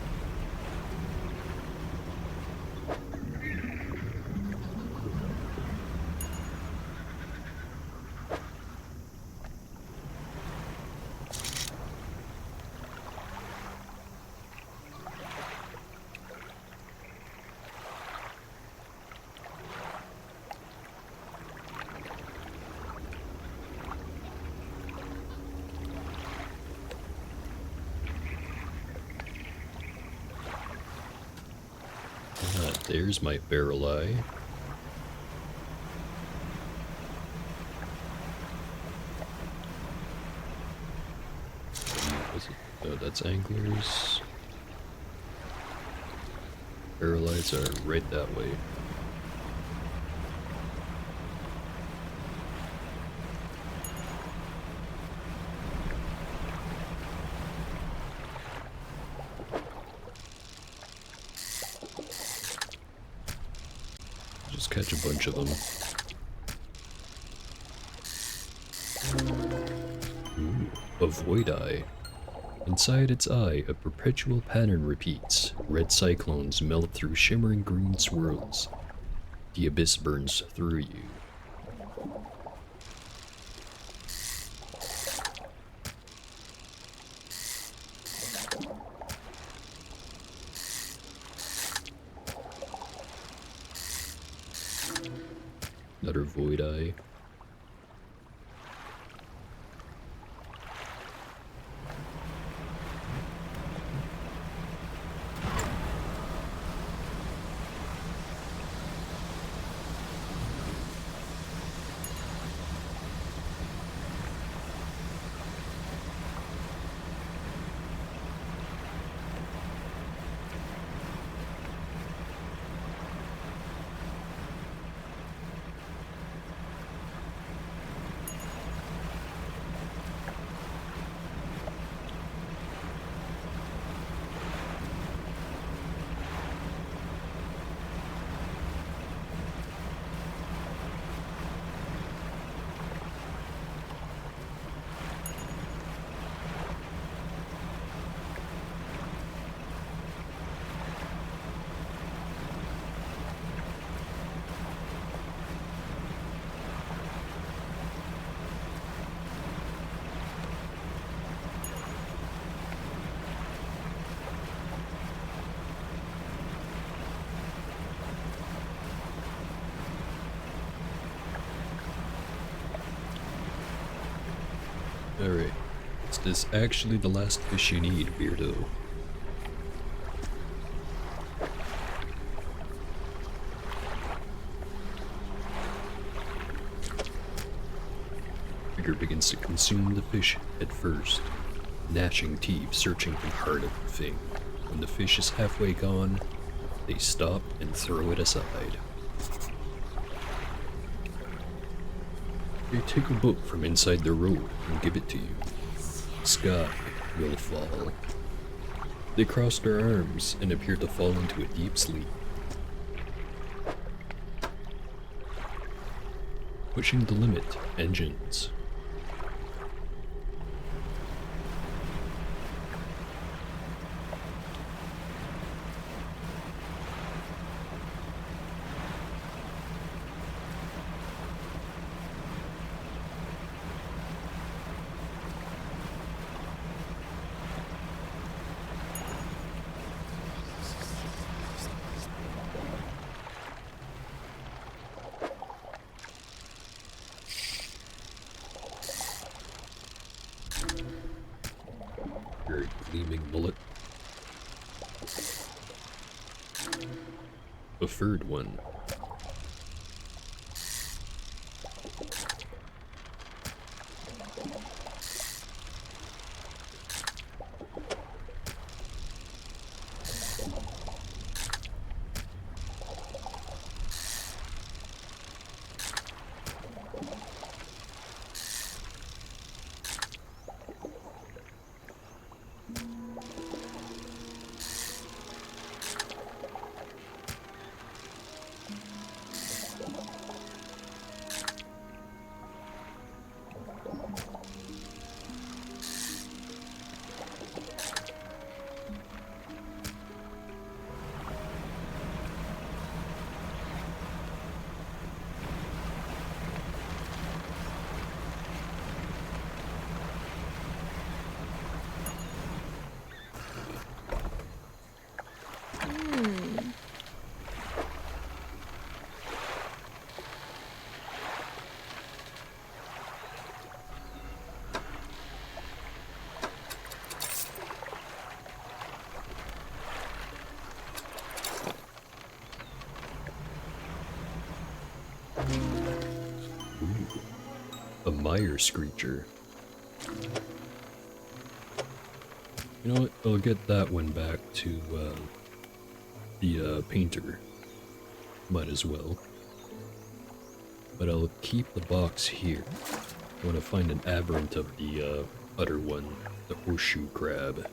There's my barrel eye. Was it? Oh, that's anglers. Barrel eyes are right that way. Catch a bunch of them. Ooh, a void eye. Inside its eye, a perpetual pattern repeats. Red cyclones melt through shimmering green swirls. The abyss burns through you. Another void eye. Alright. Is this actually the last fish you need, weirdo? Trigger begins to consume the fish at first, gnashing teeth searching for the heart of the thing. When the fish is halfway gone, they stop and throw it aside. They take a book from inside the road and give it to you. Sky will fall. They cross their arms and appear to fall into a deep sleep. Pushing the limit, engines. Very gleaming mullet. A furred one. A mire screecher. You know what? I'll get that one back to the painter. Might as well. But I'll keep the box here. I want to find an aberrant of the other one, the horseshoe crab.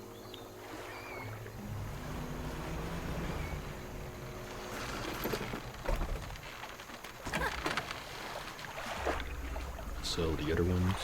Sell the other ones.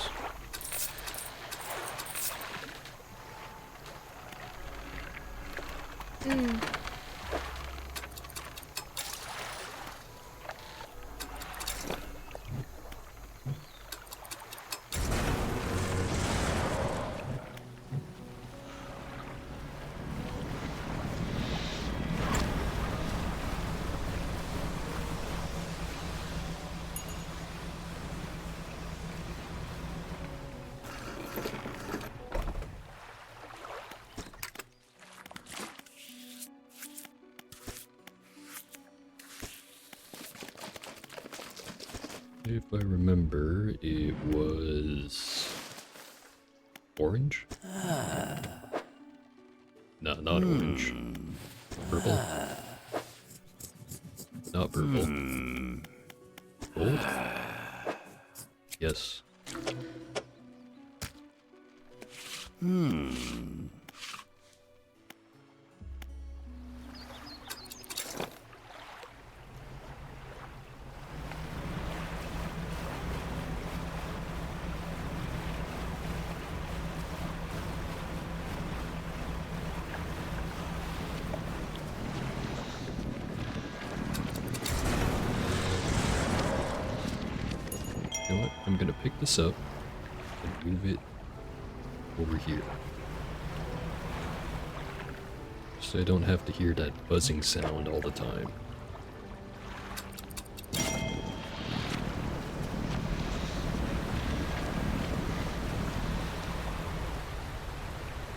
If I remember, it was orange? No, not orange. Purple? Not purple. Gold? Yes. You know what? I'm gonna pick this up and move it over here. So I don't have to hear that buzzing sound all the time.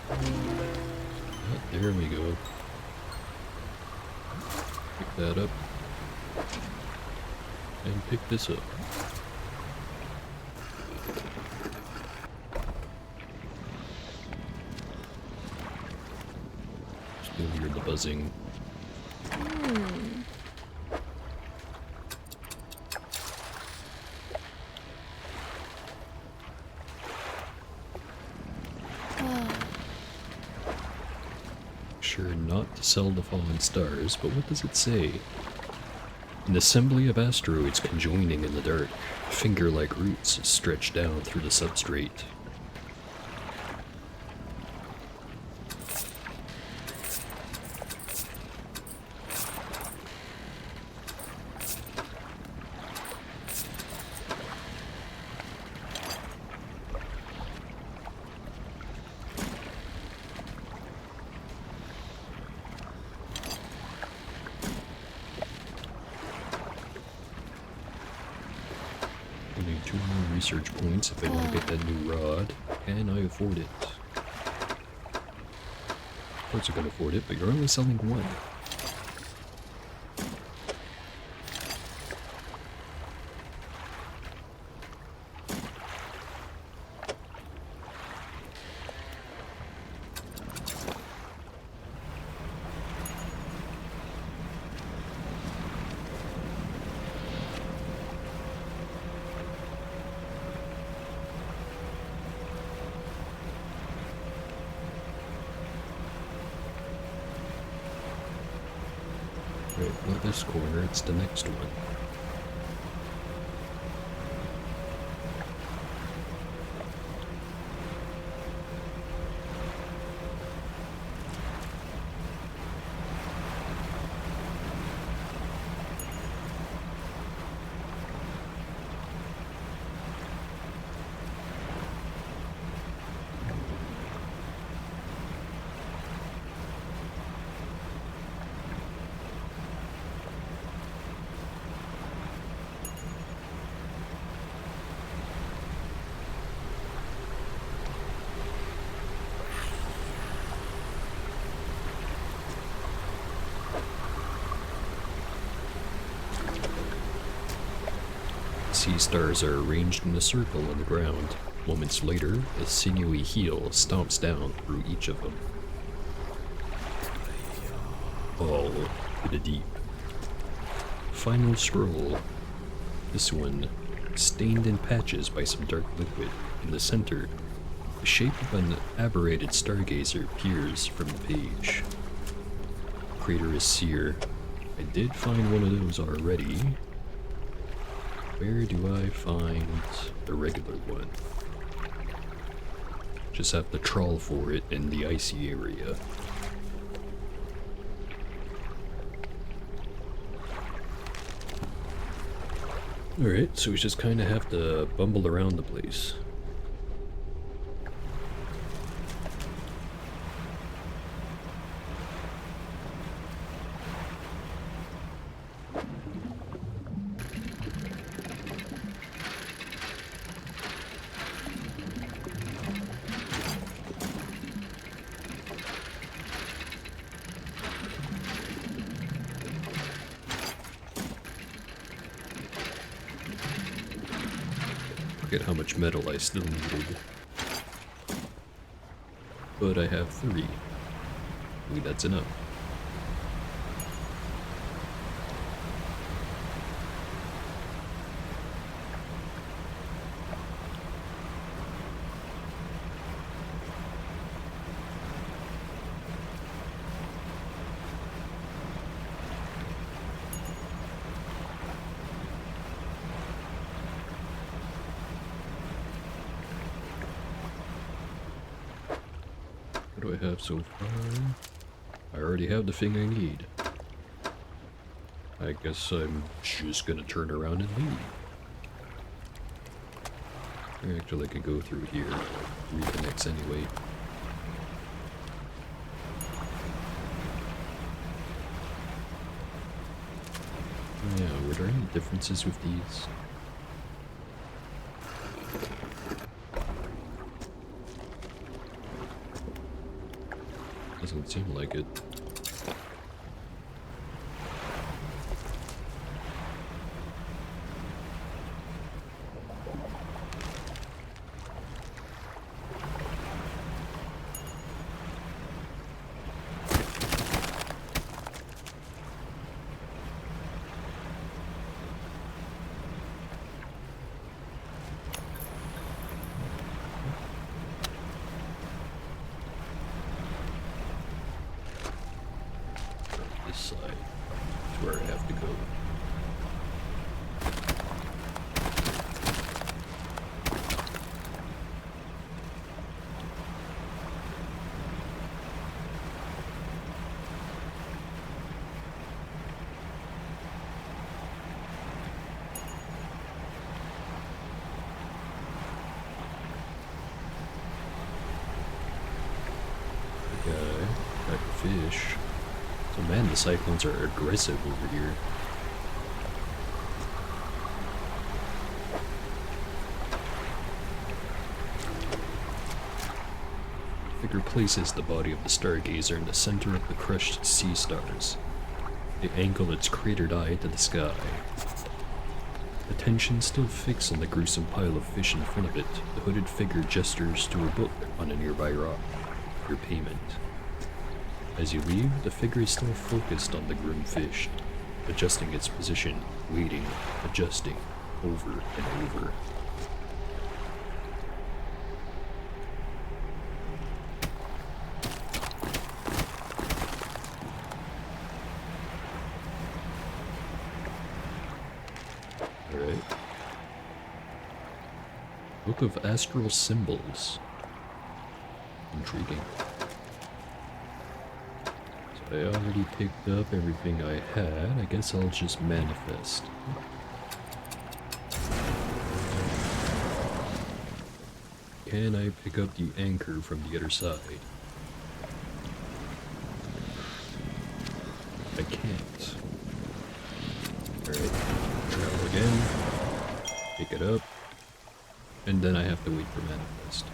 Ah, there we go. Pick that up. And pick this up. Still hear the buzzing. Sure not to sell the fallen stars, but what does it say? An assembly of asteroids conjoining in the dark, finger-like roots stretch down through the substrate. Only 2 more research points if I want to get that new rod. Can I afford it? Of course I can afford it, but you're only selling 1. Right, not this corner, it's the next one. Sea stars are arranged in a circle on the ground. Moments later, a sinewy heel stomps down through each of them. All to the deep. Final scroll. This one, stained in patches by some dark liquid. In the center, the shape of an aberrated stargazer peers from the page. Crater is sear. I did find one of those already. Where do I find the regular one? Just have to trawl for it in the icy area. Alright, so we just kind of have to bumble around the place. Forget how much metal I still needed. But I have 3. I think that's enough. What do I have so far? I already have the thing I need. I guess I'm just gonna turn around and leave. Actually, I could go through here. Reconnects anyway. Yeah, were there any differences with these? Doesn't seem like it. This side is where I have to go. Okay, back to fish. So man, the cyclones are aggressive over here. The figure places the body of the stargazer in the center of the crushed sea stars. They angle its cratered eye to the sky. Attention still fixed on the gruesome pile of fish in front of it, the hooded figure gestures to a book on a nearby rock. Your payment. As you leave, the figure is still focused on the grim fish, adjusting its position, waiting, adjusting, over and over. Alright. Book of Astral Symbols. Intriguing. So I already picked up everything I had. I guess I'll just manifest. Can I pick up the anchor from the other side? I can't. Alright, travel again, pick it up, and then I have to wait for manifest.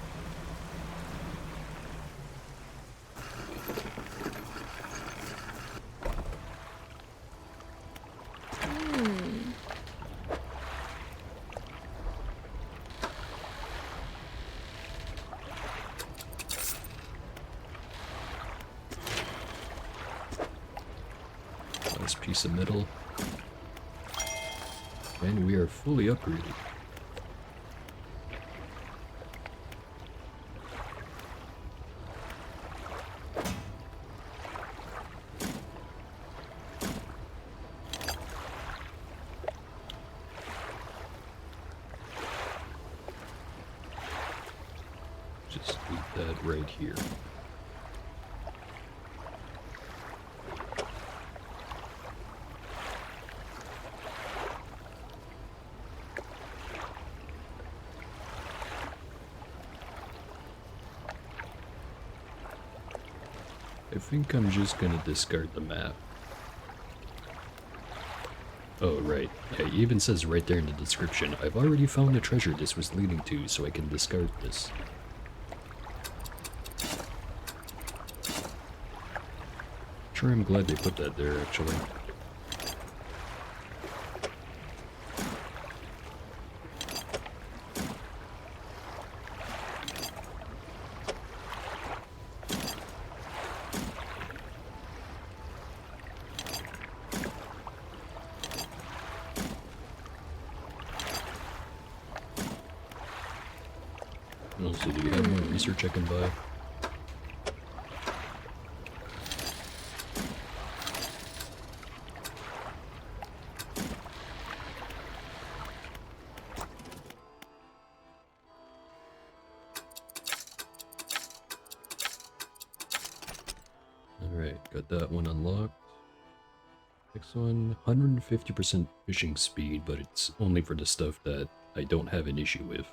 Last piece of metal. And we are fully upgraded. Just leave that right here. I think I'm just gonna discard the map. Oh, right. Yeah, it even says right there in the description, I've already found the treasure this was leading to, so I can discard this. Sure, I'm glad they put that there, actually. Also, do you have more research I can buy? Alright, got that one unlocked. Next one, 150% fishing speed, but it's only for the stuff that I don't have an issue with.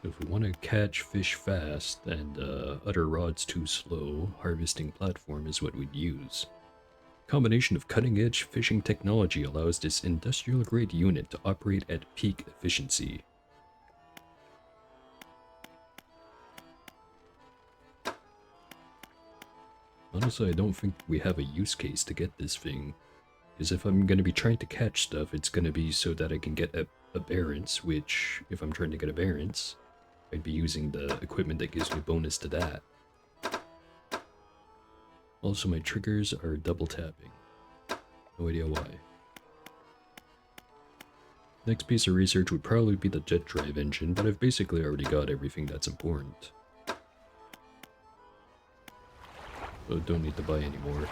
So if we want to catch fish fast and other rods too slow, harvesting platform is what we'd use. Combination of cutting-edge fishing technology allows this industrial-grade unit to operate at peak efficiency. Honestly, I don't think we have a use case to get this thing. Because if I'm going to be trying to catch stuff, it's going to be so that I can get a Barents, which, if I'm trying to get a Barents, I'd be using the equipment that gives me bonus to that. Also, my triggers are double tapping. No idea why. Next piece of research would probably be the jet drive engine, but I've basically already got everything that's important. So don't need to buy any more.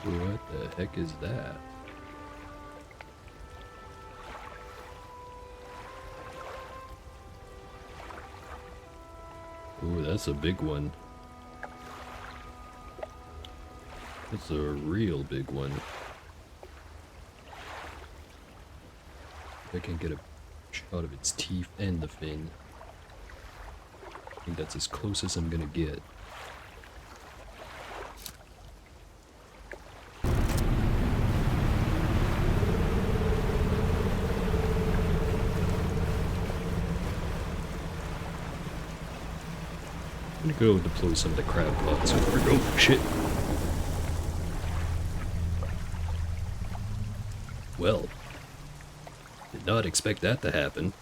What the heck is that? Ooh, that's a big one. That's a real big one. I can get a shot of its teeth and the fin. I think that's as close as I'm gonna get. I'm gonna go deploy some of the crab pots over. Oh shit! Well, did not expect that to happen.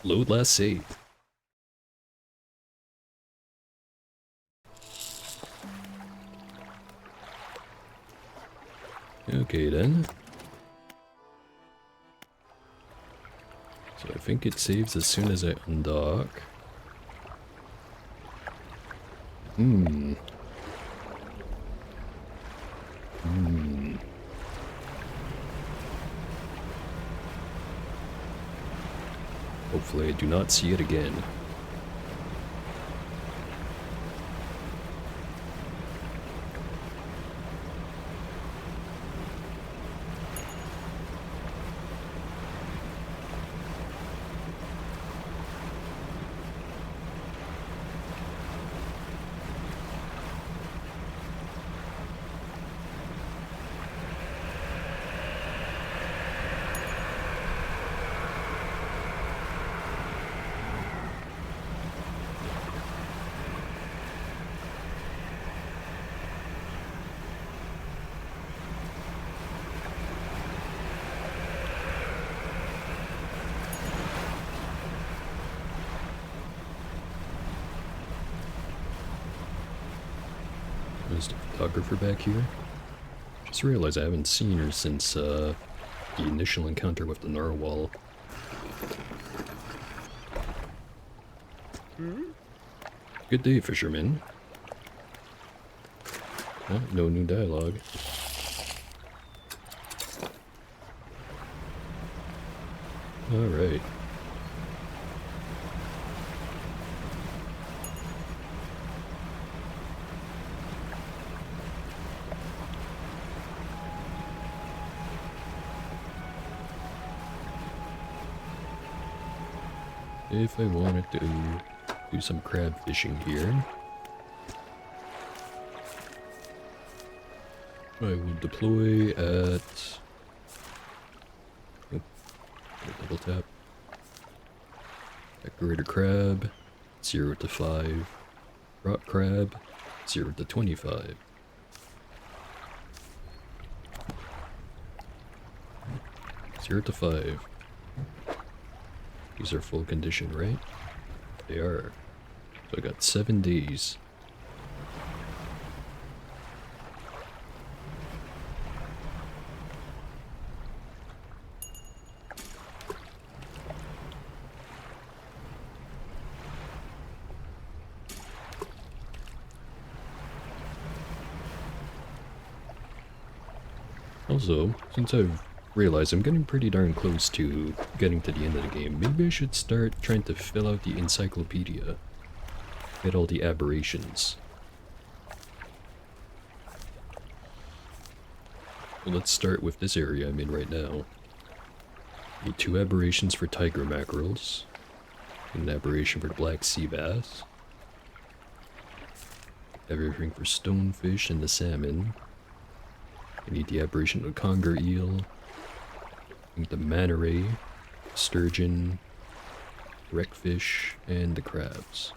Load last save. Okay then. So I think it saves as soon as I undock. Hopefully I do not see it again. There's the photographer back here. Just realized I haven't seen her since the initial encounter with the narwhal. Good day, fisherman. Oh, no new dialogue. Alright. If I wanted to do some crab fishing here, I will deploy at... Oh, double tap. Decorator crab. 0 to 5. Rock crab, 0 to 25. Zero to 5. These are full condition, right? They are. So I got 7 days. Also, since I've realized I'm getting pretty darn close to getting to the end of the game, maybe I should start trying to fill out the encyclopedia. Get all the aberrations. Well, let's start with this area I'm in right now. Need 2 aberrations for tiger mackerels. An aberration for the black sea bass. Everything for stonefish and the salmon. I need the aberration of the conger eel. I need the manta ray, sturgeon, wreckfish, and the crabs.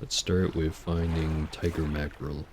Let's start with finding tiger mackerel.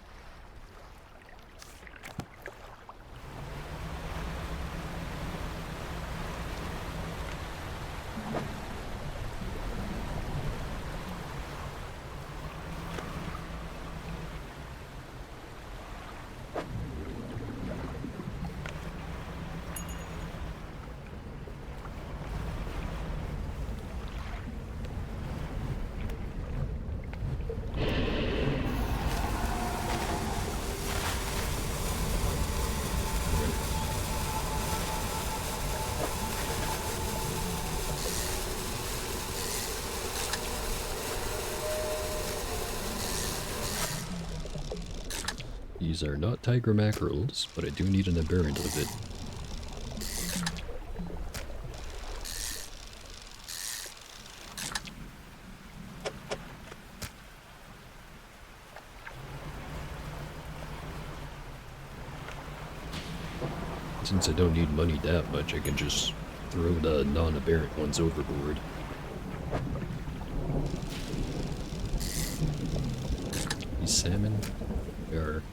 These are not tiger mackerels, but I do need an aberrant of it. Since I don't need money that much, I can just throw the non-aberrant ones overboard. These salmon are...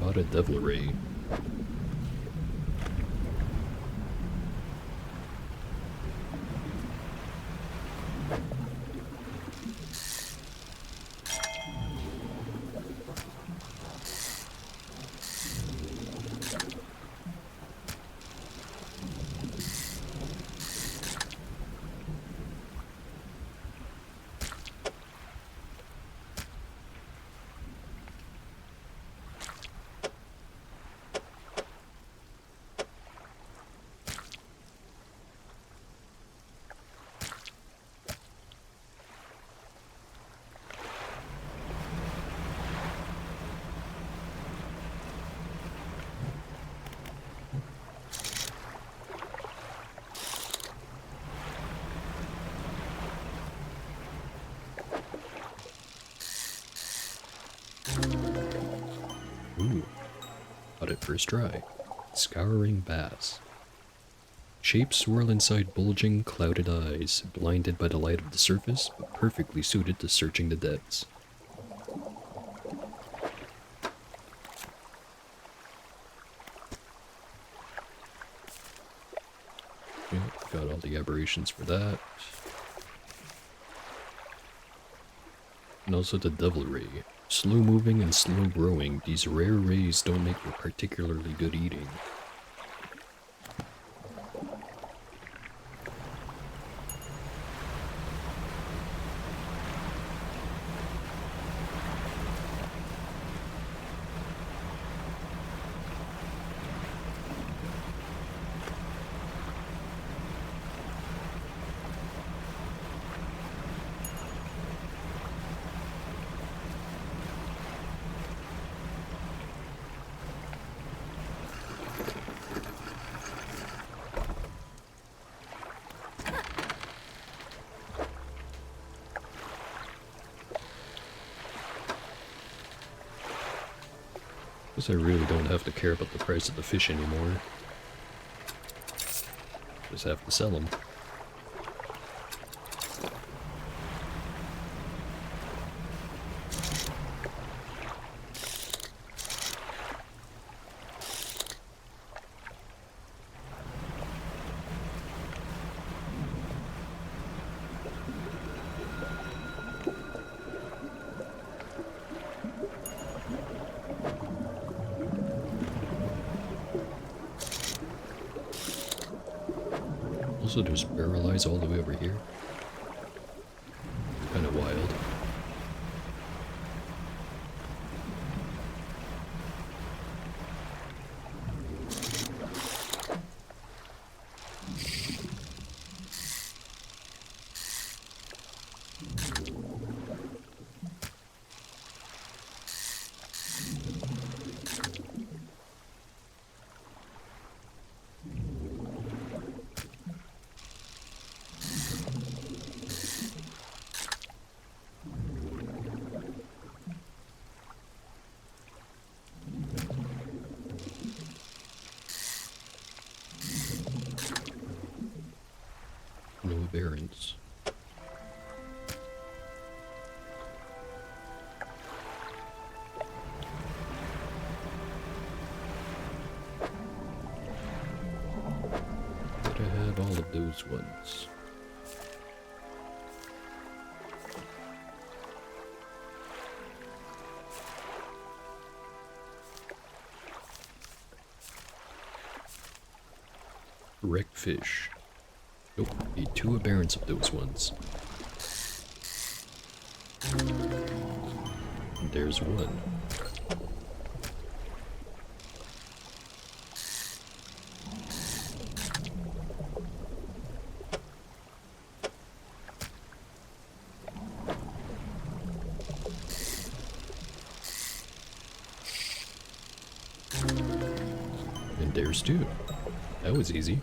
Caught a devil ray. Ooh, caught it first try. Scouring bass. Shapes swirl inside bulging, clouded eyes, blinded by the light of the surface, but perfectly suited to searching the depths. Yeah, got all the aberrations for that. And also the devil ray. Slow moving and slow growing, these rare rays don't make for particularly good eating. Guess I really don't have to care about the price of the fish anymore. Just have to sell them. Also, there's barrel eyes all the way over here. Kind of wild. No variants. But I had all of those ones. Wrecked fish. Nope, need 2 aberrants of those ones. And there's 1. And there's 2. That was easy.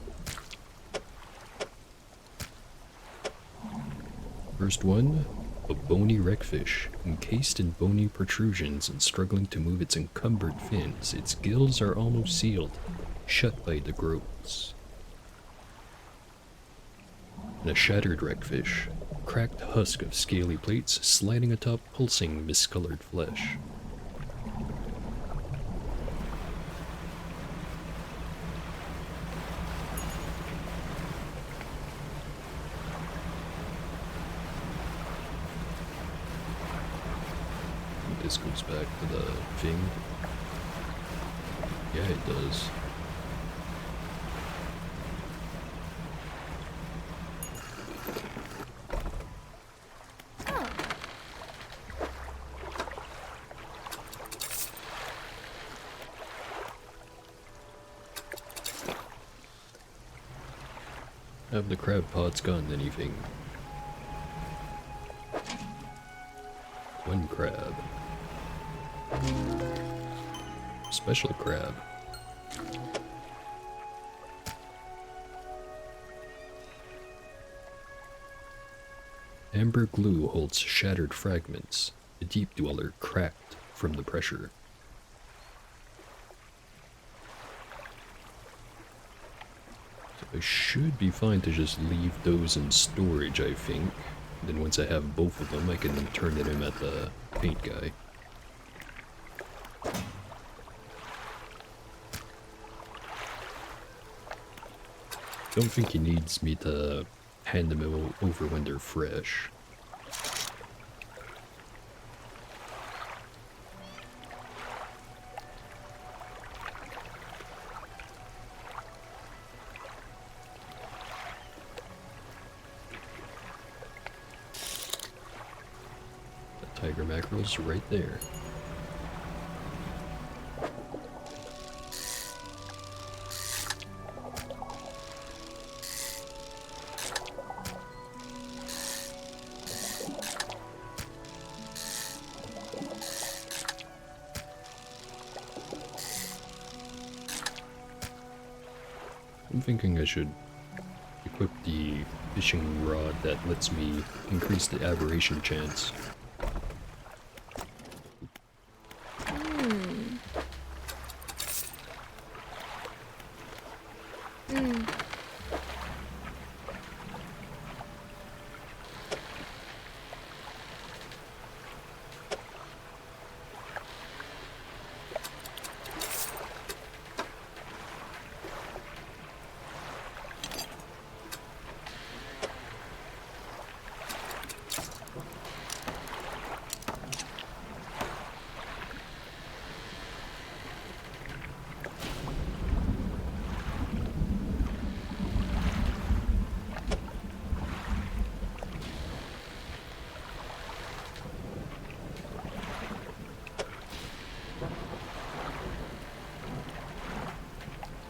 First one, a bony wreckfish, encased in bony protrusions and struggling to move its encumbered fins. Its gills are almost sealed, shut by the growths. And a shattered wreckfish, cracked husk of scaly plates sliding atop pulsing miscolored flesh. This goes back to the thing. Yeah, it does. Have the crab pots gotten anything? 1 crab. Special crab. Amber glue holds shattered fragments. The deep dweller cracked from the pressure. So I should be fine to just leave those in storage, I think. Then once I have both of them, I can turn it in at the paint guy. Don't think he needs me to hand them over when they're fresh. The tiger mackerel's right there. I'm thinking I should equip the fishing rod that lets me increase the aberration chance.
Mm.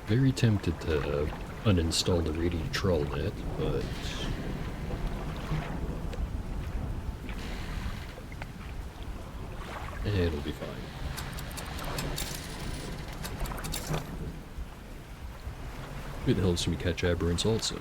Very tempted to uninstall the radio troll net, but it'll be fine. It helps me catch aberrants also.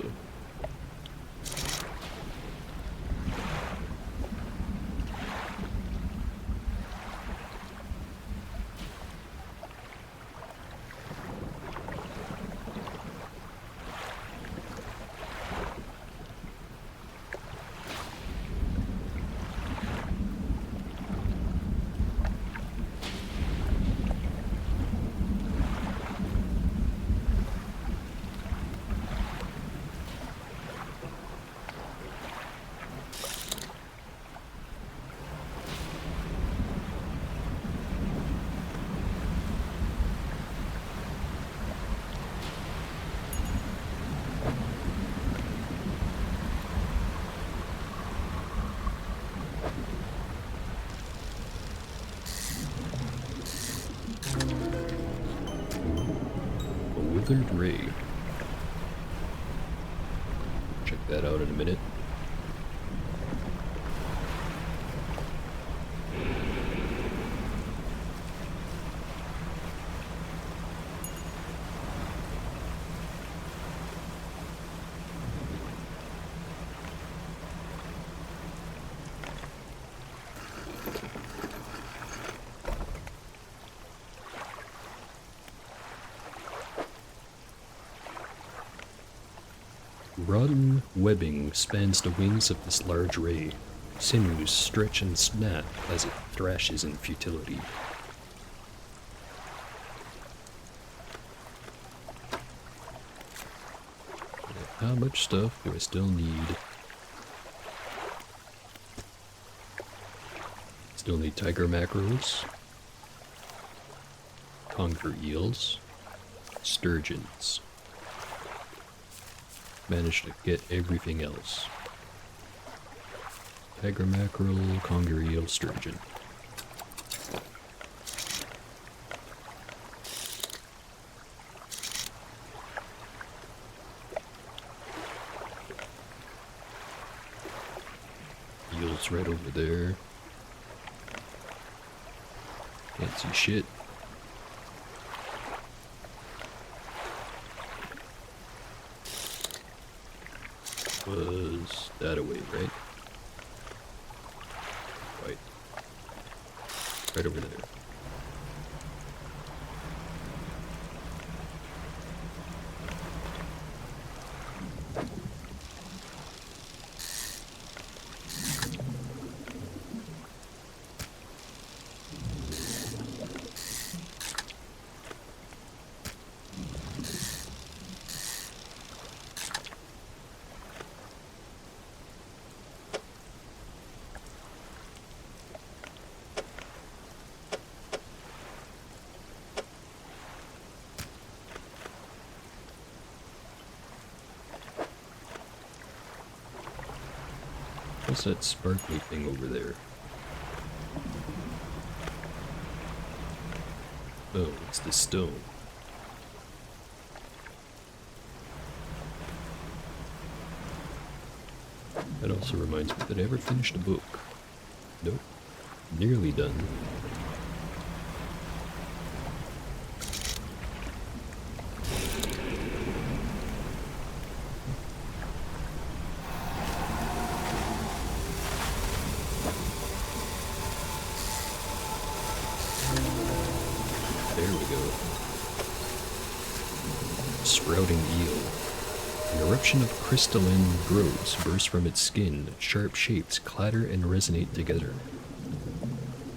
Withered Ray. Check that out in a minute. Rotten webbing spans the wings of this large ray. Sinews stretch and snap as it thrashes in futility. How much stuff do I still need? Still need tiger mackerels, conger eels, sturgeons. Managed to get everything else. Tiger mackerel, conger eel, sturgeon. Eel's right over there. Can't see shit. Was that away, right? Right. Right over there. What's that sparkly thing over there? Oh, it's the stone. That also reminds me that I ever finished a book. Nope. Nearly done. sprouting eel. An eruption of crystalline growths bursts from its skin. Sharp shapes clatter and resonate together.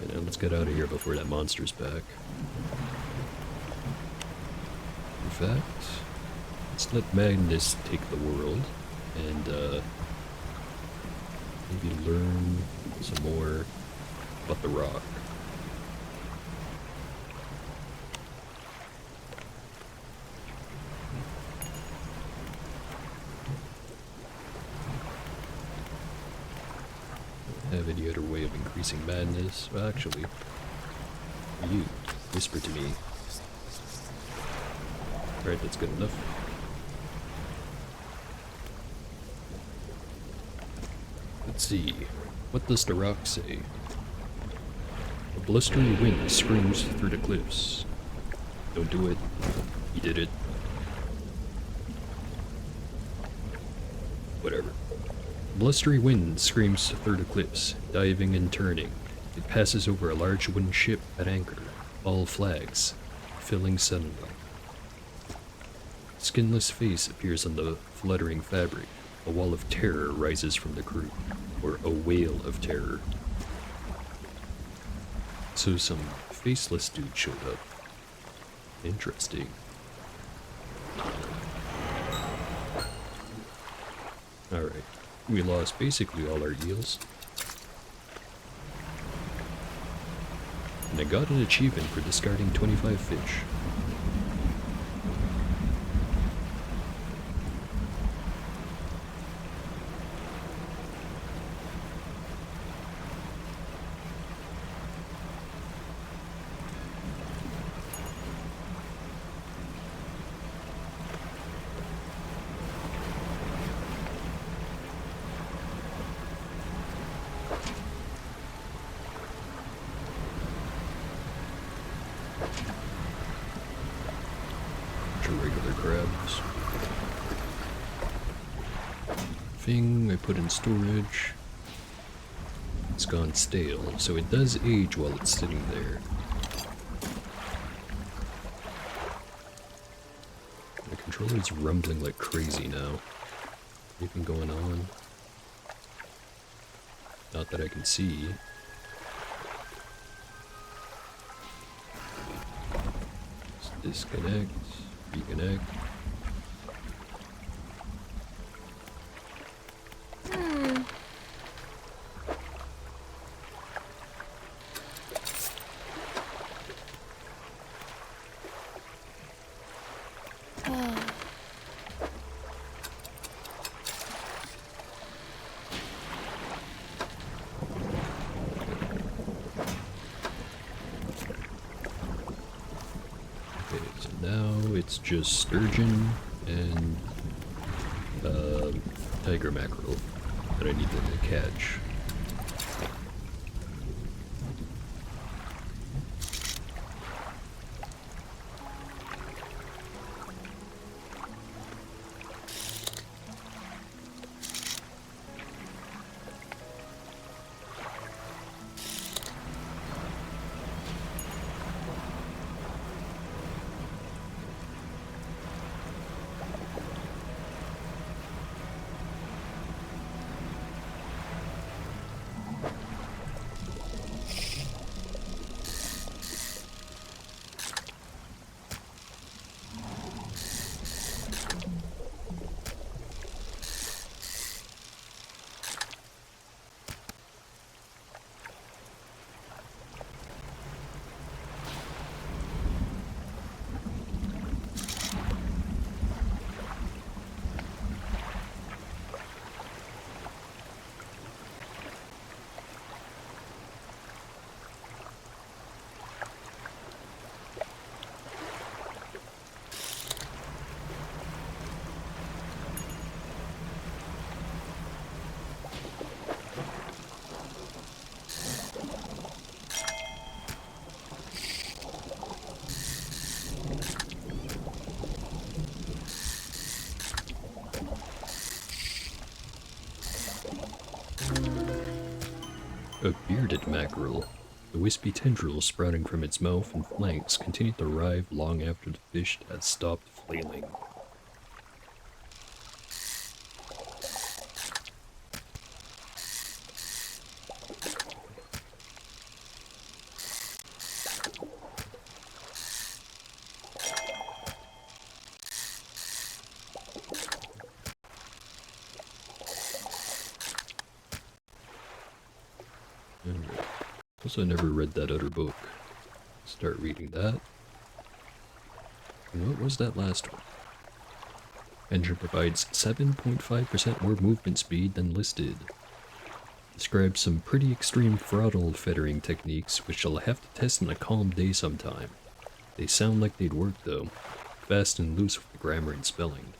Okay, now let's get out of here before that monster's back. In fact, let's let madness take the world and maybe learn some more about the rock. Have any other way of increasing madness? Well, actually, you whisper to me. Alright, that's good enough. Let's see. What does the rock say? A blustering wind screams through the cliffs. Don't do it. He did it. Whatever. Blustery wind screams through the cliffs, diving and turning. It passes over a large wooden ship at anchor, all flags, filling suddenly. Skinless face appears on the fluttering fabric. A wall of terror rises from the crew, or a wail of terror. So some faceless dude showed up. Interesting. Alright. We lost basically all our eels. And I got an achievement for discarding 25 fish. Regular crabs. Thing I put in storage. It's gone stale, so it does age while it's sitting there. The controller's rumbling like crazy now. Anything going on? Not that I can see. Let's disconnect. Reconnect. It's just sturgeon and tiger mackerel that I need to catch. A bearded mackerel. The wispy tendrils sprouting from its mouth and flanks continue to writhe long after the fish has stopped flailing. Also never read that other book. Start reading that. And what was that last one? Engine provides 7.5% more movement speed than listed. Describes some pretty extreme throttle feathering techniques which I'll have to test on a calm day sometime. They sound like they'd work though. Fast and loose with the grammar and spelling.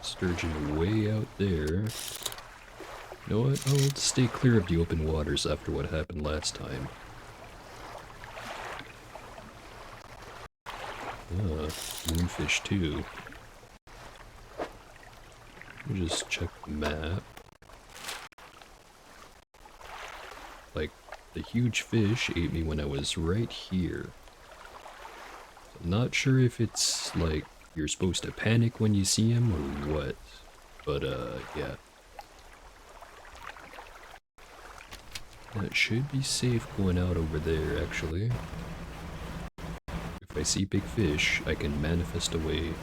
Sturgeon way out there. You know what? I'll stay clear of the open waters after what happened last time. Moonfish too. Let me just check the map. Like, the huge fish ate me when I was right here. I'm not sure if it's, like, you're supposed to panic when you see him or what. But, yeah. That should be safe going out over there, actually. If I see big fish, I can manifest away.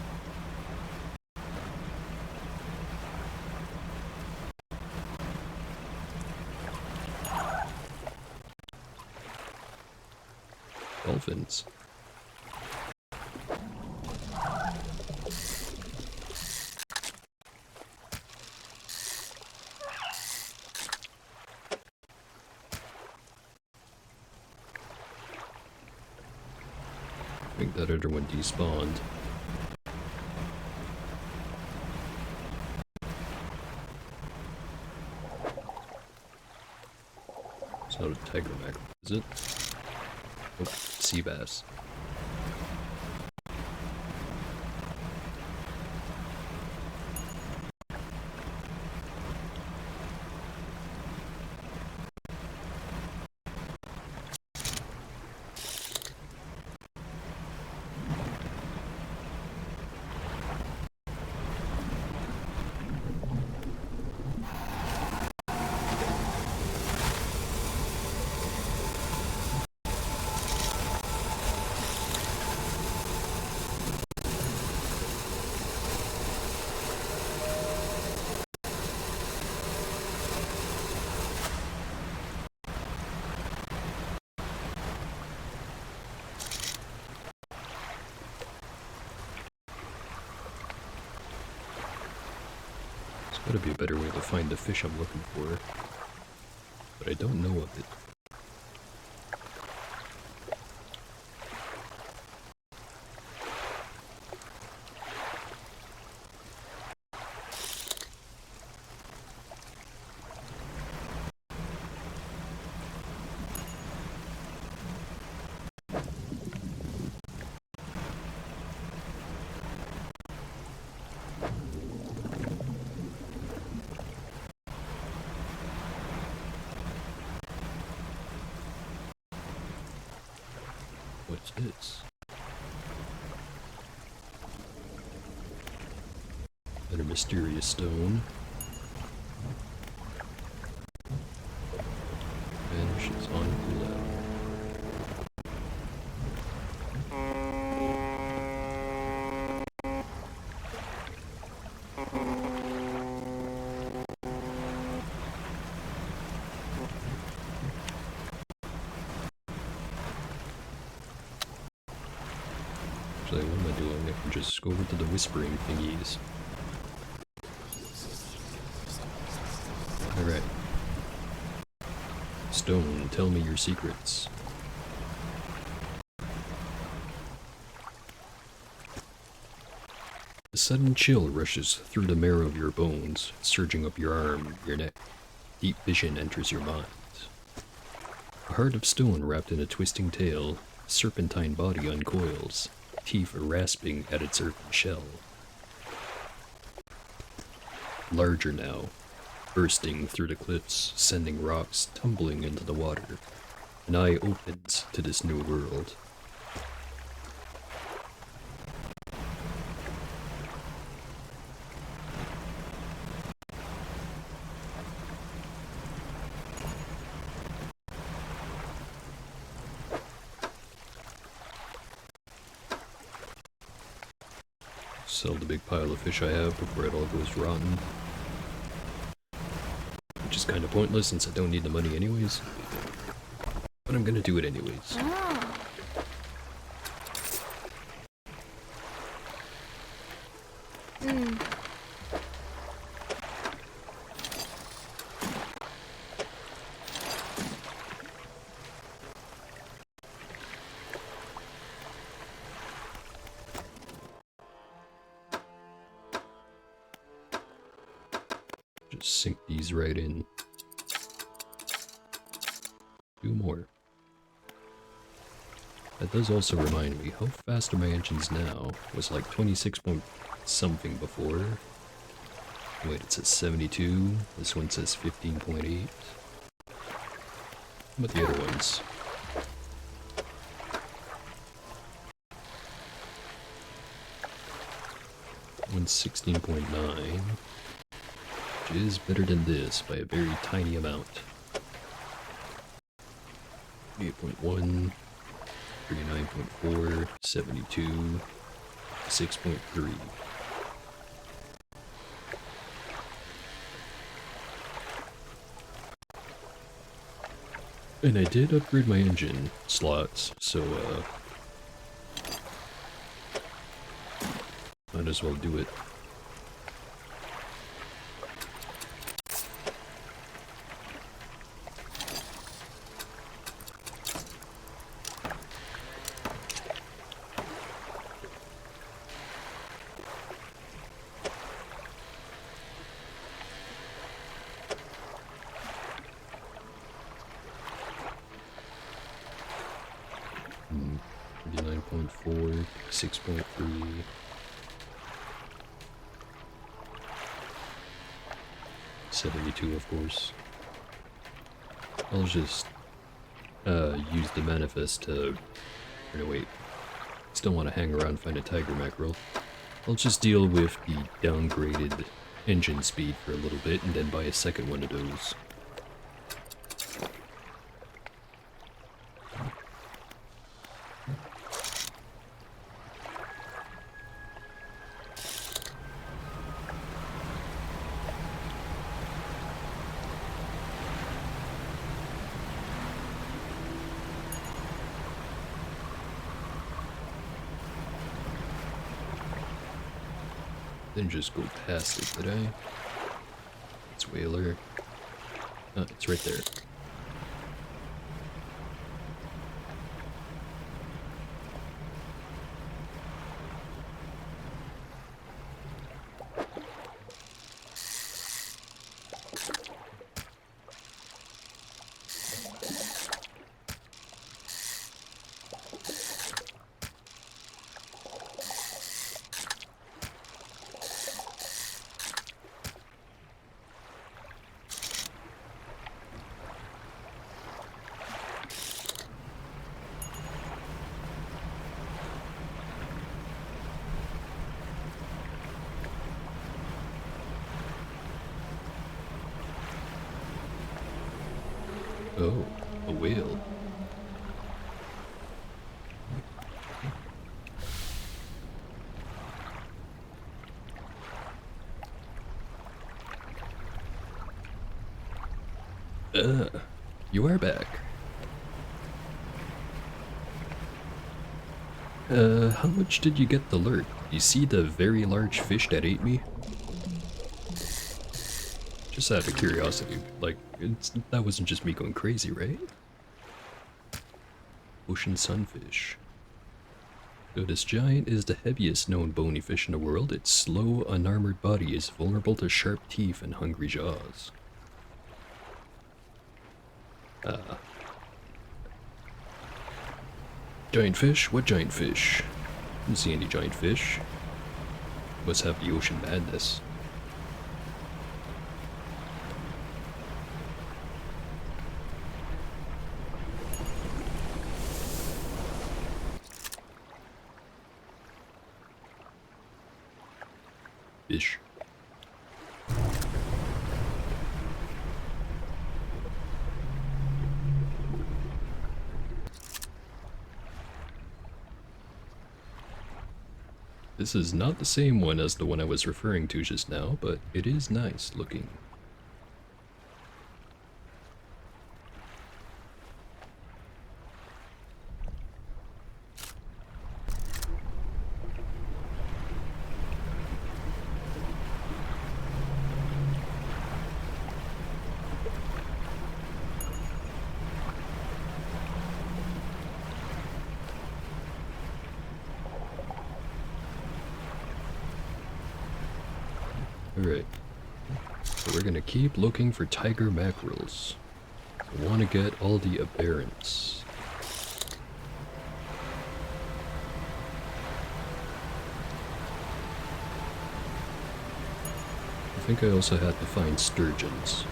Dolphins. I think that other one despawned. It's not a tiger mackerel, is it? Oh, sea bass. There's gotta be a better way to find the fish I'm looking for, but I don't know of it. What's this? Another mysterious stone. Vanishes on below. Actually, what am I doing? I can just go over to the whispering thingies. Alright. Stone, tell me your secrets. A sudden chill rushes through the marrow of your bones, surging up your arm, your neck. Deep vision enters your mind. A heart of stone wrapped in a twisting tail, serpentine body uncoils, teeth rasping at its earthen shell. Larger now, bursting through the cliffs, sending rocks tumbling into the water. An eye opens to this new world. sell the big pile of fish I have before it all goes rotten. Which is kind of pointless since I don't need the money anyways. But I'm gonna do it anyways. Just sink these right in. Two more. That does also remind me, how fast are my engines now? It was like 26 point something before. Wait, it says 72. This one says 15.8. What about the other ones? One's 16.9. Which is better than this by a very tiny amount. 8.1. 39.4, 72, 6.3. And I did upgrade my engine slots, so might as well do it. Hmm, 39.4, 6.3. $72, of course. I'll just use the manifest to... No, wait. Still want to hang around and find a tiger mackerel. I'll just deal with the downgraded engine speed for a little bit and then buy a second one of those. Then just go past it, did I? It's Whaler. Oh, it's right there. Oh, a whale. You are back. How much did you get the lure? You see the very large fish that ate me? Just out of curiosity, like, that wasn't just me going crazy, right? Ocean sunfish. Though this giant is the heaviest known bony fish in the world, its slow, unarmored body is vulnerable to sharp teeth and hungry jaws. Giant fish? What giant fish? Didn't see any giant fish. Must have the ocean madness. Fish. This is not the same one as the one I was referring to just now, but it is nice looking. Alright, so we're gonna keep looking for tiger mackerels. I want to get all the aberrants. I think I also had to find sturgeons.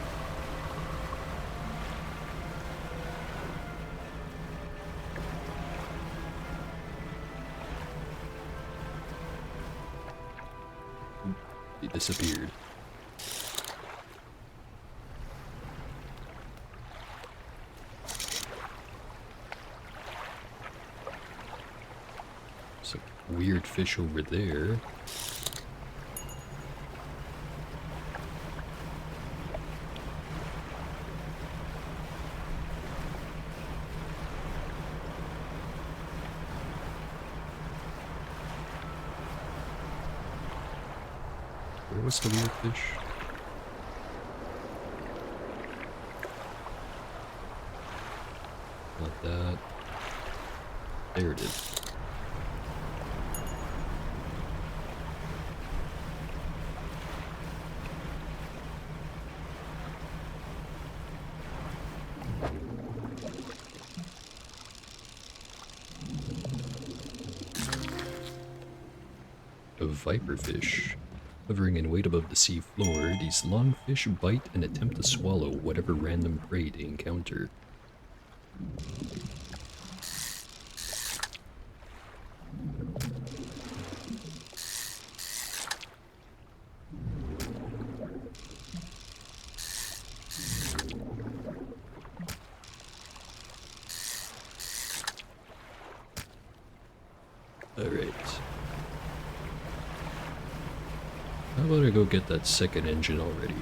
He disappeared. Some weird fish over there. Where was the weird fish? Not that. There it is. A viperfish. Hovering in weight above the sea floor, these long fish bite and attempt to swallow whatever random prey they encounter. Alright. How about I go get that second engine already?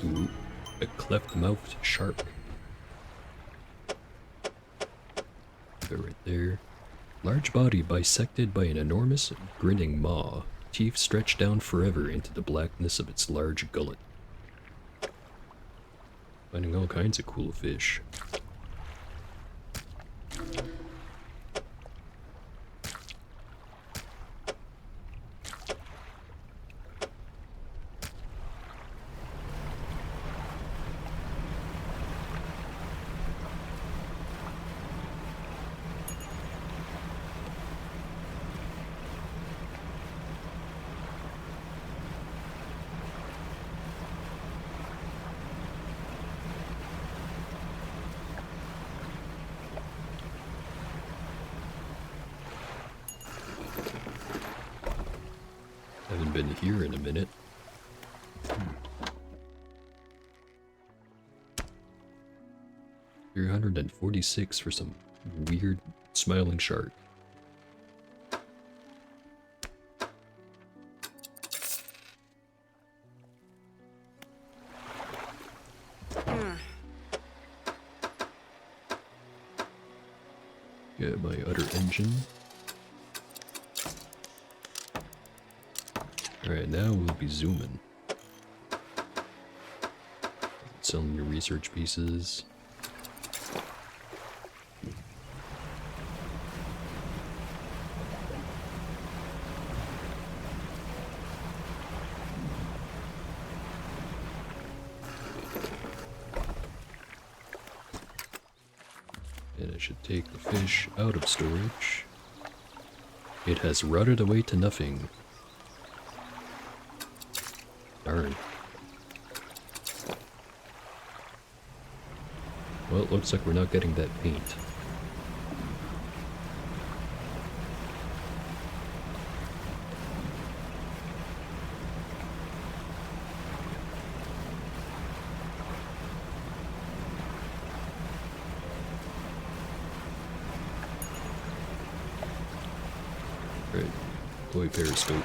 Ooh, a cleft-mouthed shark. They're right there. Large body bisected by an enormous, grinning maw, teeth stretched down forever into the blackness of its large gullet. Finding all kinds of cool fish. Haven't been here in a minute. 346 for some weird smiling shark. Get my other engine. Alright, now we'll be zooming. Selling your research pieces. And I should take the fish out of storage. It has rotted away to nothing. Darn. Well, it looks like we're not getting that paint. Deploy periscope.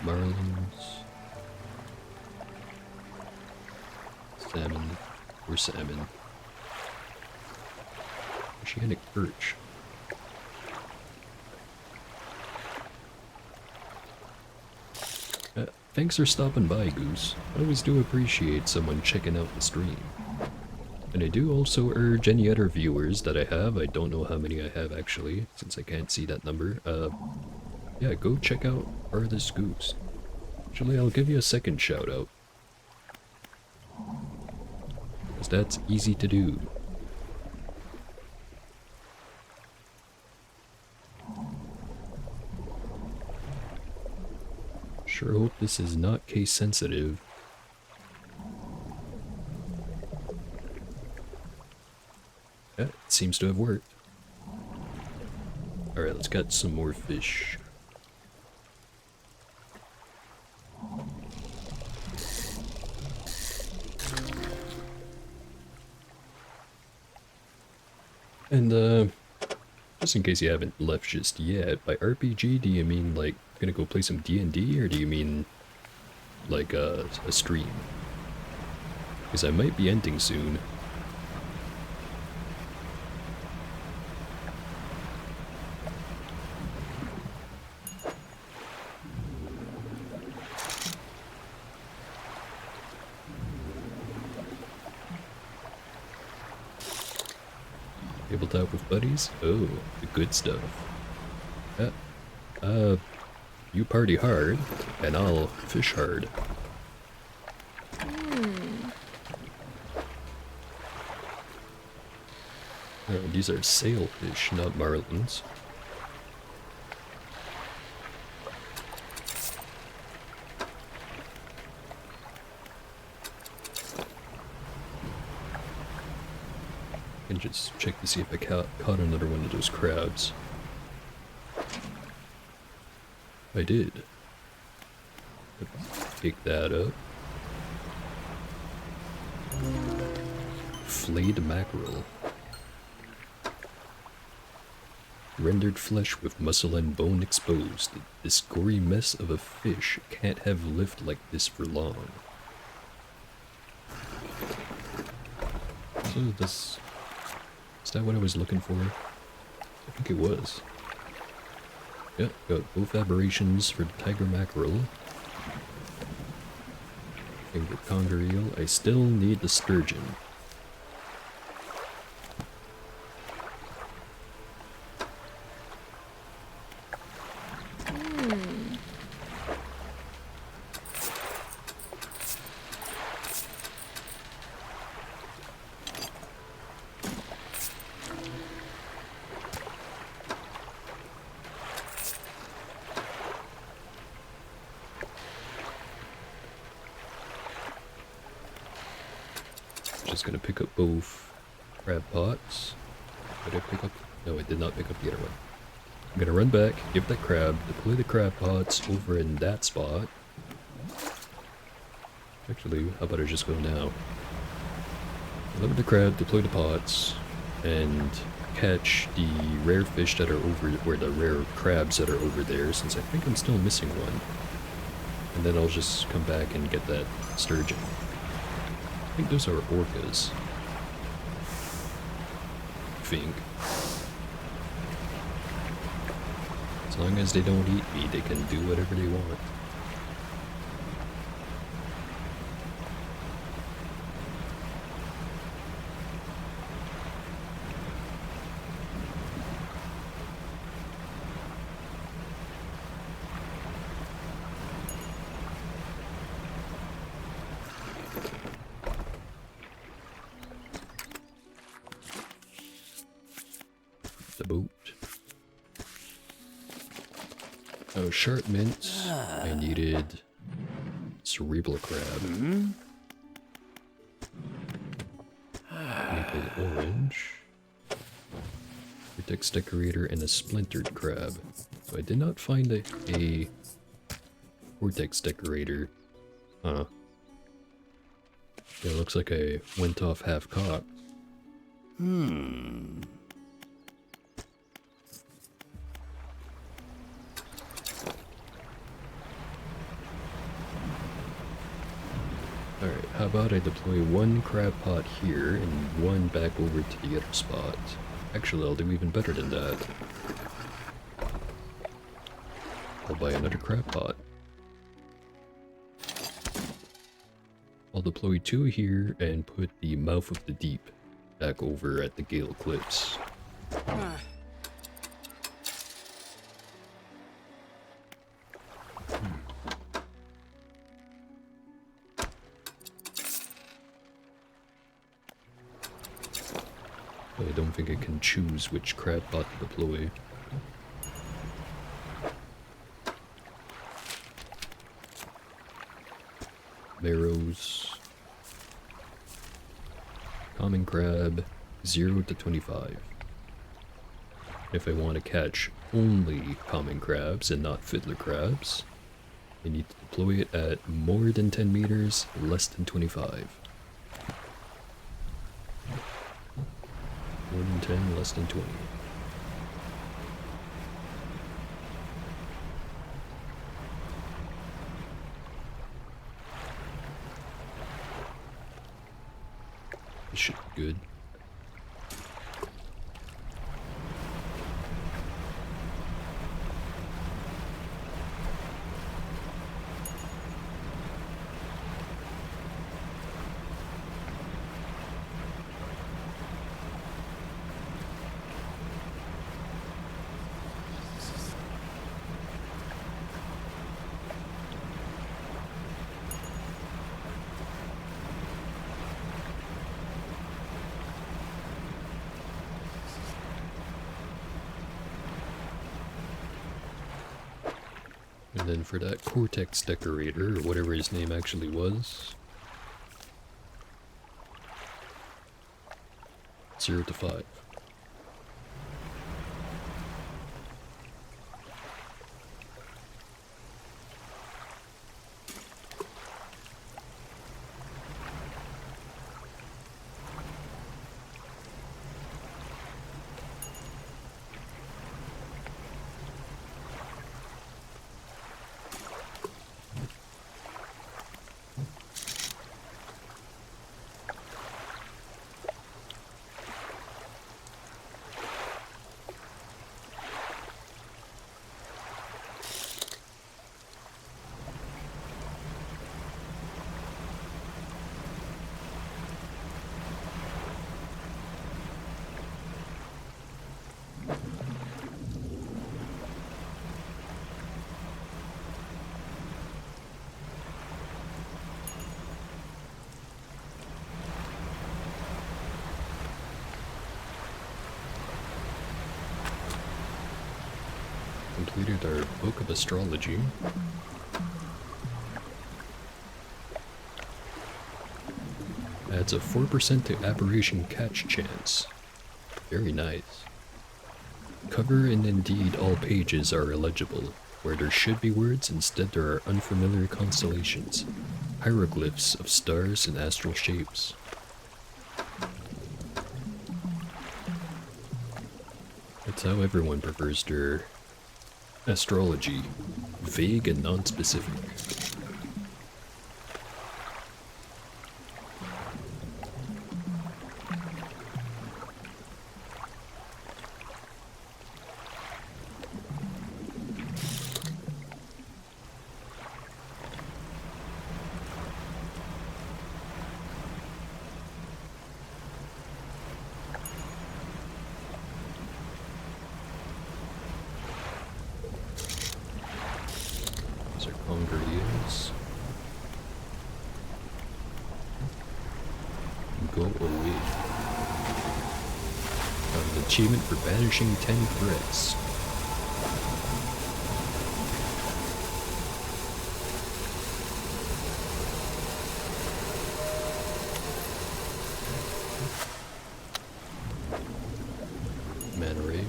Marlins. Salmon. Or salmon. Oceanic perch. Thanks for stopping by, Goose. I always do appreciate someone checking out the stream. And I do also urge any other viewers that I have, I don't know how many I have actually, since I can't see that number, yeah, go check out Artist Goose. Actually, I'll give you a second shout out. Because that's easy to do. Sure hope this is not case sensitive. Yeah, it seems to have worked. Alright, let's get some more fish. And, just in case you haven't left just yet, by RPG do you mean, like, gonna go play some D&D, or do you mean, like, a stream? Because I might be ending soon. Tabletop with buddies? Oh, the good stuff. You party hard, and I'll fish hard. Oh, these are sailfish, not marlins. And just check to see if I caught another one of those crabs. I did. Pick that up. Flayed mackerel. Rendered flesh with muscle and bone exposed. This gory mess of a fish can't have lived like this for long. So this... Is that what I was looking for? I think it was. Yeah, got both aberrations for the tiger mackerel. Favorite conger eel. I still need the sturgeon. Just gonna pick up both crab pots. Did I pick up? No, I did not pick up the other one. I'm gonna run back, give that crab, deploy the crab pots over in that spot. Actually, how about I just go now? Deliver the crab, deploy the pots, and catch the rare fish that are over, or the rare crabs that are over there, since I think I'm still missing one. And then I'll just come back and get that sturgeon. I think those are orcas. I think. As long as they don't eat me, they can do whatever they want. The boat. Oh, sharp mint. I needed cerebral crab. Maple orange. Vortex decorator and a splintered crab. So I did not find a vortex decorator. Huh. Yeah, it looks like I went off half-cocked. about I deploy one crab pot here and one back over to the other spot? Actually, I'll do even better than that. I'll buy another crab pot. I'll deploy 2 here and put the mouth of the deep back over at the Gale Cliffs. I don't think I can choose which crab pot to deploy. Barrows. Common crab, 0 to 25. If I want to catch only common crabs and not fiddler crabs, I need to deploy it at more than 10 meters, less than 25. More than 10, less than 20. This should be good. And then for that Cortex decorator, or whatever his name actually was, 0 to 5. Completed our book of astrology. Adds a 4% to aberration catch chance. Very nice. Cover and indeed all pages are illegible. Where there should be words, instead there are unfamiliar constellations, hieroglyphs of stars and astral shapes. That's how everyone prefers their astrology, vague and non-specific. Is. Go away. Got an achievement for banishing 10 threats. Mana ray.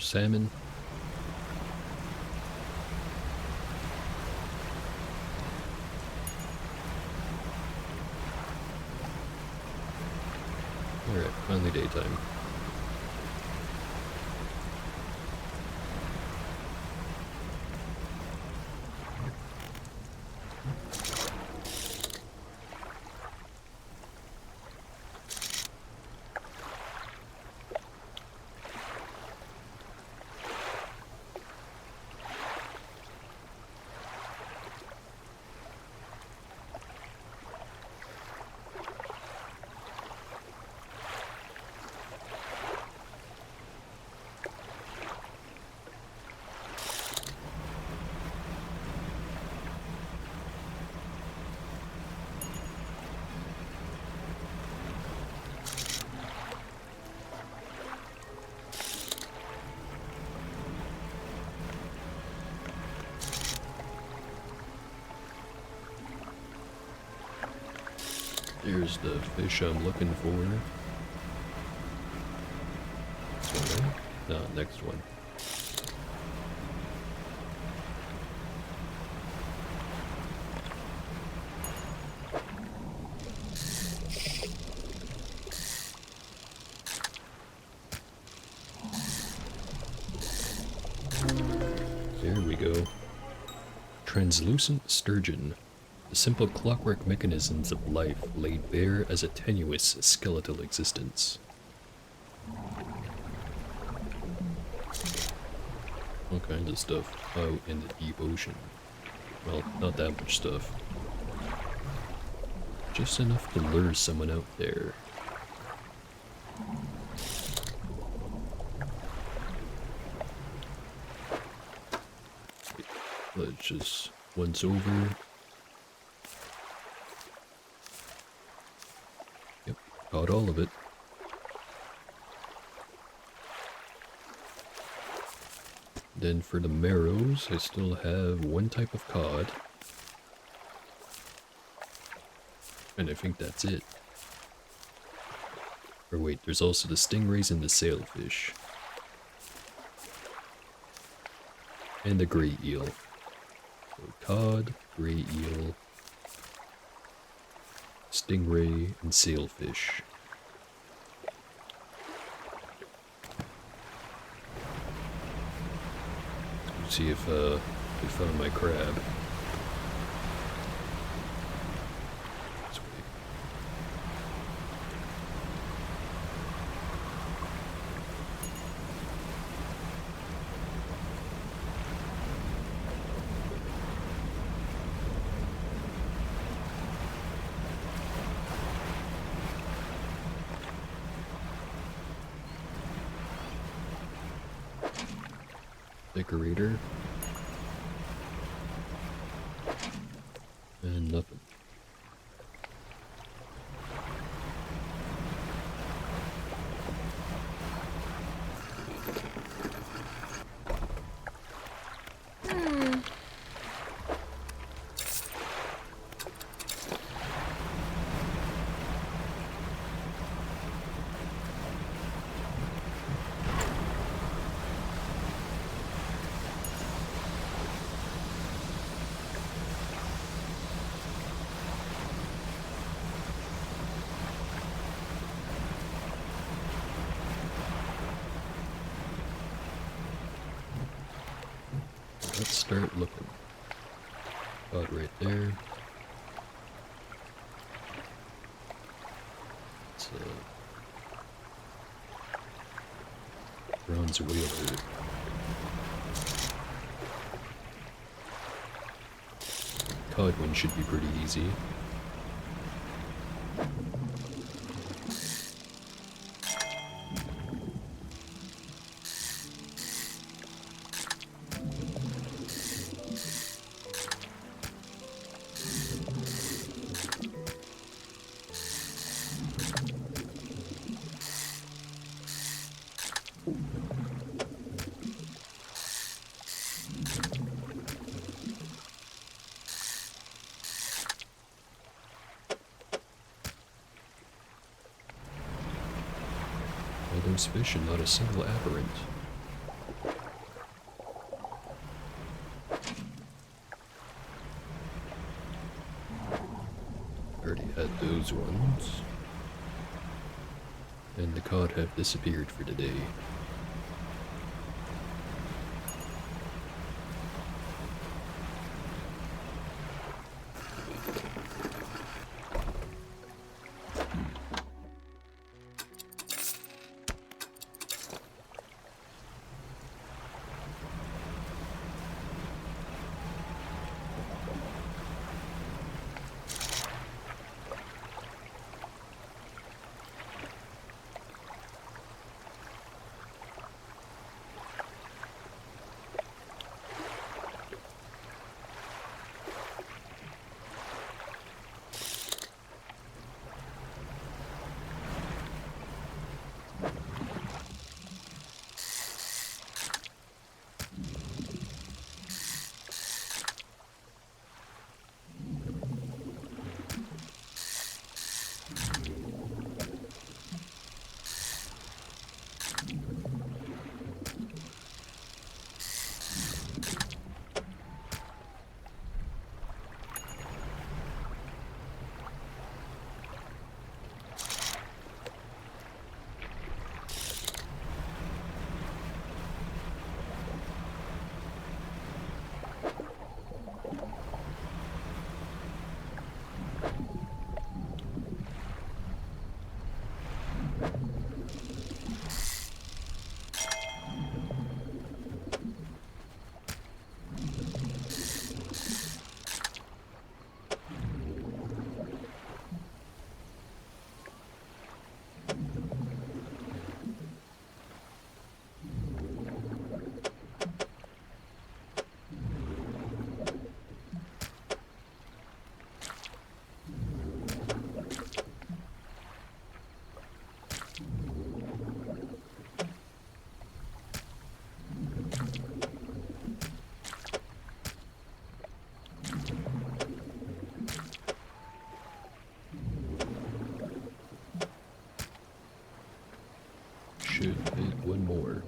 salmon. Alright, finally daytime. There's the fish I'm looking for. This one, right? No, next one. There we go. Translucent sturgeon. The simple clockwork mechanisms of life laid bare as a tenuous skeletal existence. All kinds of stuff out in the deep ocean. Well, not that much stuff. Just enough to lure someone out there. Let's just once over. Yep, caught all of it. Then for the marrows, I still have one type of cod. And I think that's it. Or wait, there's also the stingrays and the sailfish. And the gray eel. So cod, gray eel, stingray, and sailfish. Let's see if we found my crab. This way. Decorator. And nothing. Let's start looking. About right there. It's a bronze whaler. Cod one should be pretty easy. All those fish and not a single aberrant. those ones. And the cod have disappeared for today. Should fit one more.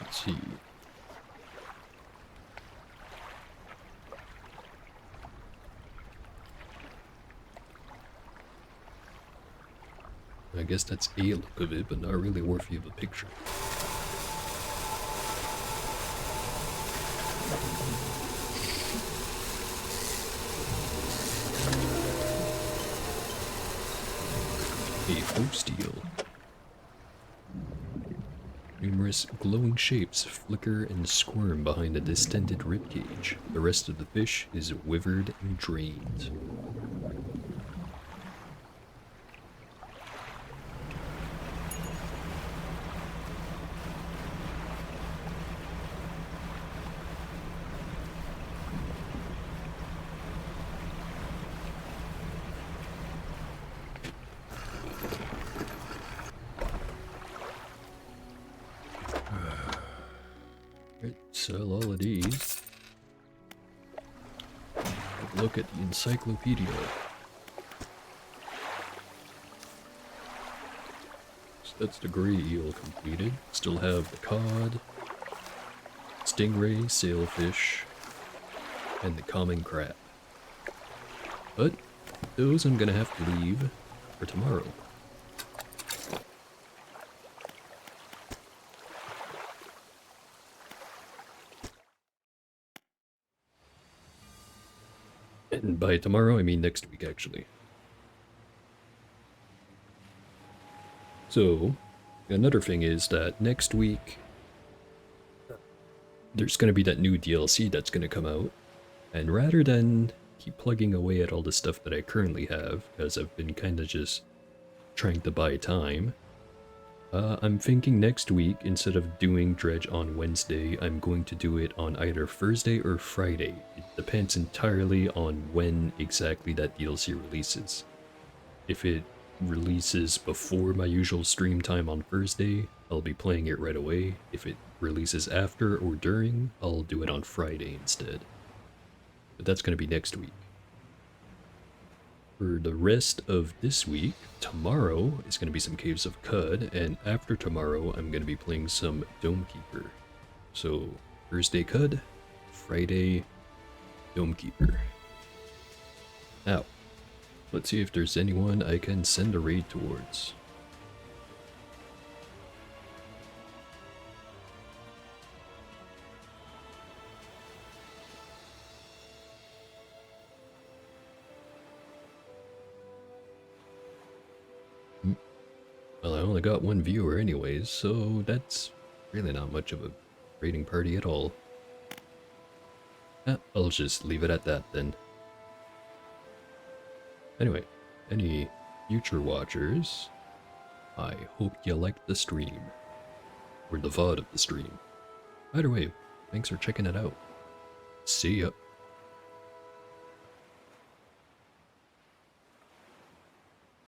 Let's see. I guess that's a look of it, but not really worthy of a picture. A host eel. Numerous glowing shapes flicker and squirm behind a distended ribcage. The rest of the fish is withered and drained. Sell all of these. Look at the encyclopedia. So that's the gray eel completed. Still have the cod, stingray, sailfish, and the common crab. But those I'm gonna have to leave for tomorrow. And by tomorrow, I mean next week, actually. So, another thing is that next week, there's going to be that new DLC that's going to come out. And rather than keep plugging away at all the stuff that I currently have, because I've been kind of just trying to buy time, I'm thinking next week, instead of doing Dredge on Wednesday, I'm going to do it on either Thursday or Friday. It depends entirely on when exactly that DLC releases. If it releases before my usual stream time on Thursday, I'll be playing it right away. If it releases after or during, I'll do it on Friday instead. But that's going to be next week. For the rest of this week, tomorrow is going to be some Caves of Cud, and after tomorrow, I'm going to be playing some Domekeeper. So, Thursday Cud, Friday Domekeeper. Now, let's see if there's anyone I can send a raid towards. Well, I only got one viewer anyways, so that's really not much of a raiding party at all. I'll just leave it at that then. Anyway, any future watchers, I hope you liked the stream. Or the VOD of the stream. Either way, thanks for checking it out. See ya.